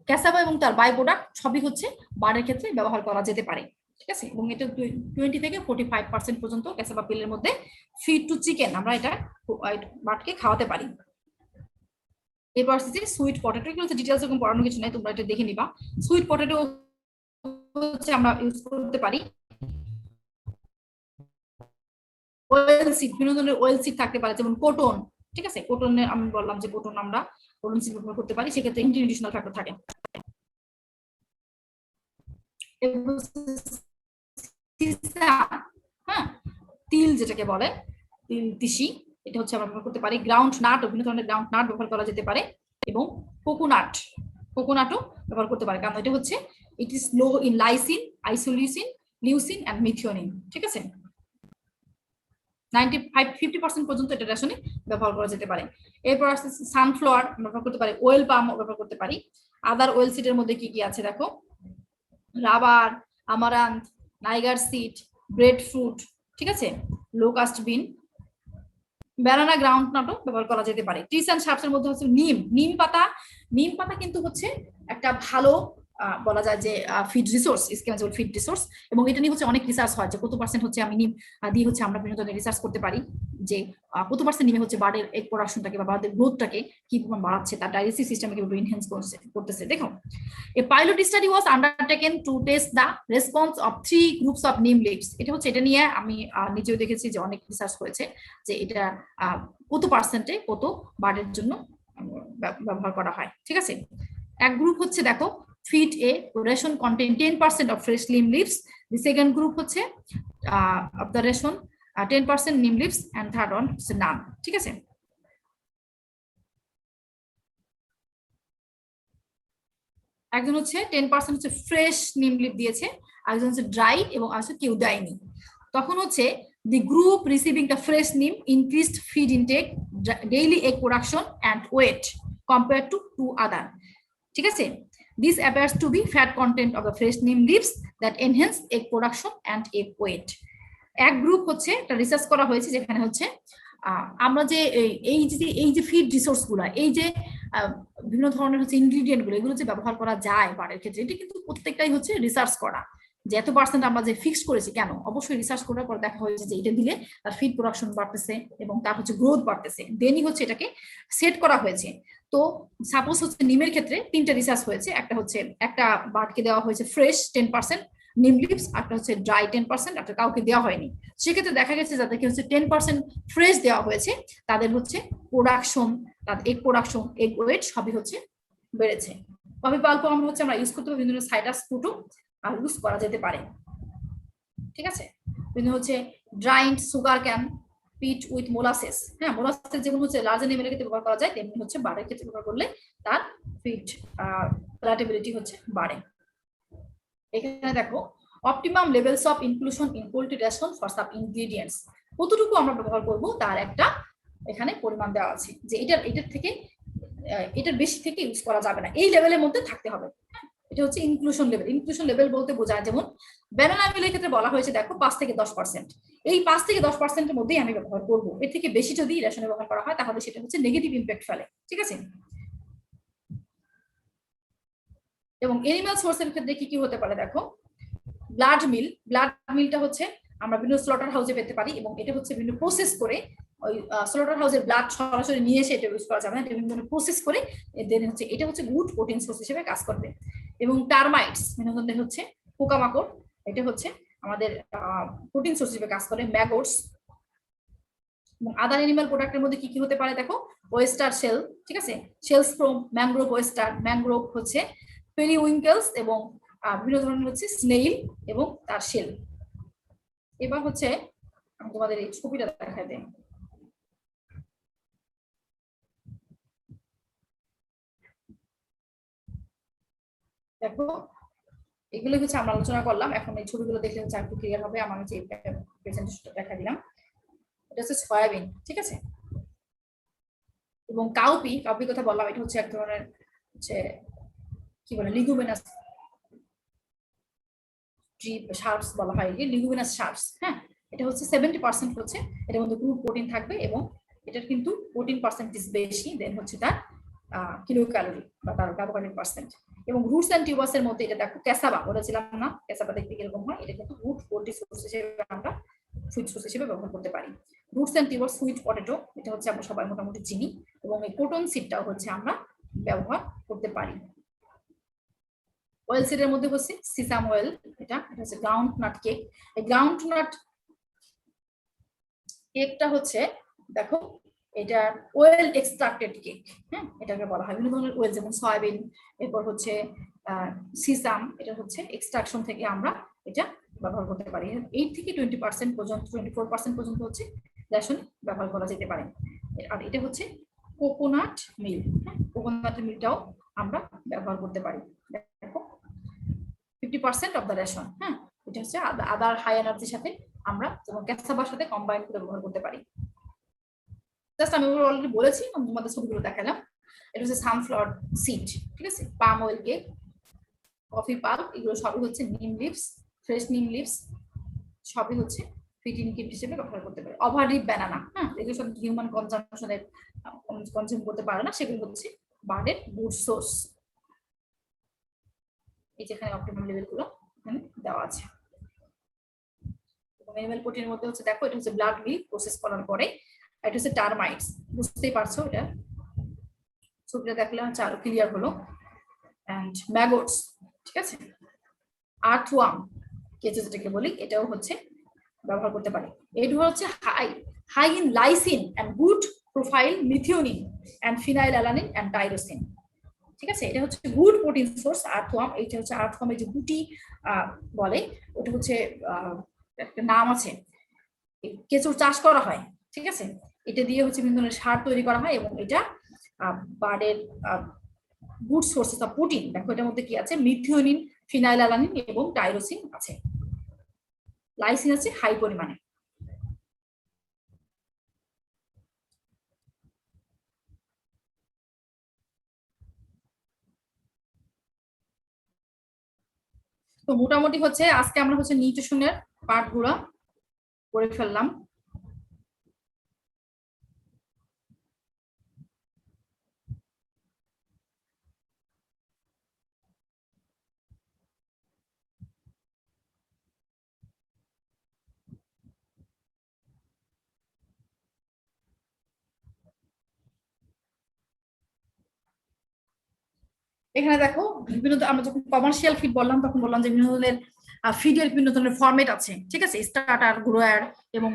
ক্যাসাবা এবং তার বাই প্রোডাক্ট সবই হচ্ছে বার্ডের ক্ষেত্রে ব্যবহার করা যেতে পারে, ঠিক আছে। এবং এটা 20 থেকে 45% পর্যন্ত ক্যাসাবা পিলের মধ্যে ফিড টু চিকেন আমরা এটা বার্ডকে খাওয়াতে পারি। এরপর হচ্ছে সুইট পটেটো, এগুলো হচ্ছে ডিটেইলস এরকম পড়ানো কিছু নাই, তোমরা এটা দেখে নিবা। সুইট পটেটো হচ্ছে আমরা ইউজ করতে পারি অয়েল সিড, বিভিন্ন ধরনের অয়েল সিড থাকতে পারে, যেমন কোটন, ঠিক আছে। কোটনে আমি বললাম যে কোটন আমরা কোটন সিড ব্যবহার করতে পারি, সেক্ষেত্রে নিউট্রিশনাল ফ্যাক্টর থাকে। হ্যাঁ, তিল যেটাকে বলে তিল তিসি, এটা হচ্ছে আমরা ব্যবহার করতে পারি। গ্রাউন্ড নাট, বিভিন্ন ধরনের গ্রাউন্ড নাট ব্যবহার করা যেতে পারে, এবং কোকোনাটও ব্যবহার করতে পারে, কারণ এটা হচ্ছে it is low in lysine, isoleucine, leucine and methionine, ঠিক আছে। 50% পর্যন্ত এটা রেশনে ব্যবহার করা যেতে পারে। এরপর আসছে সানফ্লাওয়ার ব্যবহার করতে পারি, অয়েল পাম ব্যবহার করতে পারি। আদার অয়েল সিডের মধ্যে কি কি আছে দেখো, rubber, amaranth, নাইগার seed, bread fruit, ঠিক আছে, লোকাস্ট বিন, ব্যানানা গ্রাউন্ড নাটও ব্যবহার করা যেতে পারে। ট্রিস এন্ড শার্পস এর মধ্যে হচ্ছে নিম পাতা কিন্তু হচ্ছে একটা ভালো বলা যায় যে feed resource, scalable feed resource, এবং এটা নিয়ে হচ্ছে অনেক রিসার্চ হয় যে কত পার্সেন্ট হচ্ছে আমি নিম দিয়ে হচ্ছে আমরা বিভিন্ন ধরনের রিসার্চ করতে পারি যে কত পার্সেন্ট নিমে হচ্ছে বার্ডের এগ প্রোডাকশনটাকে বা বার্ডের গ্রোথটাকে কি পরিমাণ বাড়াচ্ছে, তার ডাইজেস্টিভ সিস্টেমকে কিভাবে এনহ্যান্স করতেছে। দেখো, a pilot study was undertaken to test the response of 3 groups of neem leaves. এটা হচ্ছে, এটা নিয়ে আমি নিজেও দেখেছি যে অনেক রিসার্চ হয়েছে যে এটা কত পার্সেন্টে কত বার্ডের জন্য ব্যবহার করা হয়, ঠিক আছে। এক গ্রুপ হচ্ছে দেখো feed a ration contain 10% of fresh neem leaves. The second group হচ্ছে of the ration 10% neem leaves, and third one হচ্ছে none, ঠিক আছে। একজন হচ্ছে 10% হচ্ছে ফ্রেশ নিম লিভ দিয়েছে, একজন হচ্ছে ড্রাই, এবং আছে কেউ দেয়নি। তখন হচ্ছে the group receiving the fresh neem increased feed intake, daily egg production and weight compared to 2 other, ঠিক আছে। This appears to be fat content of the fresh neem leaves that enhance egg production and egg weight. এক group হচ্ছে একটা research করা হয়েছে যেখানে হচ্ছে আমরা যে এই যে ফিড রিসোর্স গুলা, এই যে বিভিন্ন ধরনের হচ্ছে ইনগ্রিডিয়েন্ট গুলো, এগুলো যে ব্যবহার করা যায় বাড়ির ক্ষেত্রে, এটা কিন্তু প্রত্যেকটাই হচ্ছে রিসার্চ করা, যে এত পার্সেন্ট আমরা যে ফিক্স করেছি কেন, অবশ্যই রিসার্চ করার পর দেখা হয়েছে যে এটা দিলে তার ফিড প্রোডাকশন বাড়তেছে এবং তার হচ্ছে গ্রোথ বাড়তেছে, দেনই হচ্ছে এটাকে সেট করা হয়েছে। তো সাপোজ হচ্ছে নিমের ক্ষেত্রে 3টা রিসার্চ হয়েছে, একটা হচ্ছে একটা বার্ডকে দেওয়া হয়েছে ফ্রেশ 10% নিম লিভস, একটা হচ্ছে ড্রাই 10%, একটা কাউকে দেওয়া হয়নি। সেক্ষেত্রে দেখা গেছে যাদেরকে হচ্ছে 10% ফ্রেশ দেওয়া হয়েছে তাদের হচ্ছে প্রোডাকশন, তাদের এগ প্রোডাকশন, এগ ওয়েট সবই হচ্ছে বেড়েছে। পাল্প আমরা হচ্ছে আমরা ইউজ করতে পারি, বিভিন্ন সাইট্রাস ফ্রুটও ইউজ করা যেতে পারে, ঠিক আছে। বিভিন্ন হচ্ছে dried sugar cane pith with molasses, হ্যাঁ, মোলাসেস যেমন হচ্ছে লার্জ অ্যানিমেলের ক্ষেত্রে ব্যবহার করা যায়, তেমনি হচ্ছে বার্ডের ক্ষেত্রে ব্যবহার করলে তার ফিড প্যালাটেবিলিটি হচ্ছে বাড়ে। এখানে দেখো optimum levels of inclusion in poultry ration for sub ingredients, কতটুকু আমরা ব্যবহার করব তার একটা এখানে পরিমাণ দেওয়া আছে, যে এটার থেকে এটার বেশি থেকে ইউজ করা যাবে না, এই লেভেলের মধ্যে থাকতে হবে। এটা হচ্ছে ইনক্লুশন লেভেল। ইনক্লুশন লেভেল বলতে বোঝায়, যেমন ব্যানানা মিলের ক্ষেত্রে বলা হয়েছে দেখো 5 থেকে 10%, এই 5 থেকে 10%-এর মধ্যেই আমি ব্যবহার করব, এর থেকে বেশি যদি রেশনে ব্যবহার করা হয় তাহলে সেটা হচ্ছে নেগেটিভ ইম্প্যাক্ট ফেলে, ঠিক আছে। এবং এনিম্যাল সোর্সের ক্ষেত্রে কি কি হতে পারে দেখো, ব্লাড মিলটা হচ্ছে আমরা বিভিন্ন স্লটার হাউসে পেতে পারি, এবং এটা হচ্ছে বিভিন্ন প্রসেস করে ওই স্লটার হাউসের ব্লাড সরাসরি নিয়ে এসে এটা ইউজ করা যাবে না, বিভিন্ন প্রসেস করে দেন হচ্ছে এটা হচ্ছে গুড প্রোটিন সোর্স হিসেবে কাজ করবে। এবং টার্মাইটস বিভিন্ন হচ্ছে পোকামাকড়, এটা হচ্ছে আমাদের প্রোটিন সোর্স হিসেবে কাজ করে। ম্যাগটস এবং আদার অ্যানিমাল প্রোডাক্টের মধ্যে কি কি হতে পারে দেখো, ওয়েস্টার শেল, ঠিক আছে, shells from mangrove oyster, mangrove হচ্ছে পেরিউইঙ্কেলস এবং বিভিন্ন ধরনের হচ্ছে স্নেইল এবং তার শেল। এবার হচ্ছে আমি তোমাদের এই ছবিটা দেখাই দিই। দেখো এগুলো হচ্ছে আমরা আলোচনা করলাম, এখন এই ছবিগুলো দেখলে হচ্ছে একটু ক্লিয়ার হবে। আমার যে প্রেজেন্টেশনটা দেখা দিলাম, এটা হচ্ছে সয়াবিন, ঠিক আছে। এবং কাউপি কথা বললাম, এটা হচ্ছে এক ধরনের হচ্ছে কি বলে লিগুমিনাস শার্পস বলা হয়, লিগুমিনাস শার্পস। হ্যাঁ, এটা হচ্ছে 70% হচ্ছে এটার মধ্যে ক্রুড প্রোটিন থাকবে এবং এটার কিন্তু 14% বেশি দেন হচ্ছে তার কিলো ক্যালোরি বা তার কার্বোহাইড্রেট পার্সেন্ট। এবং রুটস অ্যান্ড টিউবার্স এর মধ্যে এটা দেখো ক্যাসাবা বলেছিলাম না, ক্যাসাবা দেখতে কিরকম হয়, এটা কিন্তু রুট প্রোটিন সোর্স হিসেবে আমরা ফুড সোর্স হিসেবে ব্যবহার করতে পারি। Roots and tubers, sweet potato, এটা হচ্ছে আমরা সবাই মোটামুটি চিনি, এবং এই কোটন সিডটাও হচ্ছে আমরা ব্যবহার করতে পারি। অয়েল সিডের মধ্যে হচ্ছে সিসাম অয়েল, এটা হচ্ছে গ্রাউন্ড নাট কেক। এই গ্রাউন্ড নাট কেকটা হচ্ছে দেখো এটা ওয়েল এক্সট্রাক্টেড কেক। হ্যাঁ, এটাকে বলা হয় বিভিন্ন ধরনের ওয়েল, যেমন সয়াবিন, এরপর হচ্ছে সিসাম, এটা হচ্ছে এক্সট্রাকশন থেকে আমরা এটা ব্যবহার করতে পারি। 8 থেকে 20% পর্যন্ত, 24% পর্যন্ত হচ্ছে রেশন ব্যবহার করা যেতে পারে। আর এটা হচ্ছে কোকোনাট মিল। হ্যাঁ, কোকোনাট মিলটাও আমরা ব্যবহার করতে পারি। দেখো 50% অফ দ্য রেশন। হ্যাঁ, এটা হচ্ছে আদার হাই এনার্জির সাথে আমরা যেমন ক্যাসাবার সাথে কম্বাইন করে ব্যবহার করতে পারি। জাস্ট আমি অলরেডি বলেছি, তোমাদের ছবিগুলো দেখালাম। এটা হচ্ছে সানফ্লাওয়ার সিড, ঠিক আছে, palm oil cake, coffee pulp, এগুলো সবই হচ্ছে নিম লিভস, ফ্রেশ নিম লিভস, সবই হচ্ছে ফিড ইনগ্রেডিয়েন্ট হিসেবে ব্যবহার করতে পারে। ওভার রিপ ব্যানানা, হ্যাঁ, এগুলো সব হিউম্যান কনজাম্পশনের কনজিউম করতে পারে না, সেগুলো হচ্ছে বার্ডের গুড সোর্স। এই যেখানে অপটিমাম লেভেল গুলো এখানে দেওয়া আছে। অ্যানিমাল প্রোটিনের মধ্যে হচ্ছে দেখো এটা হচ্ছে ব্লাড মিল্ক প্রসেস করার পরে, এটা হচ্ছে টার্মাইটস, বুঝতেই পারছো, এটা ছবিটা দেখলে হচ্ছে আরো ক্লিয়ার হলো। এন্ড ম্যাগটস, ঠিক আছে, আর্থওয়ার্ম, কেঁচো যেটাকে বলি, এটাও হচ্ছে ব্যবহার করতে পারি। এটা হচ্ছে high in lysine and good profile methionine and phenylalanine and tyrosine, ঠিক আছে। এটা হচ্ছে গুড প্রোটিন সোর্স আর্থওয়ার্ম। এটা হচ্ছে আর্থওয়ার্মের যে গুটি বলে, ওটা হচ্ছে একটা নাম আছে, কেঁচোর চাষ করা হয়, ঠিক আছে। এটা দিয়ে হচ্ছে বিভিন্ন ধরনের সার তৈরি করা হয় এবং এটা বার্ডের গুড সোর্সেস অফ প্রোটিন। দেখো এটার মধ্যে কি আছে, মিথিওনিন, ফিনাইলঅ্যালানিন এবং টাইরোসিন আছে, লাইসিন আছে হাই পরিমাণে। তো মোটামুটি হচ্ছে আজকে আমরা হচ্ছে নিউট্রিশনের পার্ট গুলো করে ফেললাম। এখানে দেখো বিভিন্ন, আমরা যখন কমার্শিয়াল ফিড বললাম তখন বললাম যে বিভিন্ন ধরনের ফিডের বিভিন্ন ধরনের ফরম্যাট আছে, ঠিক আছে, স্টার্টার, গ্রোয়ার এবং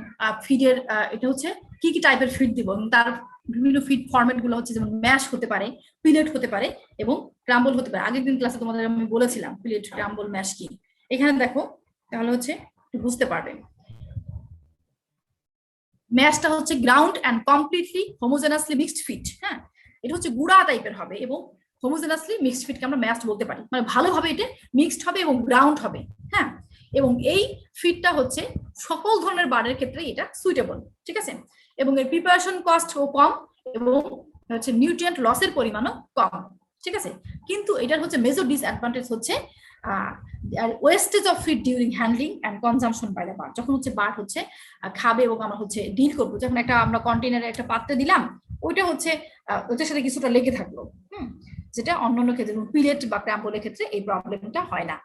ফিডের এটা হচ্ছে কি কি টাইপের ফিড দিব, তার বিভিন্ন ফিড ফরম্যাট গুলো হচ্ছে যেমন ম্যাশ হতে পারে, পিলেট হতে পারে এবং ক্রাম্বল হতে পারে। আগের দিন ক্লাসে তোমাদের আমি বলেছিলাম পিলেট, ক্রাম্বল, ম্যাশ কি। এখানে দেখো তাহলে হচ্ছে বুঝতে পারবে। ম্যাশটা হচ্ছে ground and completely homogeneously mixed feed. হ্যাঁ, এটা হচ্ছে গুঁড়া টাইপের হবে এবং হোমোজেনাসলি মিক্সড ফিডকে আমরা ম্যাশ বলতে পারি, মানে ভালোভাবে এটা মিক্সড হবে এবং গ্রাউন্ড হবে। হ্যাঁ, এবং এই ফিডটা হচ্ছে সকল ধরনের বার্ডের ক্ষেত্রে এটা সুইটেবল, ঠিক আছে, এবং এর প্রিপারেশন কস্টও কম এবং হচ্ছে নিউট্রিয়েন্ট লসের পরিমাণও কম, ঠিক আছে। কিন্তু এটার হচ্ছে মেজর ডিসঅ্যাডভান্টেজ হচ্ছে wastage of feed during handling and consumption by the bird. যখন হচ্ছে বার্ড হচ্ছে খাবে এবং আমরা হচ্ছে ডিল করবো, যখন একটা আমরা কন্টেনারে একটা পাত্রে দিলাম, ওইটা হচ্ছে ওটার সাথে কিছুটা লেগে থাকলো, যেটা অন্যান্য ক্ষেত্রে যেমন পিলেট বা ক্রাম্বলের ক্ষেত্রে এই প্রবলেমটা হয় না।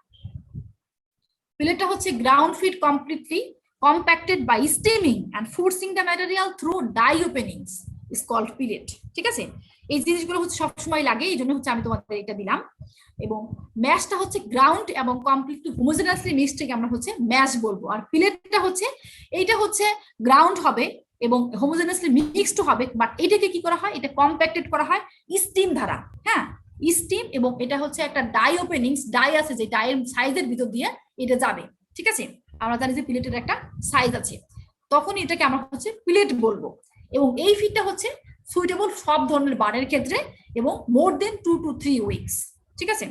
পিলেটটা হচ্ছে ground feed completely compacted by steaming and forcing the material through die openings is called pellet, ঠিক আছে। এই জিনিসগুলো হচ্ছে সবসময় লাগে, এই জন্য হচ্ছে আমি তোমাদের এটা দিলাম। এবং ম্যাশটা হচ্ছে গ্রাউন্ড এবং কমপ্লিটলি হোমোজেনাসলি মিক্সড আমরা হচ্ছে ম্যাশ বলবো, আর পিলেটটা হচ্ছে এইটা হচ্ছে গ্রাউন্ড হবে এবং হোমোজেনাসলি মিক্সড হবে, বাট এটাকে কি করা হয়, এটা কম্প্যাক্টেড করা হয় স্টিম দ্বারা। হ্যাঁ, স্টিম, এবং এটা হচ্ছে একটা ডাই ওপেনিংস, ডাই আছে যে ডাইয়ের সাইজের ভিতর দিয়ে এটা যাবে, ঠিক আছে। আমরা জানি যে প্লেটের একটা সাইজ আছে, তখন এটাকে আমরা হচ্ছে প্লেট বলবো। এবং এই ফিডটা হচ্ছে সুইটেবল সব ধরনের বারের ক্ষেত্রে এবং মোর দেন 2 to 3 উইকস, ঠিক আছে।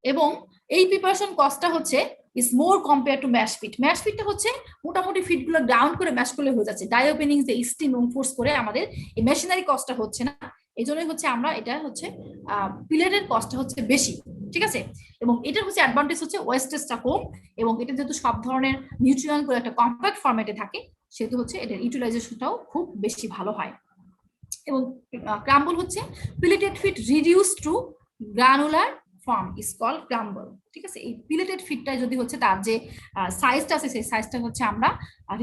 এবং এই প্রিপারেশন কস্টটা হচ্ছে is more compare to mash feed. ম্যাশ ফিটটা হচ্ছে মোটামুটি ফিটগুলো গ্রাউন্ড করে ম্যাশ করলে হয়ে যাচ্ছে, ডাই ওপেনিং যে স্টিম এবং ফোর্স করে আমাদের এই মেশিনারি কস্টটা হচ্ছে না, এই জন্যই হচ্ছে আমরা এটা হচ্ছে প্লেটের কস্টটা হচ্ছে বেশি, ঠিক আছে। এবং এটার হচ্ছে অ্যাডভান্টেজ হচ্ছে ওয়েস্টেজটা কম, এবং এটা যেহেতু সব ধরনের নিউট্রিয়েন্ট করে একটা কম্প্যাক্ট ফরম্যাটে থাকে, সেহেতু হচ্ছে এটার ইউটিলাইজেশনটাও খুব বেশি ভালো হয়। এবং ক্রাম্বল হচ্ছে pelleted feed reduce to granular form is called crumble, ঠিক আছে। এই প্লেটেড ফিটটা যদি হচ্ছে তার যে সাইজটা আছে সেই সাইজটা হচ্ছে আমরা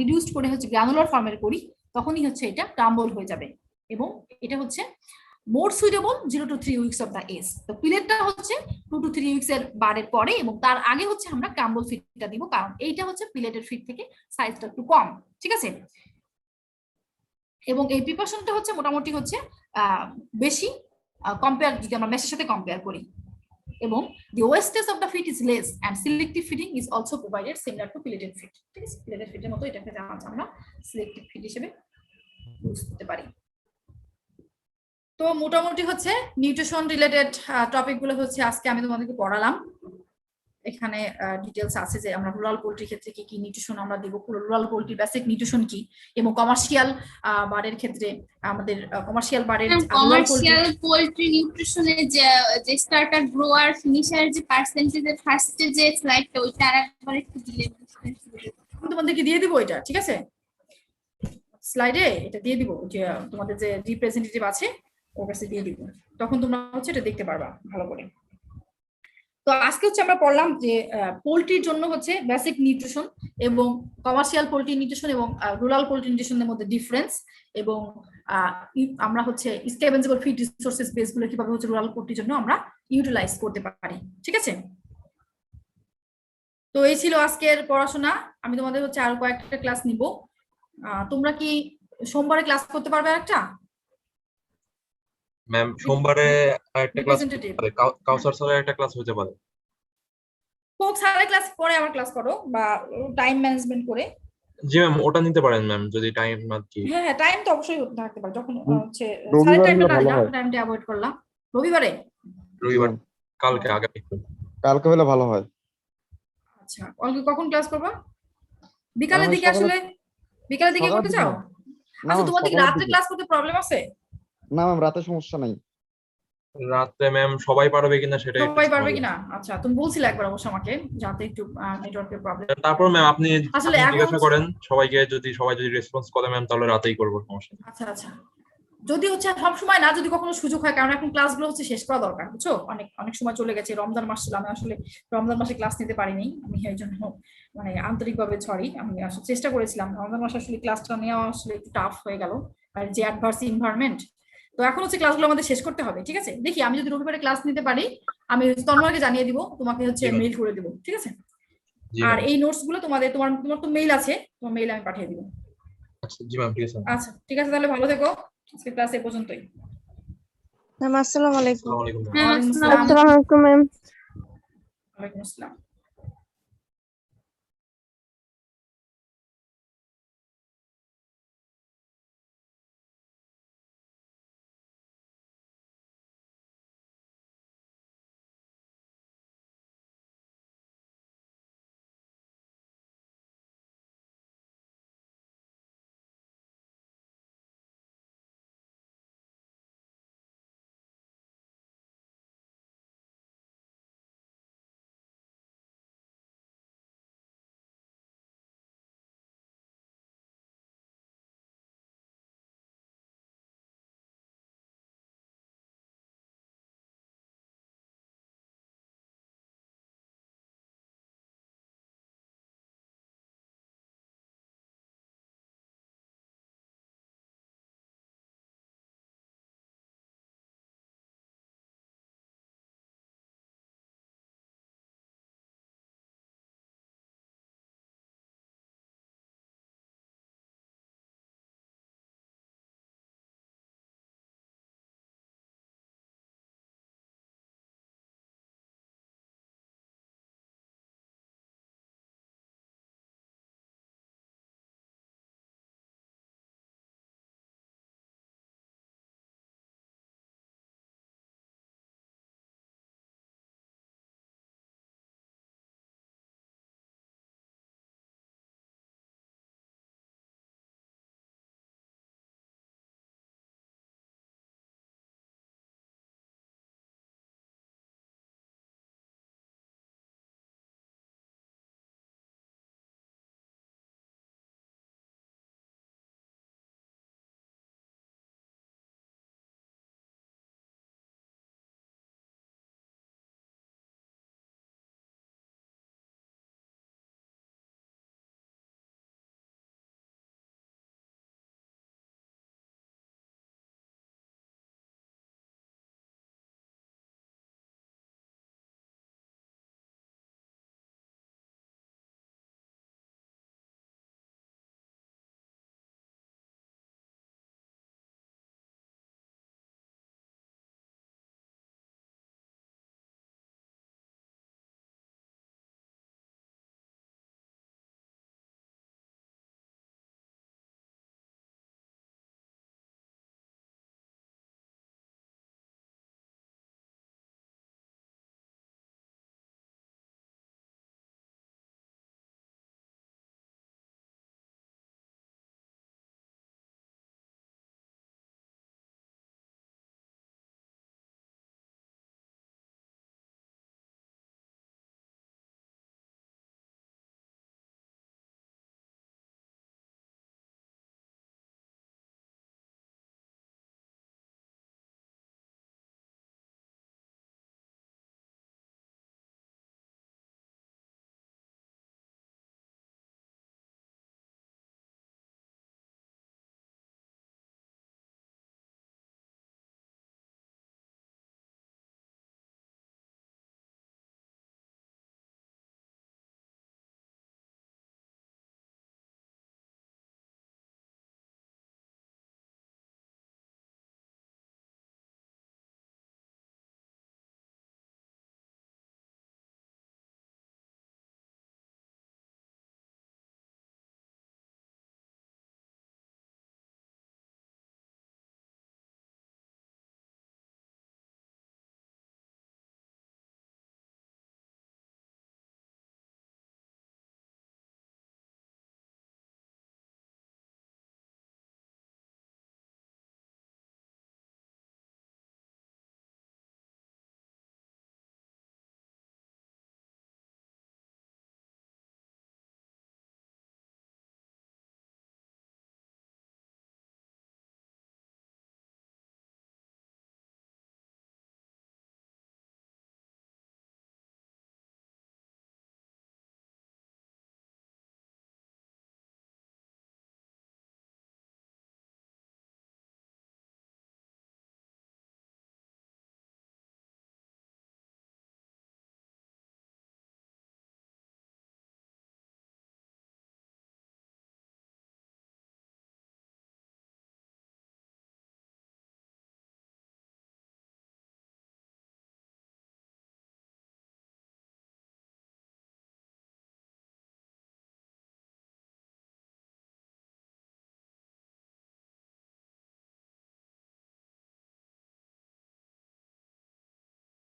রিডিউসড করে হচ্ছে গ্রানুলার ফর্মের করি, তখনই হচ্ছে এটা ক্রাম্বল হয়ে যাবে। এবং এটা হচ্ছে more suitable 0 to 3 weeks of the age. তো প্লেটটা হচ্ছে 2 to 3 উইকস এর বারের পরে, এবং তার আগে হচ্ছে আমরা ক্রাম্বল ফিটটা দিব, কারণ এইটা হচ্ছে প্লেটেড ফিট থেকে সাইজটা একটু কম, ঠিক আছে। এবং এই প্রিপারেশনটা হচ্ছে মোটামুটি হচ্ছে বেশি কম্পেয়ার যদি আমরা মেশের সাথে কম্পেয়ার করি। এবং the wastage of the feed is less and selective feeding is also provided similar to pelleted feed, ঠিক আছে। pelleted feed এর মতো এটাকে আমরা সিলেক্টিভ ফিড হিসেবে ইউজ করতে পারি। তো মোটামুটি হচ্ছে নিউট্রিশন রিলেটেড টপিক গুলো হচ্ছে আজকে আমি তোমাদেরকে পড়ালাম। এখানে ডিটেলস আছে যে আমরা রুরাল পোল্ট্রির ক্ষেত্রে কি কি নিউট্রিশন আমরা দেব, রুরাল পোল্ট্রি বেসিক নিউট্রিশন কি, এবং কমার্শিয়াল বারের ক্ষেত্রে আমাদের কমার্শিয়াল বারের কমার্শিয়াল পোল্ট্রি নিউট্রিশনে যে স্টার্টার গ্রোয়ার ফিনিশার যে পার্সেন্টেজের ফার্স্টে যে স্লাইডটা ওইটা আরেকবার একটু দিলে আমি তোমাদেরকে দিয়ে দিব এটা, ঠিক আছে। স্লাইডে এটা দিয়ে দিব, যে তোমাদের যে রিপ্রেজেন্টেটিভ আছে ওর কাছে দিয়ে দিব, তখন তোমরা হচ্ছে এটা দেখতে পারবা ভালো করে। তো আজকে হচ্ছে আমরা পড়লাম যে পোল্ট্রির জন্য হচ্ছে বেসিক নিউট্রিশন এবং কমার্শিয়াল পোল্ট্রি নিউট্রিশন এবং রুরাল পোল্ট্রি নিউট্রিশনের মধ্যে ডিফারেন্স, এবং আমরা হচ্ছে স্কেভেঞ্জেবল ফিড রিসোর্সেস বেস গুলো কিভাবে হচ্ছে রুরাল পোল্ট্রির জন্য আমরা ইউটিলাইজ করতে পারি, ঠিক আছে। তো এই ছিল আজকের পড়াশোনা। আমি তোমাদের হচ্ছে আরো কয়েকটা ক্লাস নিব। তোমরা কি সোমবারে ক্লাস করতে পারবে একটা? ম্যাম সোমবারে একটা ক্লাস, কাউসার স্যারের একটা ক্লাস হতে পারে। হোক, স্যারের ক্লাস পরে আমার ক্লাস করো, বা টাইম ম্যানেজমেন্ট করে। জি ম্যাম, ওটা নিতে পারেন ম্যাম, যদি টাইম না কি। হ্যাঁ হ্যাঁ, টাইম তো অবশ্যই থাকতে পারে, যখন হচ্ছে রবিবার স্যারের টাইমটা হলে না, ভালো হয়। টাইমটা অ্যাভয়েড করলাম। রবিবারে? রবিবার কালকে, আগামী কালকে হলে ভালো হয়। আচ্ছা, কালকে কখন ক্লাস করবা? বিকালের আমি দিকে? সকালে- আসলে বিকালের দিকে সকালের করতে দিকে চাও? না। না আচ্ছা, ম্যাম, তোমাদের কি সকালের রাতে দিকে। ক্লাস করতে প্রবলেম আছে? না ম্যাম, রাতে সমস্যা নাই। রাতে ম্যাম সবাই পারবে কিনা সেটা একটু সবাই পারবে ঝামেলা। কিনা? আচ্ছা, তুমি বলছিলে একবার অবশ্য আমাকে যাতে একটু নেটওয়ার্কের প্রবলেম। তারপর ম্যাম আপনি আসলে এখন জিজ্ঞাসা করেন সবাইকে, সবাই যদি রেসপন্স করে ম্যাম তাহলে রাতেই করবো, সমস্যা নেই। আচ্ছা আচ্ছা, যদি হচ্ছে সব সময় না, যদি কখনো সুযোগ হয়, কারণ এখন ক্লাসগুলো হচ্ছে শেষ করা দরকার, বুঝছো। অনেক অনেক সময় চলে গেছে, রমজান মাস ছিল, আমি আসলে রমজান মাসে ক্লাস নিতে পারিনি, আমি এই জন্য মানে আন্তরিকভাবে সরি। আমি আসলে চেষ্টা করেছিলাম, রমজান মাসে আসলে ক্লাসটা নেওয়া আসলে একটু টাফ হয়ে গেল, আর যে অ্যাডভার্স এনভায়রনমেন্ট। তো এখন হচ্ছে ক্লাসগুলো আমাদের শেষ করতে হবে, ঠিক আছে। দেখি আমি যদি রবিবারে ক্লাস নিতে পারি, আমি তন্ময়কে জানিয়ে দিব, তোমাকে হচ্ছে জি ম্যাম। মেইল করে দিব, ঠিক আছে। জি আর ম্যাম। এই নোটস গুলো তোমার তো মেইল আছে, তোমার মেইলে আমি পাঠিয়ে দিব। আচ্ছা জি ম্যাম, ঠিক আছে। আচ্ছা ঠিক আছে, তাহলে ভালো থেকো, আজকে ক্লাস এই পর্যন্তই। ম্যাম আসসালামু আলাইকুম। আসসালামু আলাইকুম ম্যাম। ওয়ালাইকুম আসসালাম। আসসালামু আলাইকুম ম্যাম। ওয়ালাইকুম আসসালাম।